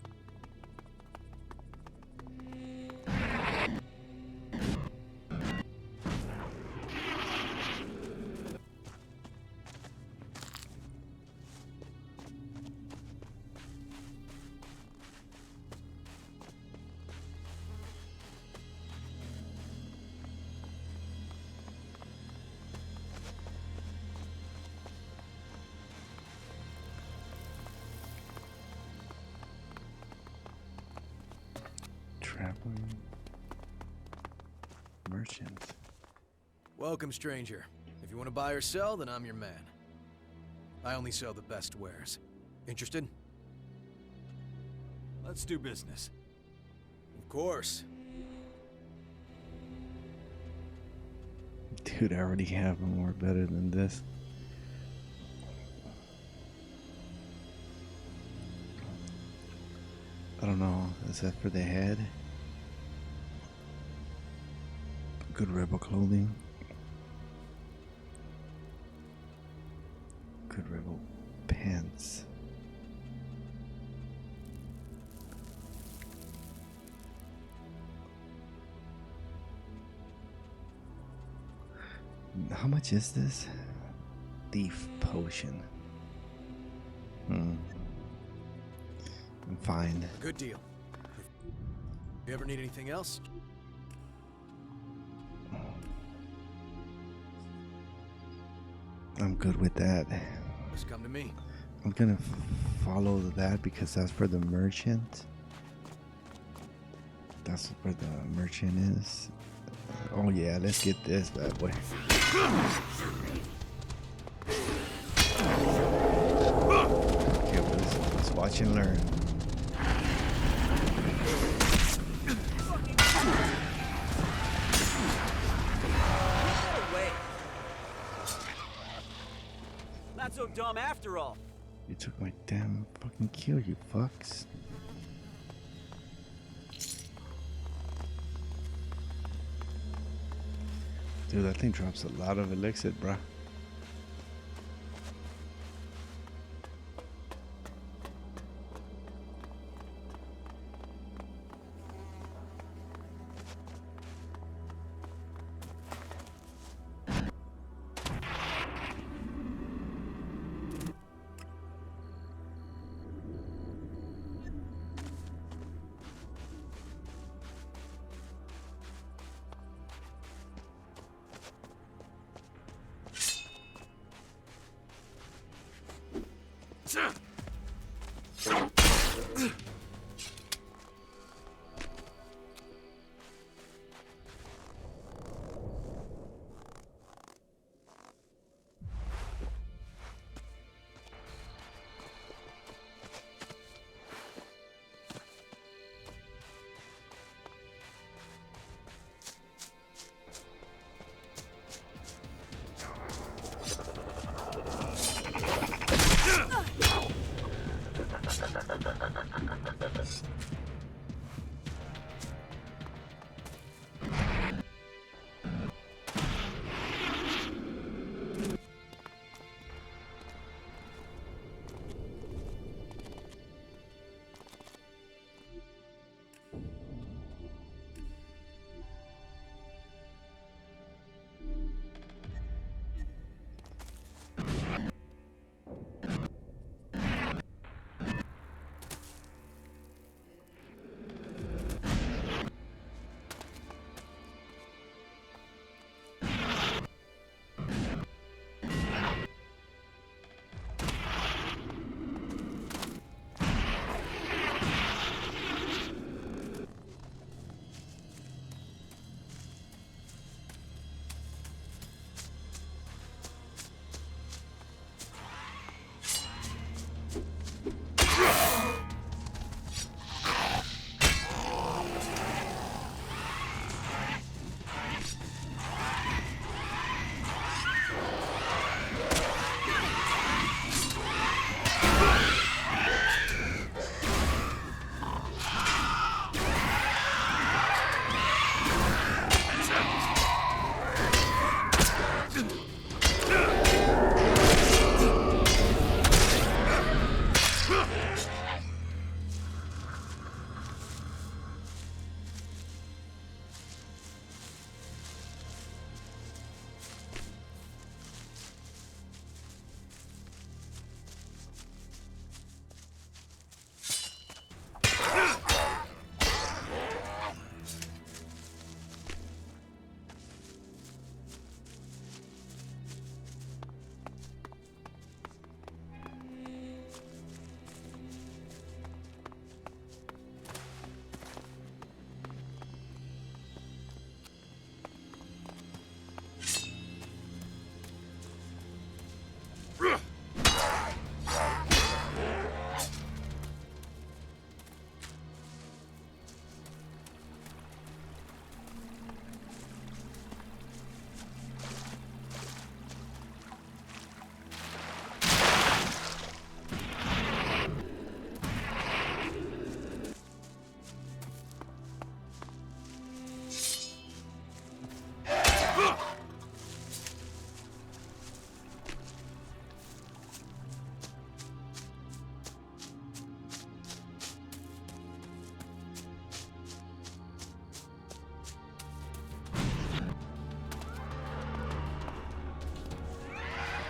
Traveling merchant. Welcome, stranger. If you want to buy or sell, then I'm your man. I only sell the best wares. Interested? Let's do business. Of course. Dude, I already have more better than this. I don't know. Is that for the head? Good rebel clothing. Good rebel pants. How much is this? Thief potion. I'm fine. Good deal. If you ever need anything else? I'm good with that. Just come to me. I'm gonna follow that because that's where the merchant. That's where the merchant is. Oh yeah, let's get this bad boy. Okay, let's watch and learn. Not so dumb after all. You took my damn fucking kill, you fucks. Dude, that thing drops a lot of elixir, bruh.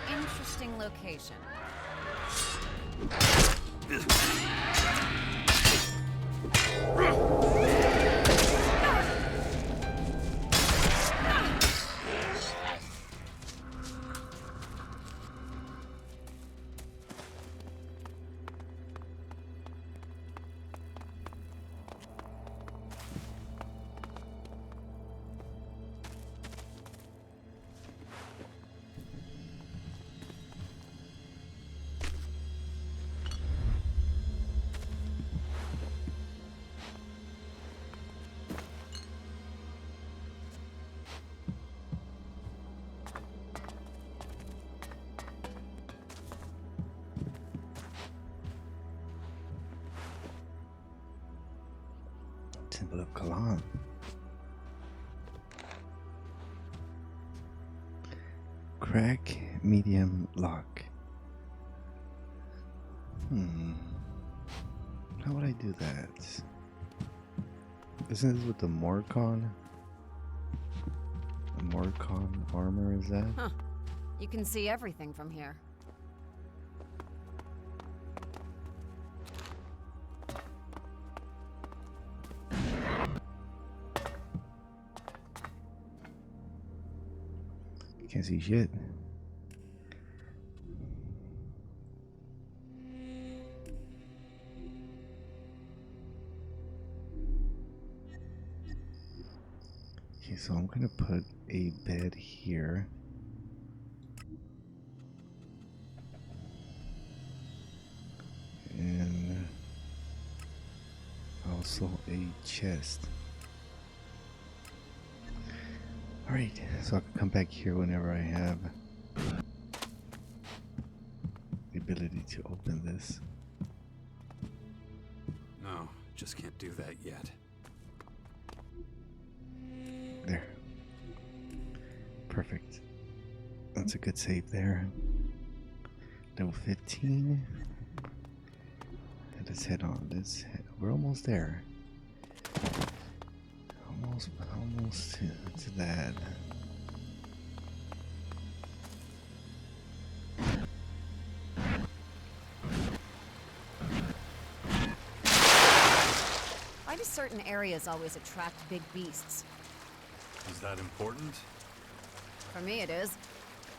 Interesting location. Temple of Kalan. Crack, medium, lock. How would I do that? Isn't this with the Morcon? The Morcon armor, is that? Huh. You can see everything from here. Can't see shit. Okay, so I'm gonna put a bed here. And also a chest. Alright, so I can come back here whenever I have the ability to open this. No, just can't do that yet. There. Perfect. That's a good save there. Level 15. Let's head on. We're almost there. Almost to that. Why do certain areas always attract big beasts? Is that important? For me it is.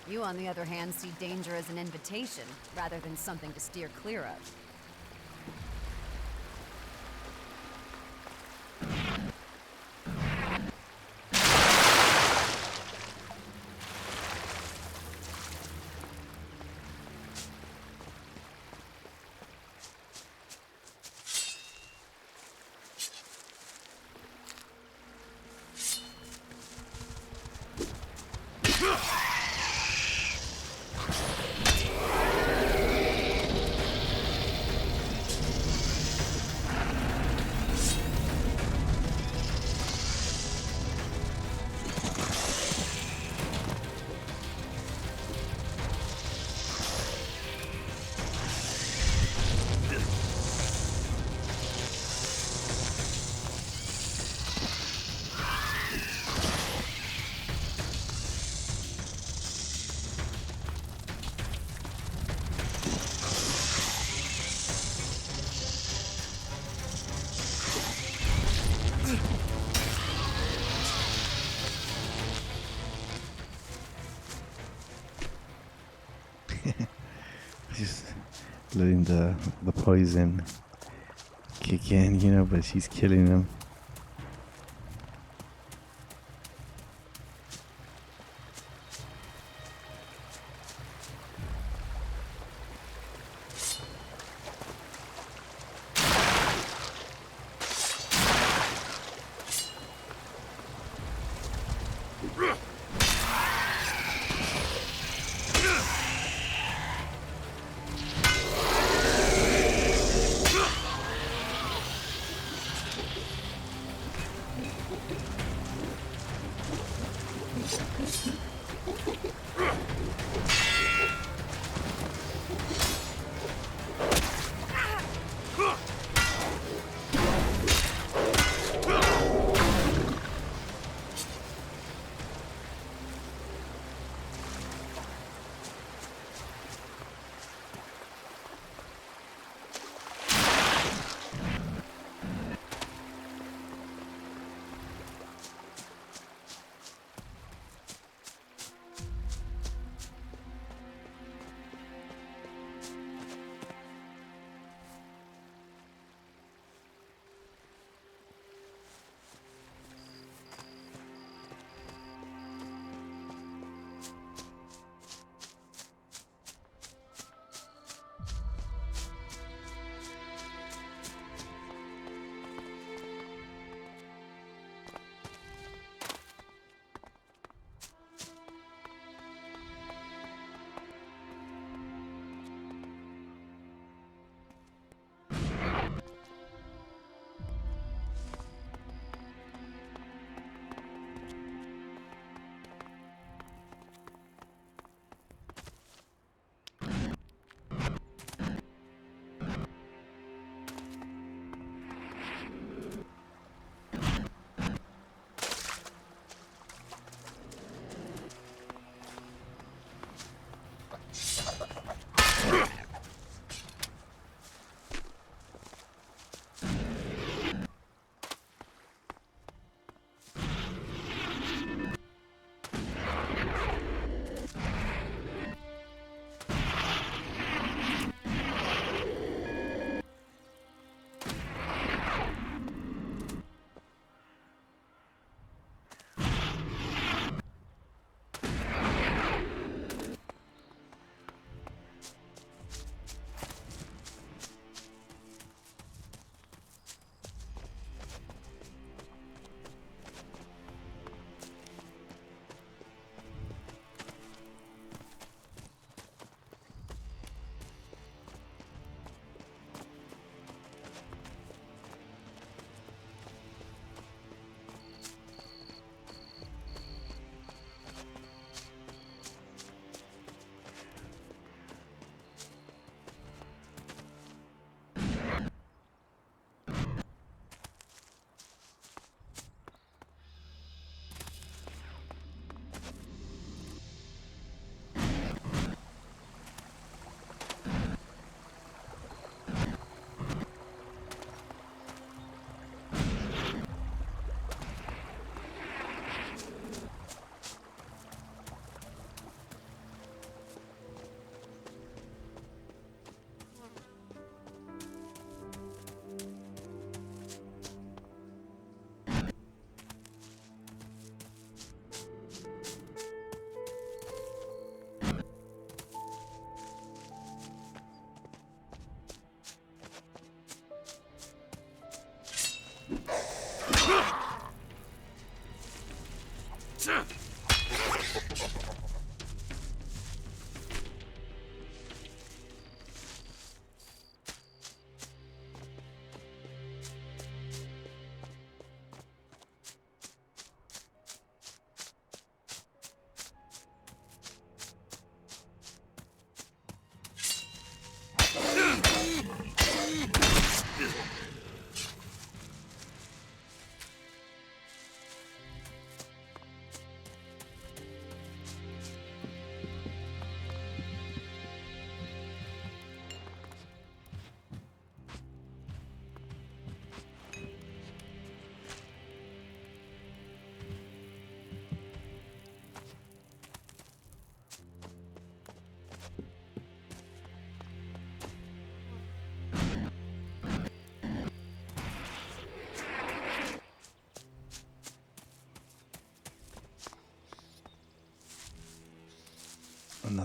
You, on the other hand, see danger as an invitation, rather than something to steer clear of. Just letting the poison kick in, you know, but she's killing him.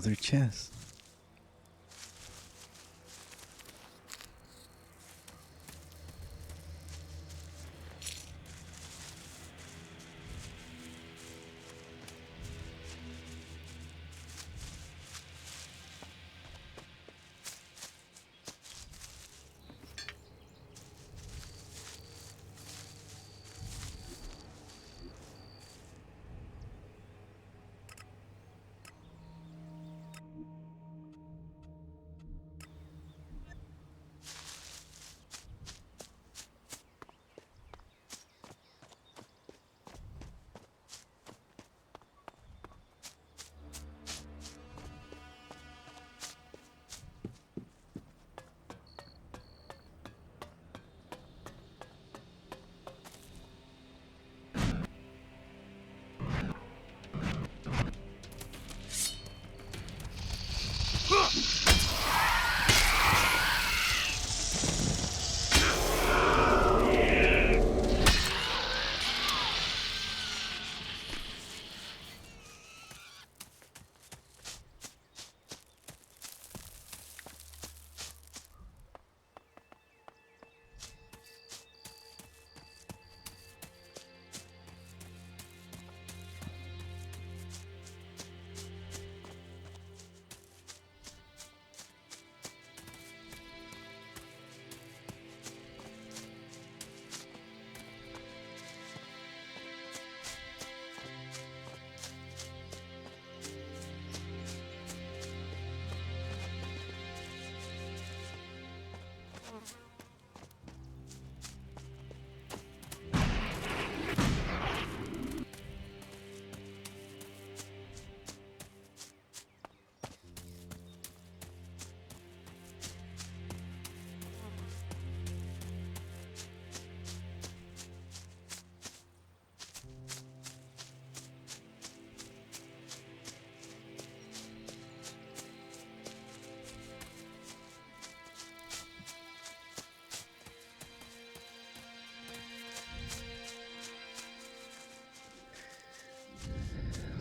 Another chest.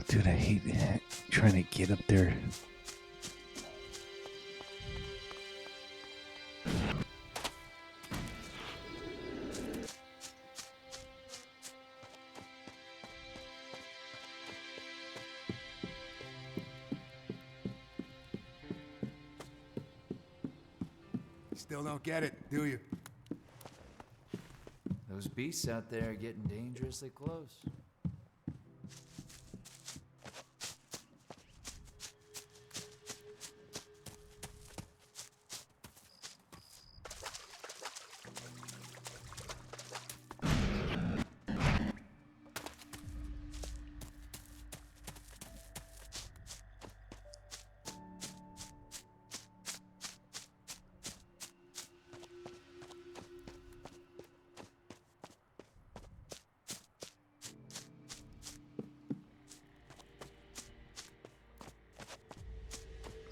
Dude, I hate trying to get up there. Still don't get it, do you? Those beasts out there are getting dangerously close.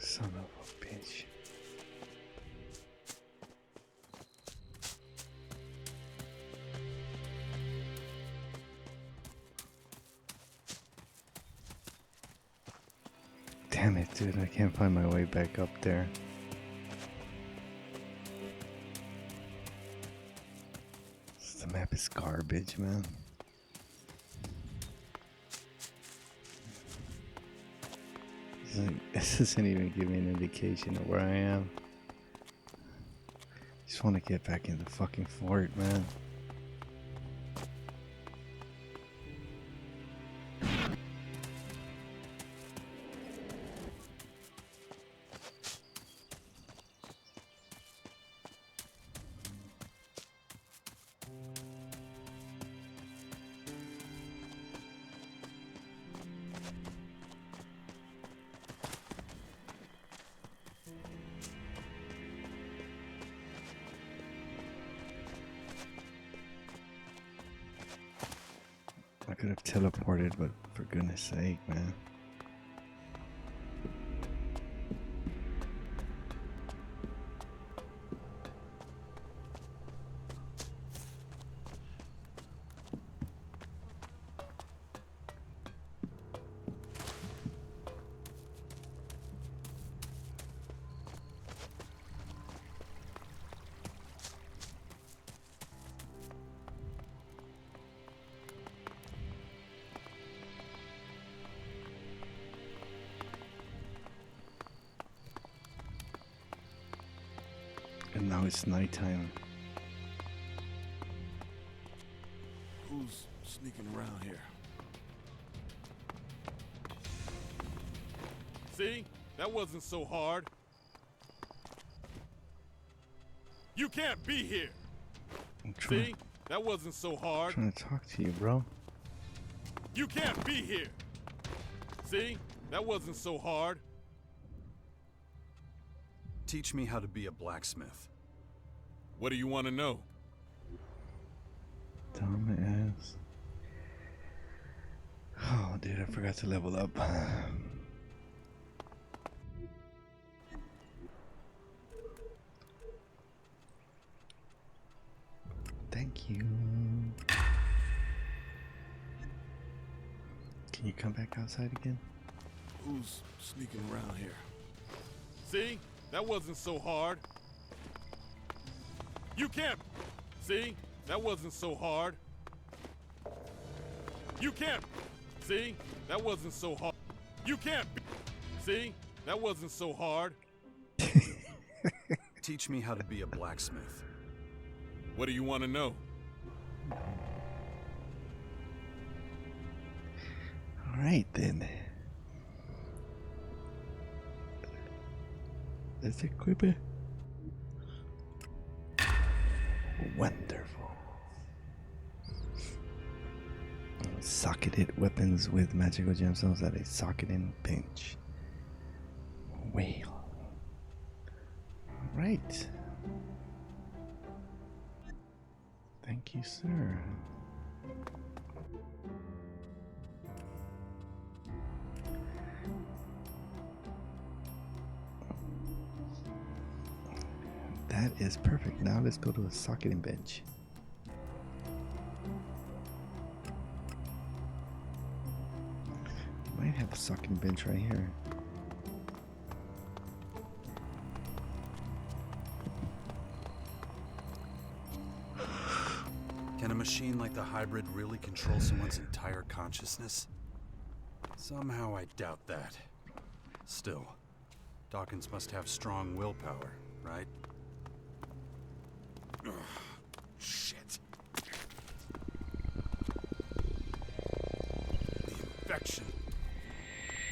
Son of a bitch. Damn it, dude. I can't find my way back up there. The map is garbage, man. This doesn't even give me an indication of where I am. Just want to get back in the fucking fort, man. I could have teleported, but for goodness sake, man. it's nighttime. Who's sneaking around here? See? That wasn't so hard. You can't be here. See? That wasn't so hard. I'm trying to talk to you, bro. You can't be here. See? That wasn't so hard. Teach me how to be a blacksmith. What do you want to know? Dumbass. Oh, dude, I forgot to level up. Thank you. Can you come back outside again? Who's sneaking around here? See? That wasn't so hard. You can't. See? That wasn't so hard. You can't. See? That wasn't so hard. You can't be. See? That wasn't so hard. Teach me how to be a blacksmith. What do you want to know? Alright then. Let's equip it. Wonderful. Socketed weapons with magical gemstones at a socketing bench. Well. Alright. Thank you, sir. That is perfect. Now let's go to a socketing bench. Might have a socketing bench right here. Can a machine like the hybrid really control someone's entire consciousness? Somehow I doubt that. Still, Dawkins must have strong willpower, right? Ugh, shit. The infection.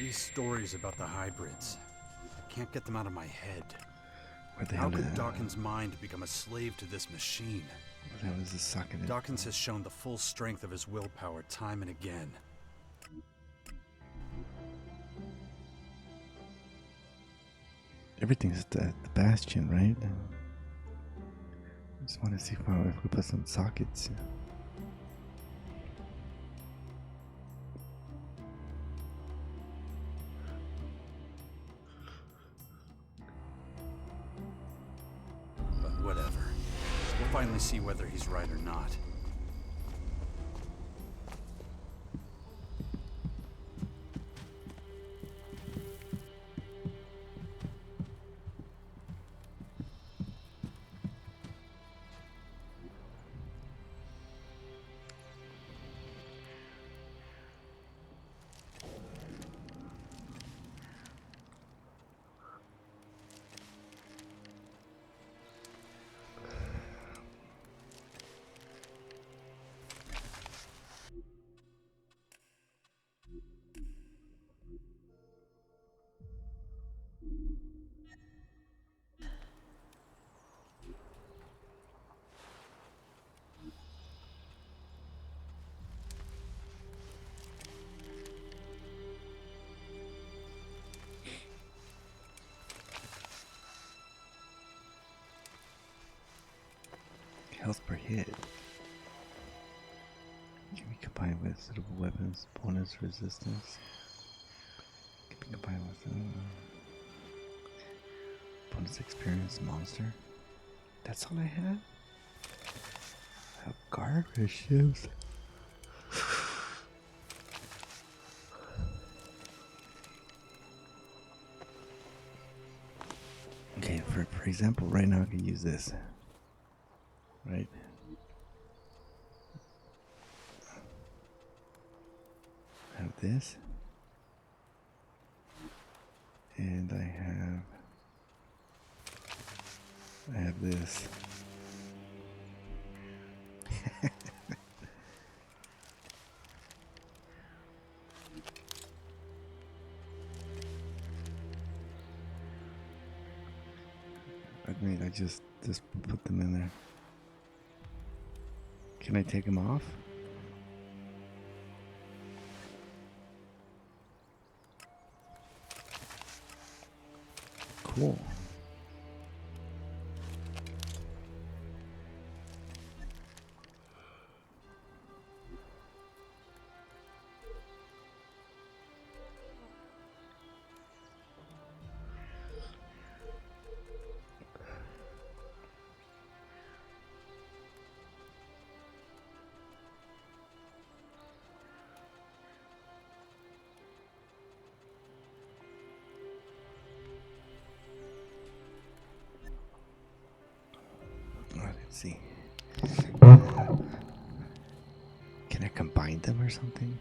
These stories about the hybrids. I can't get them out of my head. How could Dawkins' mind become a slave to this machine? That was a sucking. Dawkins has shown the full strength of his willpower time and again. Everything's at the bastion, right? I just want to see if we put some sockets. But whatever. We'll finally see whether he's right or not. Health per hit. Can be combined with suitable weapons, bonus resistance. Can be combined with bonus experience monster. That's all I have? I have garbage ships. Okay, for example, right now I could use this. Right. I have this. And I have I have this. I mean, I just put them in there. Can I take them off? Cool. Let's see. Can I combine them or something?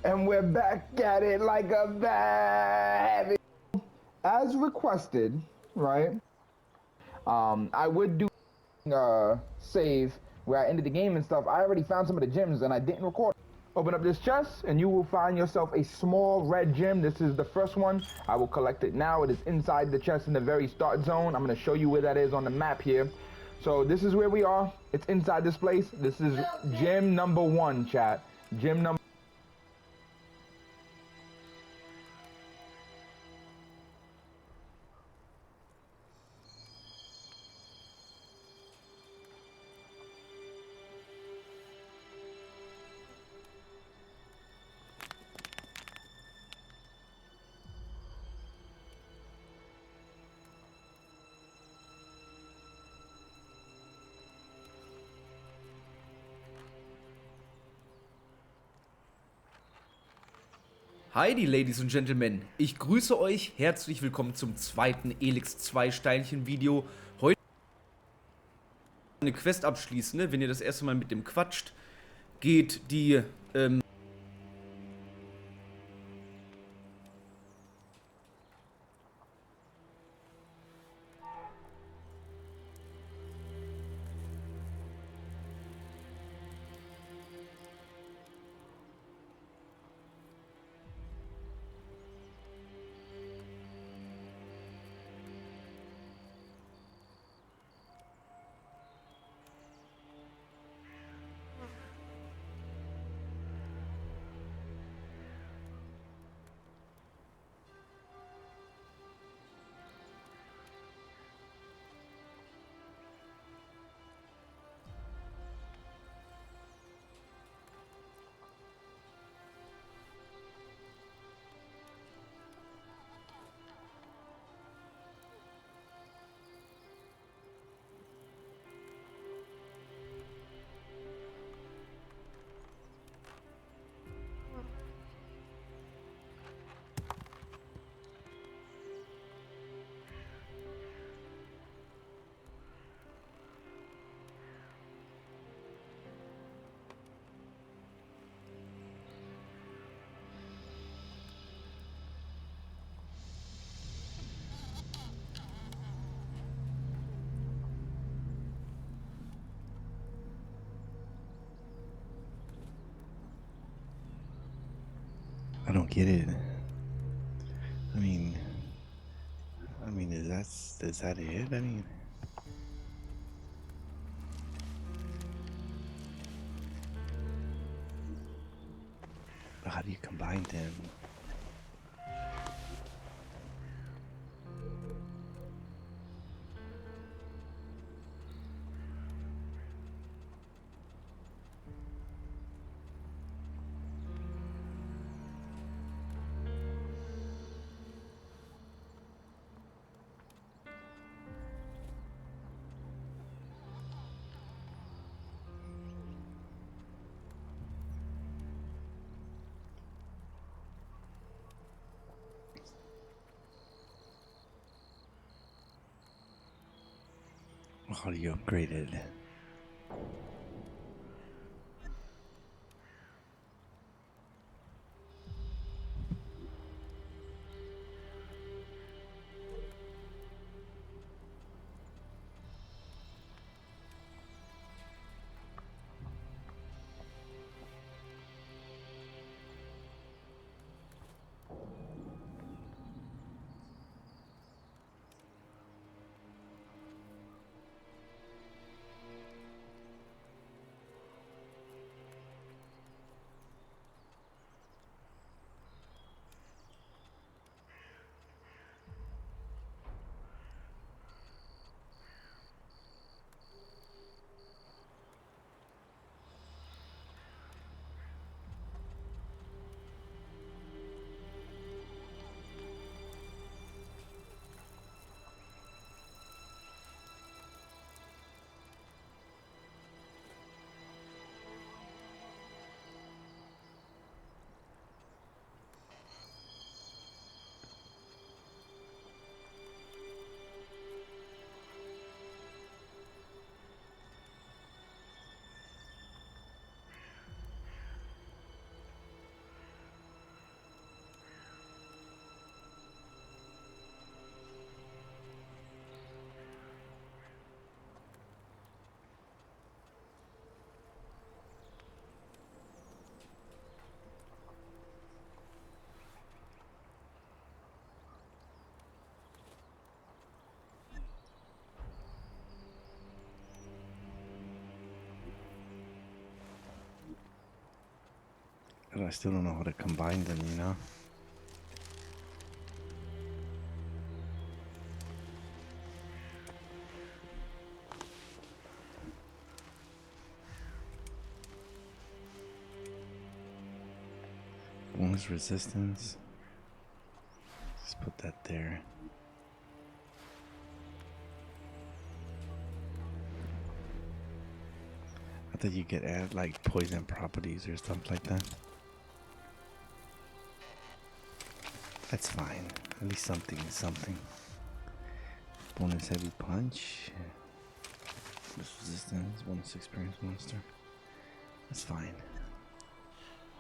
And we're back at it like a bad. As requested, right? I would do save where I ended the game and stuff. I already found some of the gems and I didn't record. Open up this chest and you will find yourself a small red gem. This is the first one. I will collect it now. It is inside the chest in the very start zone. I'm going to show you where that is on the map here. So this is where we are. It's inside this place. This is gem number 1, chat. Gem number Heidi, Ladies und Gentlemen, ich grüße euch, herzlich willkommen zum zweiten ELEX 2 Steinchen Video. Heute eine Quest abschließen, ne? Wenn ihr das erste Mal mit dem quatscht, geht die I don't get it. I mean, is that it? I mean, how do you combine them? How do you upgrade it? But I still don't know how to combine them, you know? Bonus resistance. Just put that there. I thought you could add like poison properties or something like that. That's fine. At least something is something. Bonus heavy punch. Bonus resistance. Bonus experience monster. That's fine.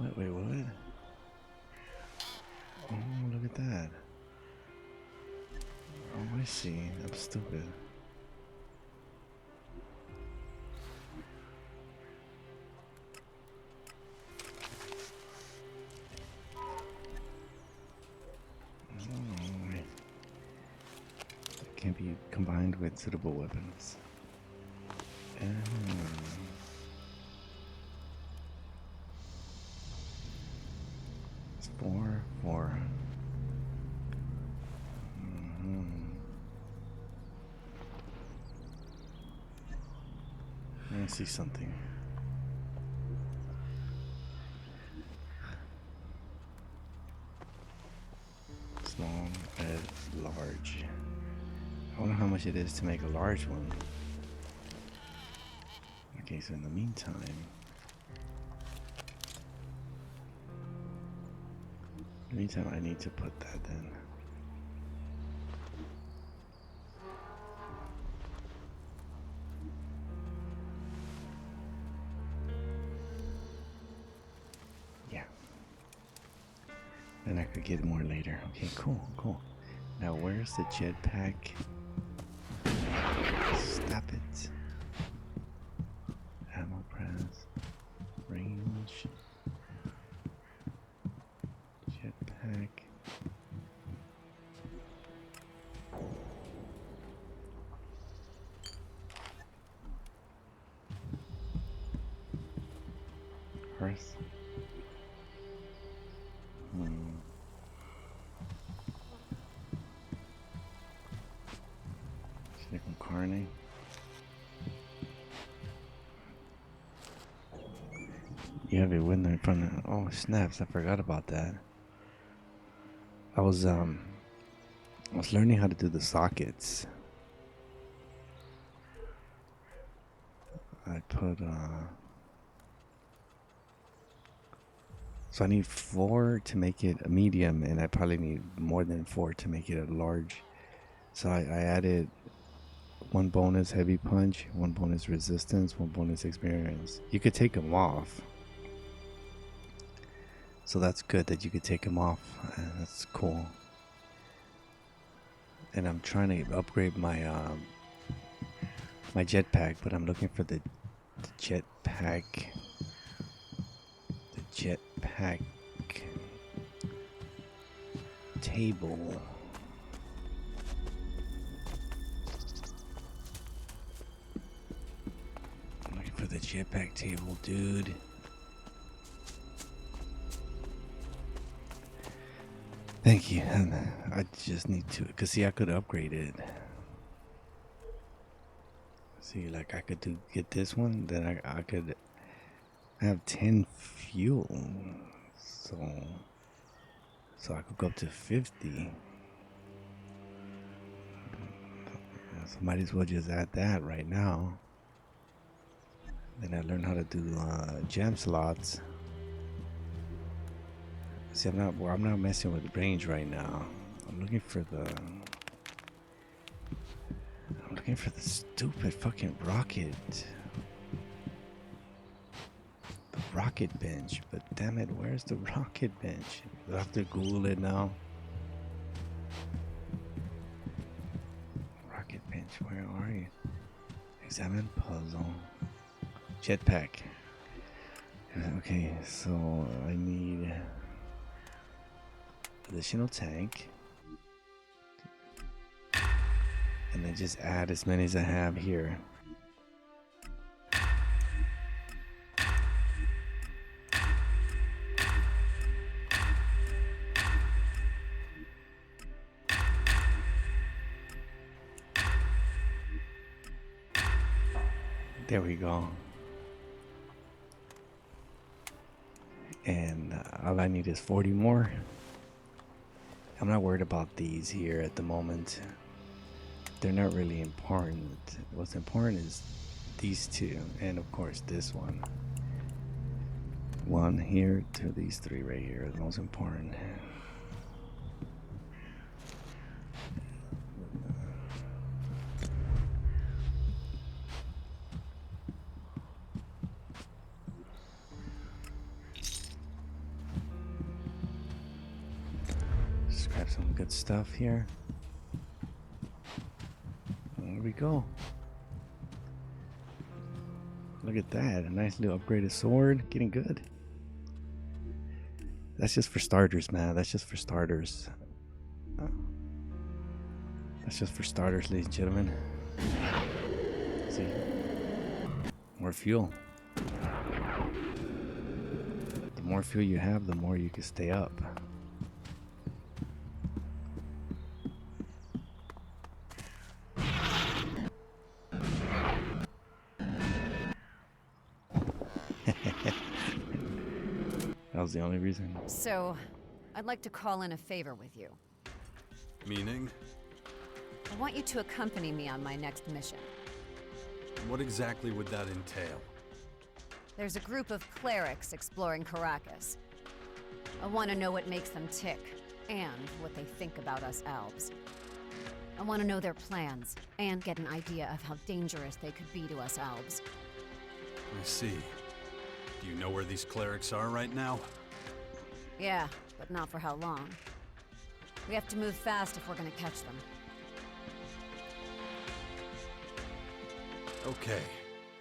Wait, what? Oh, look at that. Oh, I see. I'm stupid. Can't be combined with suitable weapons. It's 4. I see something. Small, red, large. I wonder how much it is to make a large one. Okay, so in the meantime, I need to put that in. Yeah. Then I could get more later. Okay, cool. Now where's the jetpack? Stop it. Ammo press. Range. course. Chicken carne. You have a window in front of. Oh snaps! I forgot about that. I was learning how to do the sockets. I put so I need 4 to make it a medium, and I probably need more than 4 to make it a large. So I added 1 bonus heavy punch, 1 bonus resistance, 1 bonus experience. You could take them off. So that's good that you could take them off. That's cool. And I'm trying to upgrade my my jetpack, but I'm looking for the jetpack. The jetpack table. I'm looking for the jetpack table, dude. Thank you. And I just need to, cause see, I could upgrade it. See, like I could get this one, then I could have 10 fuel, so I could go up to 50. So might as well just add that right now. Then I learned how to do gem slots. See, I'm not messing with range right now. I'm looking for the stupid fucking rocket. The rocket bench. But damn it, where's the rocket bench? Do I have to Google it now? Rocket bench, where are you? Examine puzzle. Jetpack. Okay, so I need additional tank. And then just add as many as I have here. There we go. And all I need is 40 more. I'm not worried about these here at the moment. They're not really important. What's important is these two, and of course this one. One here to these 3 right here are the most important. Just grab some good stuff here. There we go. Look at that. A nice little upgraded sword. Getting good. That's just for starters, man. That's just for starters. That's just for starters, ladies and gentlemen. See? More fuel. The more fuel you have, the more you can stay up. That was the only reason. So, I'd like to call in a favor with you. Meaning? I want you to accompany me on my next mission. What exactly would that entail? There's a group of clerics exploring Caracas. I want to know what makes them tick, and what they think about us elves. I want to know their plans, and get an idea of how dangerous they could be to us elves. I see. Do you know where these clerics are right now? Yeah, but not for how long. We have to move fast if we're gonna catch them. Okay,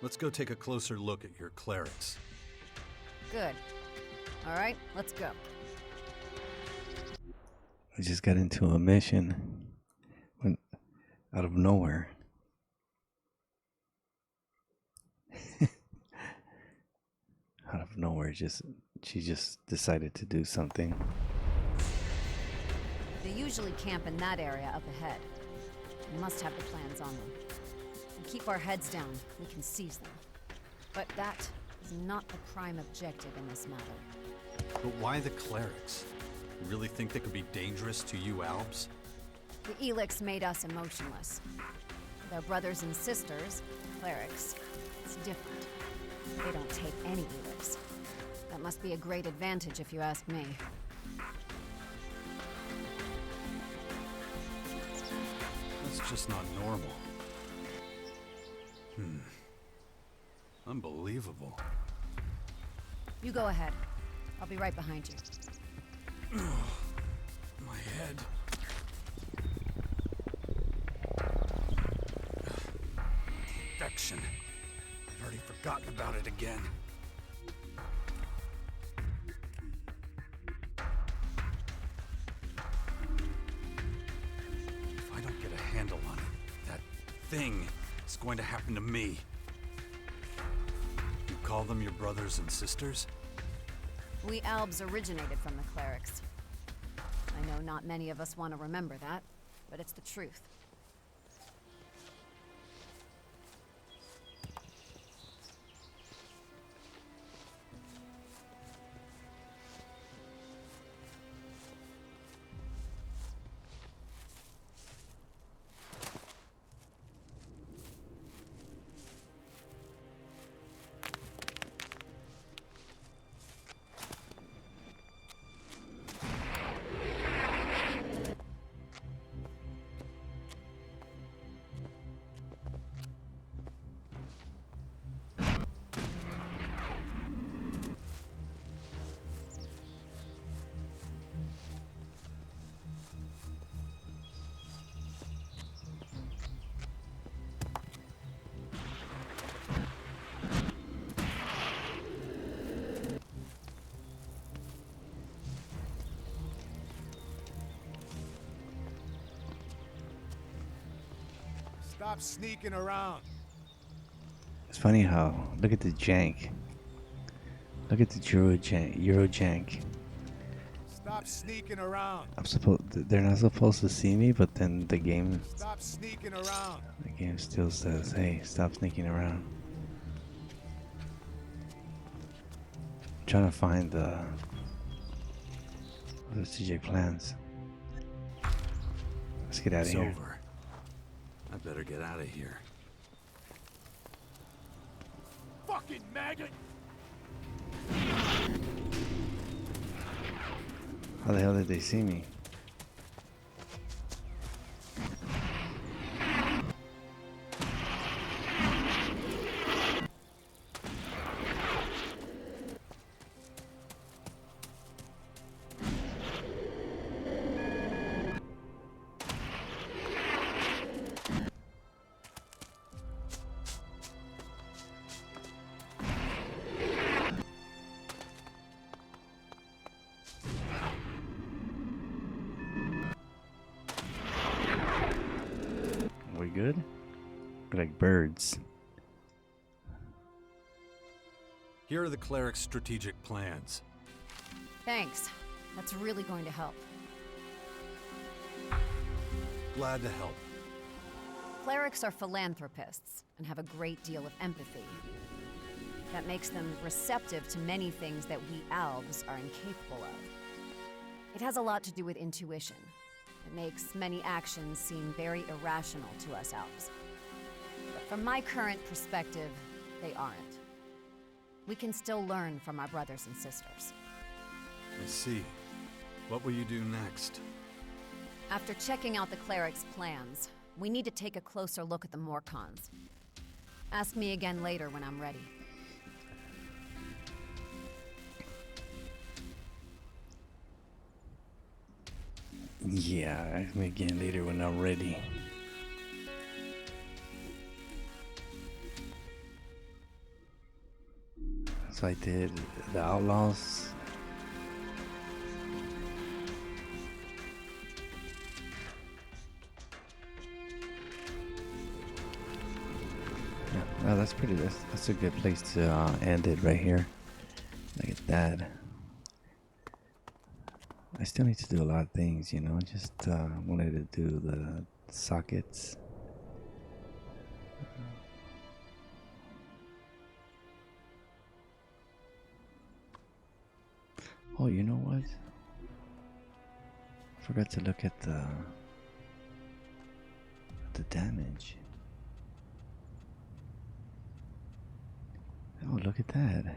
let's go take a closer look at your clerics. Good. Alright, let's go. We just got into a mission. Went out of nowhere. Out of nowhere. She just decided to do something. They usually camp in that area up ahead. We must have the plans on them. We keep our heads down, we can seize them. But that is not the prime objective in this matter. But why the clerics? You really think they could be dangerous to you Albs? The ELEX made us emotionless. With our brothers and sisters, the clerics, it's different. They don't take any ELEX. That must be a great advantage if you ask me. That's just not normal. Unbelievable. You go ahead. I'll be right behind you. My head. Infection. I've already forgotten about it again. If I don't get a handle on it, that thing is going to happen to me. You call them your brothers and sisters? We Albs originated from the clerics. I know not many of us want to remember that, but it's the truth. Stop sneaking around. It's funny how, look at the jank. Look at the Euro jank. Stop sneaking around. They're not supposed to see me, but then the game Stop sneaking around. The game still says, hey, stop sneaking around. I'm trying to find the CJ plans. Let's get out of It's here. over. I better get out of here. Fucking maggot! How the hell did they see me? We good? We're like birds. Here are the cleric's strategic plans. Thanks. That's really going to help. Glad to help. Clerics are philanthropists and have a great deal of empathy. That makes them receptive to many things that we Albs are incapable of. It has a lot to do with intuition. It makes many actions seem very irrational to us Albs. But from my current perspective, they aren't. We can still learn from our brothers and sisters. I see. What will you do next? After checking out the cleric's plans, we need to take a closer look at the Morcons. Ask me again later when I'm ready. Yeah, ask me again later when I'm ready. So I did the Outlaws. Yeah, no, that's a good place to end it right here. that. I still need to do a lot of things, you know. Just wanted to do the sockets. Oh, you know what? I forgot to look at the damage. Oh, look at that.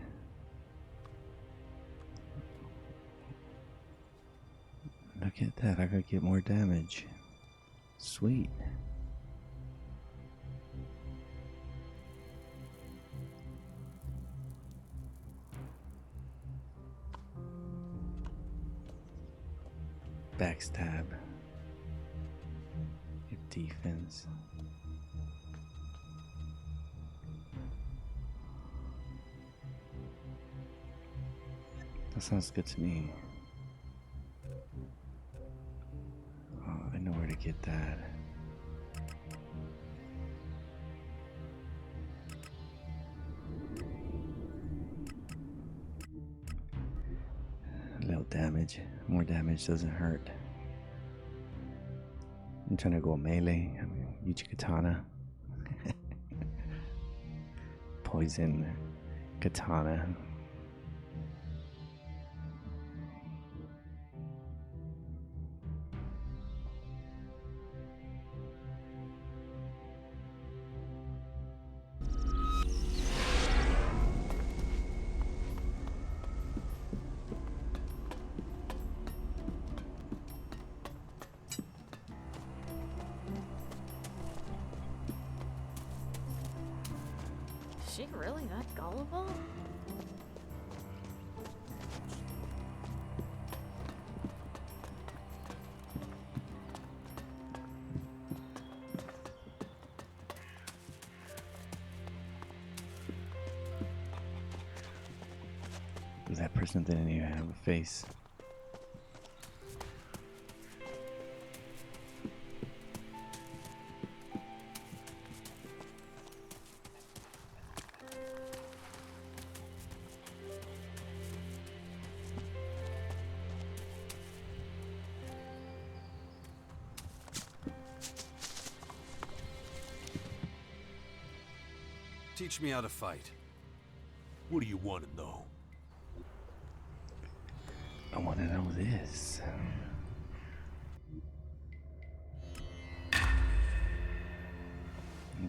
Look at that. I gotta get more damage. Sweet. Backstab. Your defense. That sounds good to me. Oh, I know where to get that. A little damage. More damage doesn't hurt. I'm trying to go melee. I mean, use katana. Poison katana. Is she really that gullible? That person didn't even have a face. Teach me how to fight. What do you want to know? I want to know this.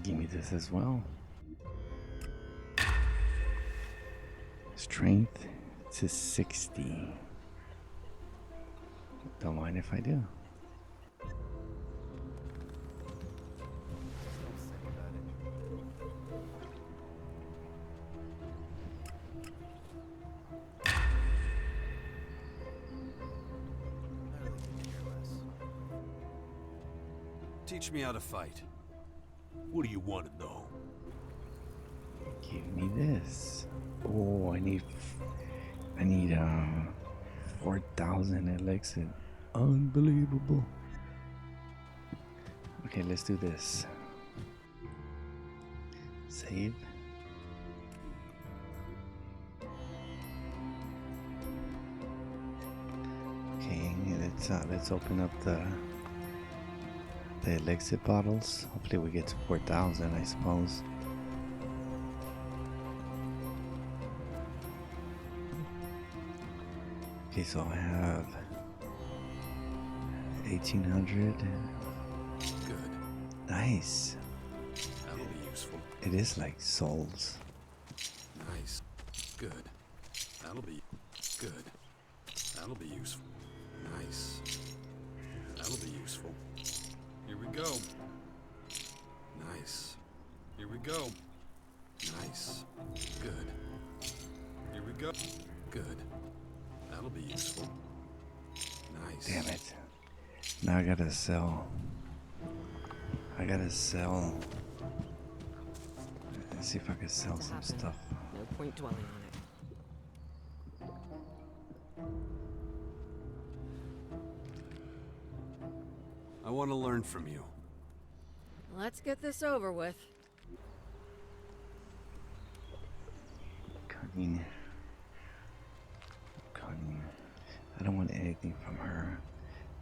Give me this as well. Strength to 60. Don't mind if I do. Teach me how to fight. What do you want to know? Give me this. Oh, I need 4,000 elixir. Unbelievable. Okay, let's do this. Save. Okay, let's open up the elixir bottles. Hopefully we get to 4,000, I suppose. Okay, so I have 1,800. Good. Nice. That'll be useful. It is like souls. Nice. Good. That'll be good. That'll be useful. Nice. That'll be useful. Here we go. Nice. Here we go. Nice. Good. Here we go. Good. That'll be useful. Nice. Damn it. Now I gotta sell. Let's see if I can sell some stuff. No point dwelling on it. I want to learn from you. Let's get this over with. Cunning. I don't want anything from her.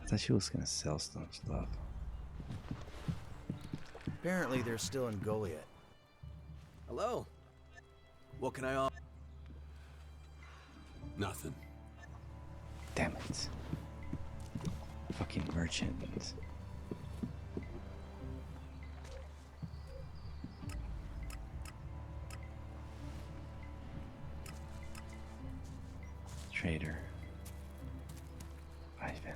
I thought she was gonna sell some stuff. Apparently they're still in Goliath. Hello. What can I offer? Nothing. Damn it. Fucking merchant. Trader. Ivan.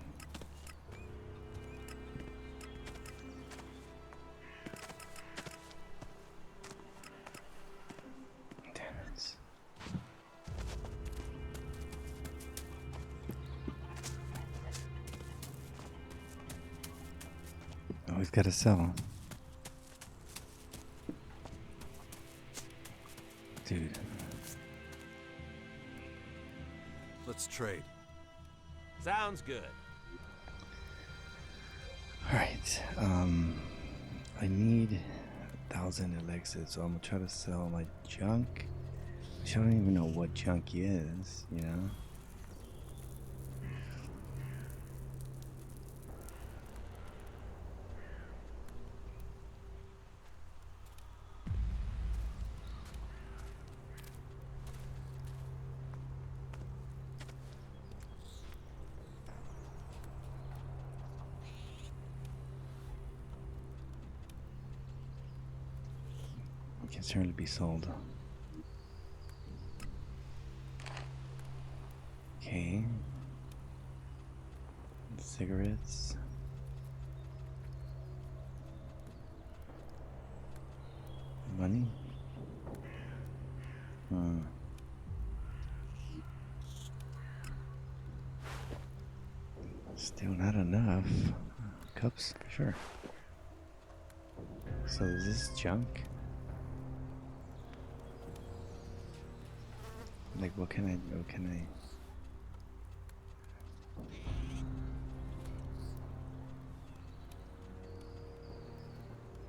Damn it. Always gotta sell. Dude. Let's trade. Sounds good. Alright, I need 1,000 elixir, so I'm gonna try to sell my junk. Which I don't even know what junk is, you know? Can certainly be sold. Okay. Cigarettes. Money. Still not enough. Cups, for sure. So is this junk? Like, what can I?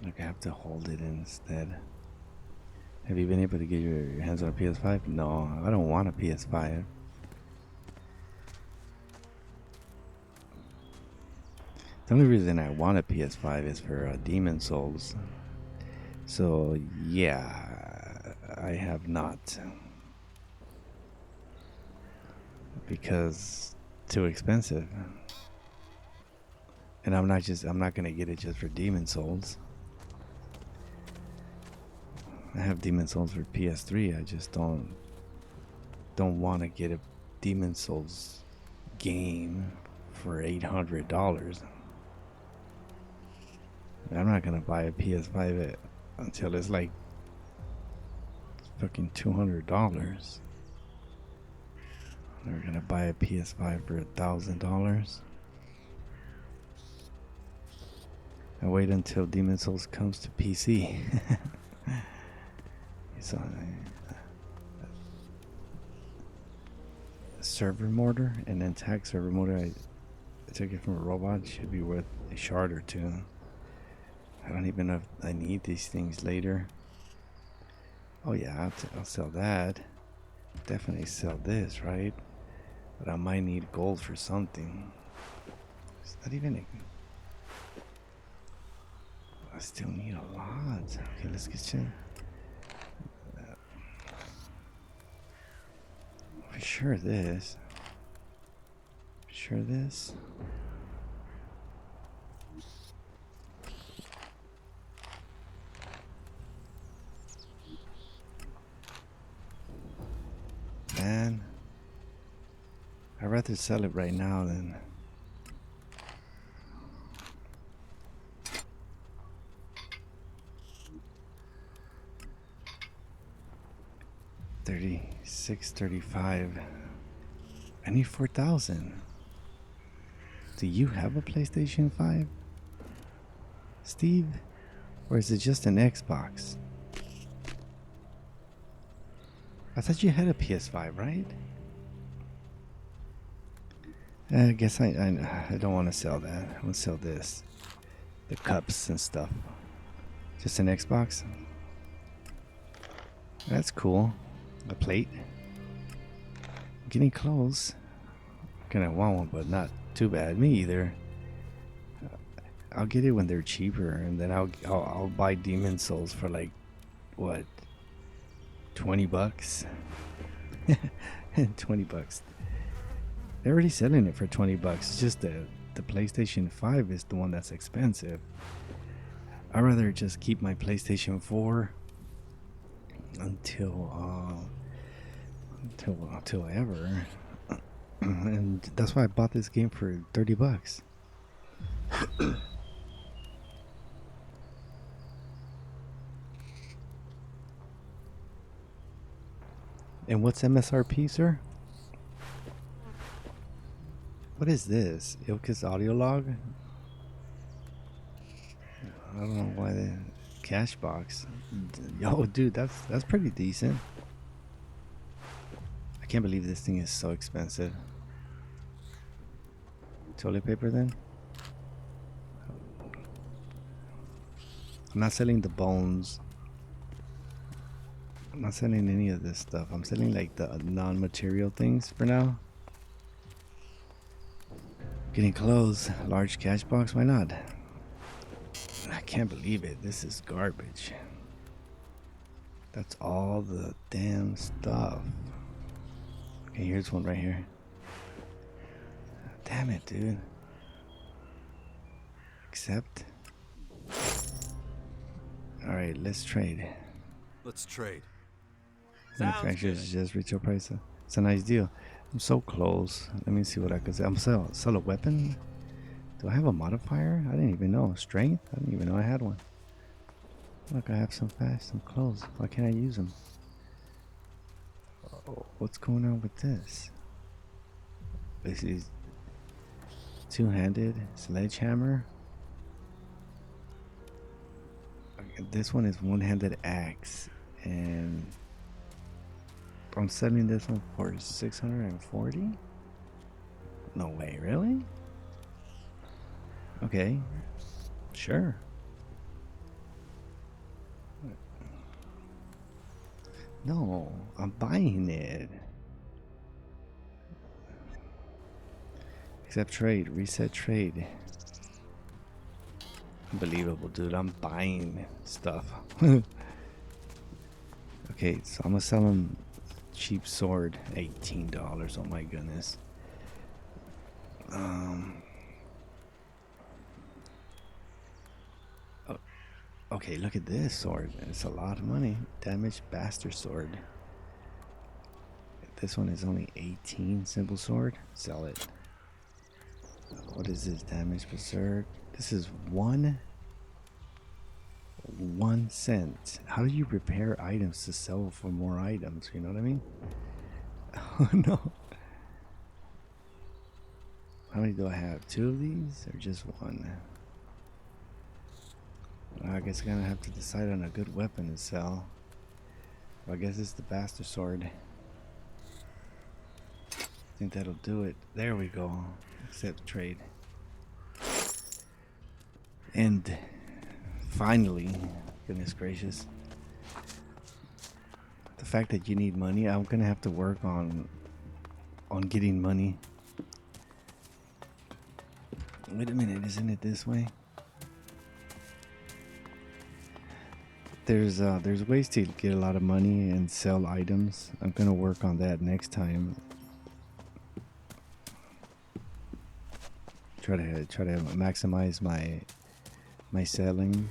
Like, I have to hold it instead. Have you been able to get your hands on a PS5? No, I don't want a PS5. The only reason I want a PS5 is for Demon Souls. So, yeah, I have not. Because too expensive. And I'm not gonna get it just for Demon Souls. I have Demon Souls for PS3. I just don't want to get a Demon Souls game for $800. I'm not gonna buy a PS5 until it's like fucking $200. We're gonna buy a PS5 for $1,000. I wait until Demon Souls comes to PC. So, server mortar and then tag server mortar. I took it from a robot. It should be worth a shard or two. I don't even know if I need these things later. Oh yeah, I'll sell that. Definitely sell this, right? But I might need gold for something. It's not even I still need a lot. Okay, let's get you. For sure this. For sure this. Man, I'd rather sell it right now than $36.35. I need 4,000. Do you have a PlayStation 5, Steve? Or is it just an Xbox? I thought you had a PS5, right? I guess I don't want to sell that. I want to sell this. The cups and stuff. Just an Xbox? That's cool. A plate. Getting close. gonna want one, but not too bad. Me either. I'll get it when they're cheaper, and then I'll buy Demon Souls for like what, $20? 20 bucks. They're already selling it for 20 bucks. It's just the PlayStation 5 is the one that's expensive. I'd rather just keep my PlayStation 4 until ever. And that's why I bought this game for 30 bucks. And what's MSRP, sir? What is this? Ilka's audio log? I don't know why the cash box. Yo, dude, that's pretty decent. I can't believe this thing is so expensive. Toilet paper then? I'm not selling the bones. I'm not selling any of this stuff. I'm selling like the non-material things for now. Getting close. Large cash box, why not? I can't believe it. This is garbage. That's all the damn stuff. Okay, here's one right here. Damn it, dude. Accept. Alright, let's trade. Let's trade. Manufacturers just retail price. It's a nice deal. I'm so close. Let me see what I can say. I'm sell a weapon. Do I have a modifier? I didn't even know. Strength? I didn't even know I had one. Look, I have some fast, some close. Why can't I use them? Oh, what's going on with this? This is two-handed sledgehammer. This one is one-handed axe, and I'm selling this one for 640. No way, really? Okay, sure. No, I'm buying it. Accept trade, reset trade. Unbelievable, dude. I'm buying stuff. Okay, so I'm gonna sell him cheap sword, $18. Oh my goodness. Okay, look at this sword. It's a lot of money. Damaged bastard sword. This one is only 18. Simple sword. Sell it. What is this? Damaged berserk. This is 1 cent. How do you repair items to sell for more items? You know what I mean? Oh no. How many do I have? 2 of these or just 1? I guess I'm gonna have to decide on a good weapon to sell. Well, I guess it's the bastard sword. I think that'll do it. There we go. Accept trade. And finally, goodness gracious, the fact that you need money, I'm gonna have to work on getting money. Wait a minute, isn't it this way? There's ways to get a lot of money and sell items. I'm gonna work on that next time. Try to maximize my selling.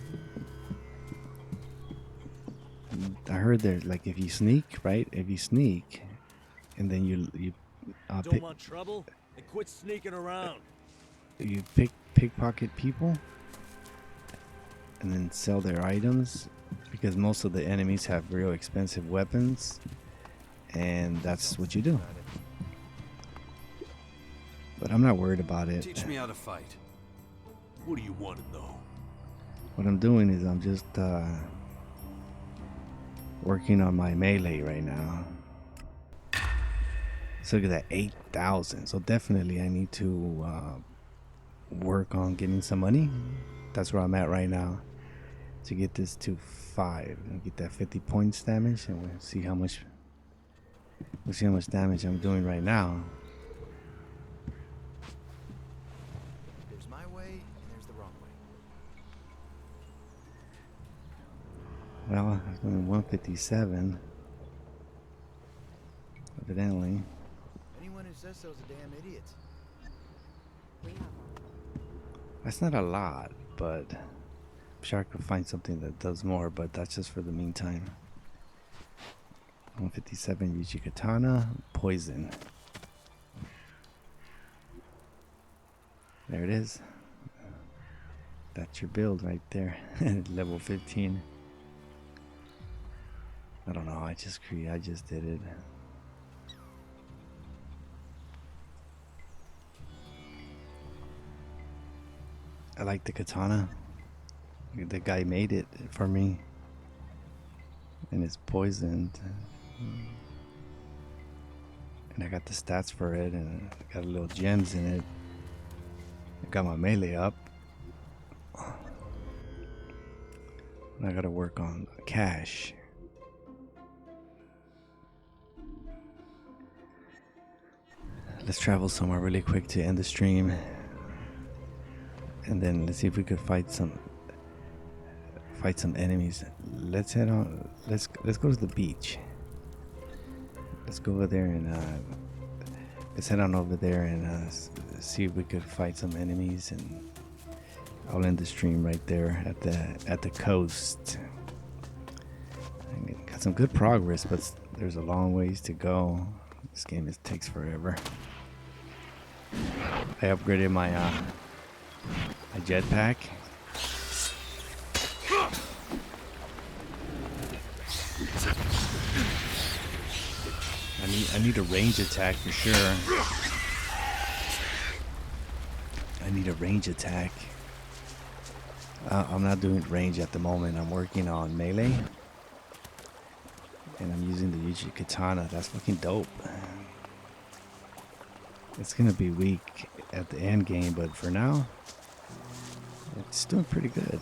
I heard there's like if you sneak, right? If you sneak, and then you don't want trouble? Then quit sneaking around. You pickpocket people, and then sell their items, because most of the enemies have real expensive weapons, and that's what you do. But I'm not worried about it. Teach me how to fight. What do you want to know? What I'm doing is I'm just working on my melee right now. So look at that, 8,000. So definitely I need to work on getting some money. That's where I'm at right now. To get this to 5 and get that 50 points damage, and we'll see how much damage I'm doing right now. Well, I'm doing 157. Evidently. Anyone who says so is a damn idiot. That's not a lot, but I'm sure I could find something that does more, but that's just for the meantime. 157 Yuji Katana, poison. There it is. That's your build right there. Level 15. I don't know, I just did it. I like the katana. The guy made it for me. And it's poisoned. And I got the stats for it, and I got little gems in it. I got my melee up. I gotta work on cash. Let's travel somewhere really quick to end the stream. And then let's see if we could fight some enemies. Let's head on. Let's go to the beach. Let's go over there and let's head on over there and see if we could fight some enemies, and I'll end the stream right there at the coast. Got some good progress, but there's a long ways to go. This game takes forever. I upgraded my jetpack. I need a range attack for sure. I need a range attack. I'm not doing range at the moment. I'm working on melee. And I'm using the Yuji Katana. That's fucking dope. It's gonna be weak at the end game, but for now, it's doing pretty good.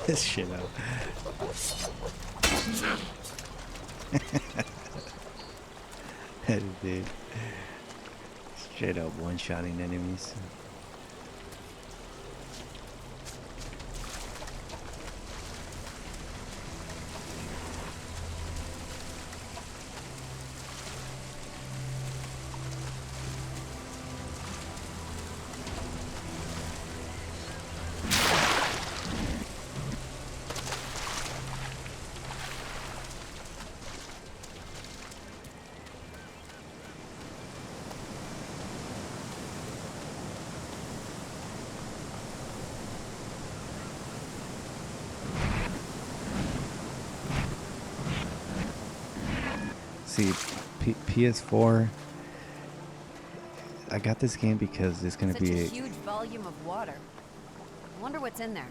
This shit out. Dude. Straight up one-shotting enemies. See, PS4. I got this game because it's gonna be a huge volume of water. I wonder what's in there.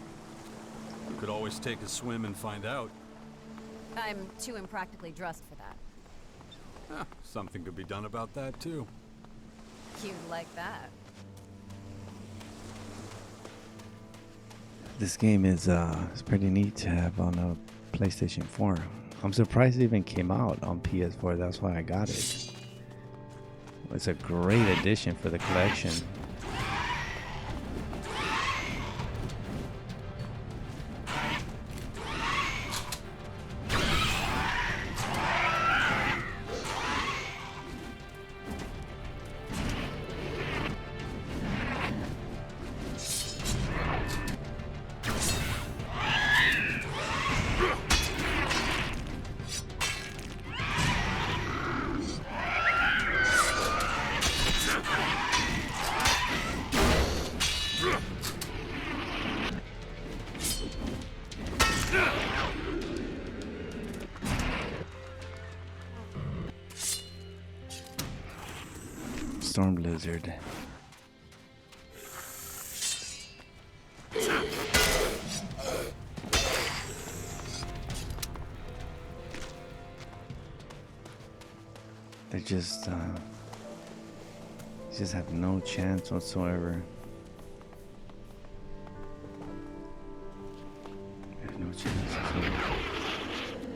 You could always take a swim and find out. I'm too impractically dressed for that. Something could be done about that too. You'd like that. This game is it's pretty neat to have on a PlayStation 4. I'm surprised it even came out on PS4. That's why I got it. It's a great addition for the collection. Storm Lizard. They just have no chance whatsoever. They have no chance whatsoever.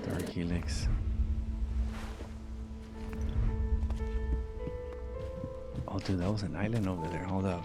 Dark ELEX. dude, that was an island over there. Hold up.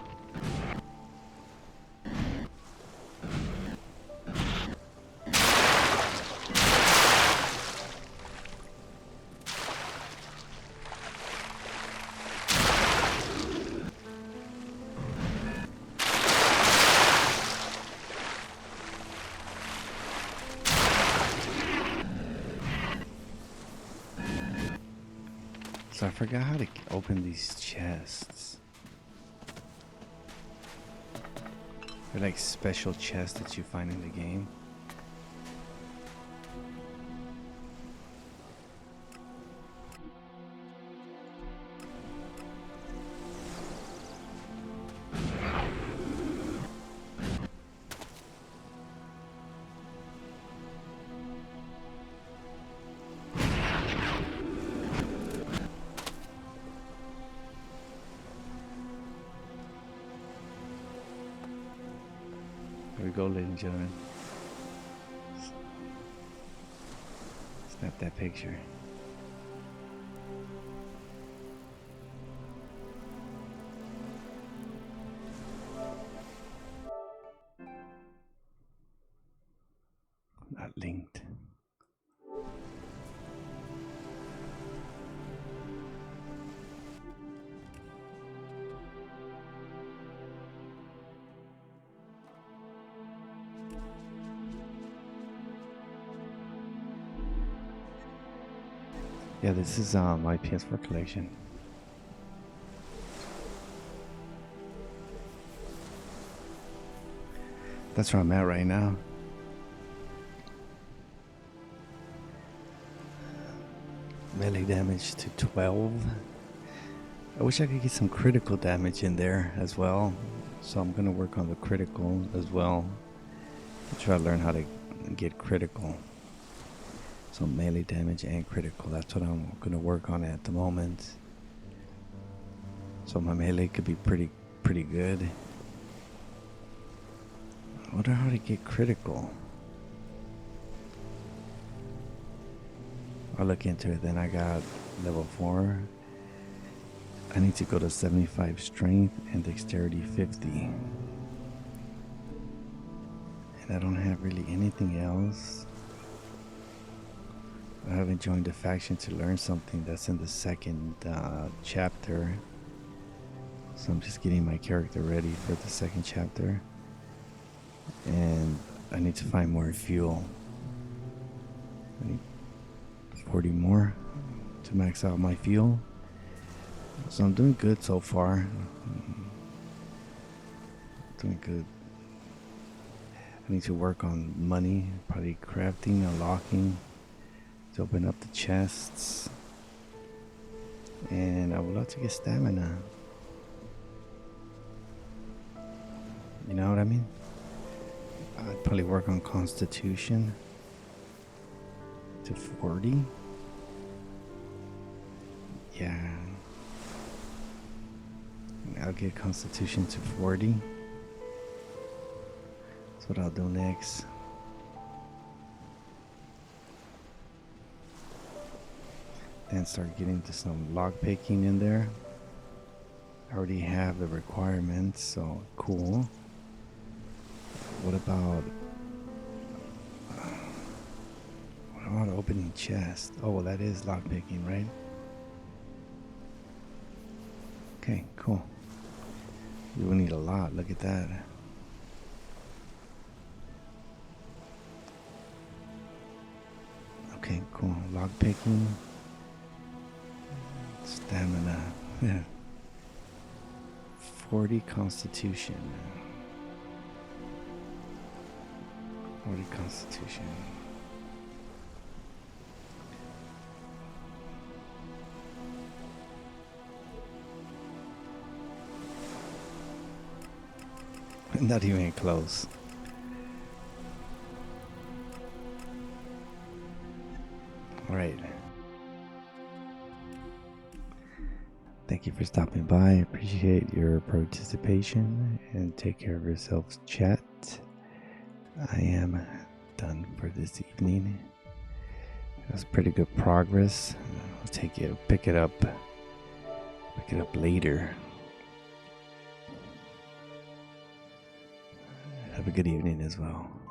So I forgot how to open these chests. They're like special chests that you find in the game. Here we go, ladies and gentlemen. Snap that picture. Not linked. Yeah, this is my PS4 collection. That's where I'm at right now. Melee damage to 12. I wish I could get some critical damage in there as well. So I'm going to work on the critical as well. Try to learn how to get critical. So melee damage and critical, that's what I'm gonna work on at the moment. So my melee could be pretty good. I wonder how to get critical. I'll look into it. Then I got level 4. I need to go to 75 strength and dexterity 50. And I don't have really anything else. I haven't joined a faction to learn something that's in the second chapter. So I'm just getting my character ready for the second chapter. And I need to find more fuel. I need 40 more to max out my fuel. So I'm doing good so far. Doing good. I need to work on money, probably crafting, unlocking, to open up the chests. And I would love to get stamina. You know what I mean? I'd probably work on constitution to 40. Yeah. I'll get constitution to 40. That's what I'll do next. And start getting to some lockpicking in there. I already have the requirements, so cool. What about opening chest? Oh, well, that is lockpicking, right? Okay, cool. You will need a lot. Look at that. Okay, cool. Lockpicking. Stamina. Yeah. 40 constitution. 40 constitution. Not even close. All right. Thank you for stopping by. I appreciate your participation and take care of yourselves, chat. I am done for this evening. It was pretty good progress. I'll pick it up later. Have a good evening as well.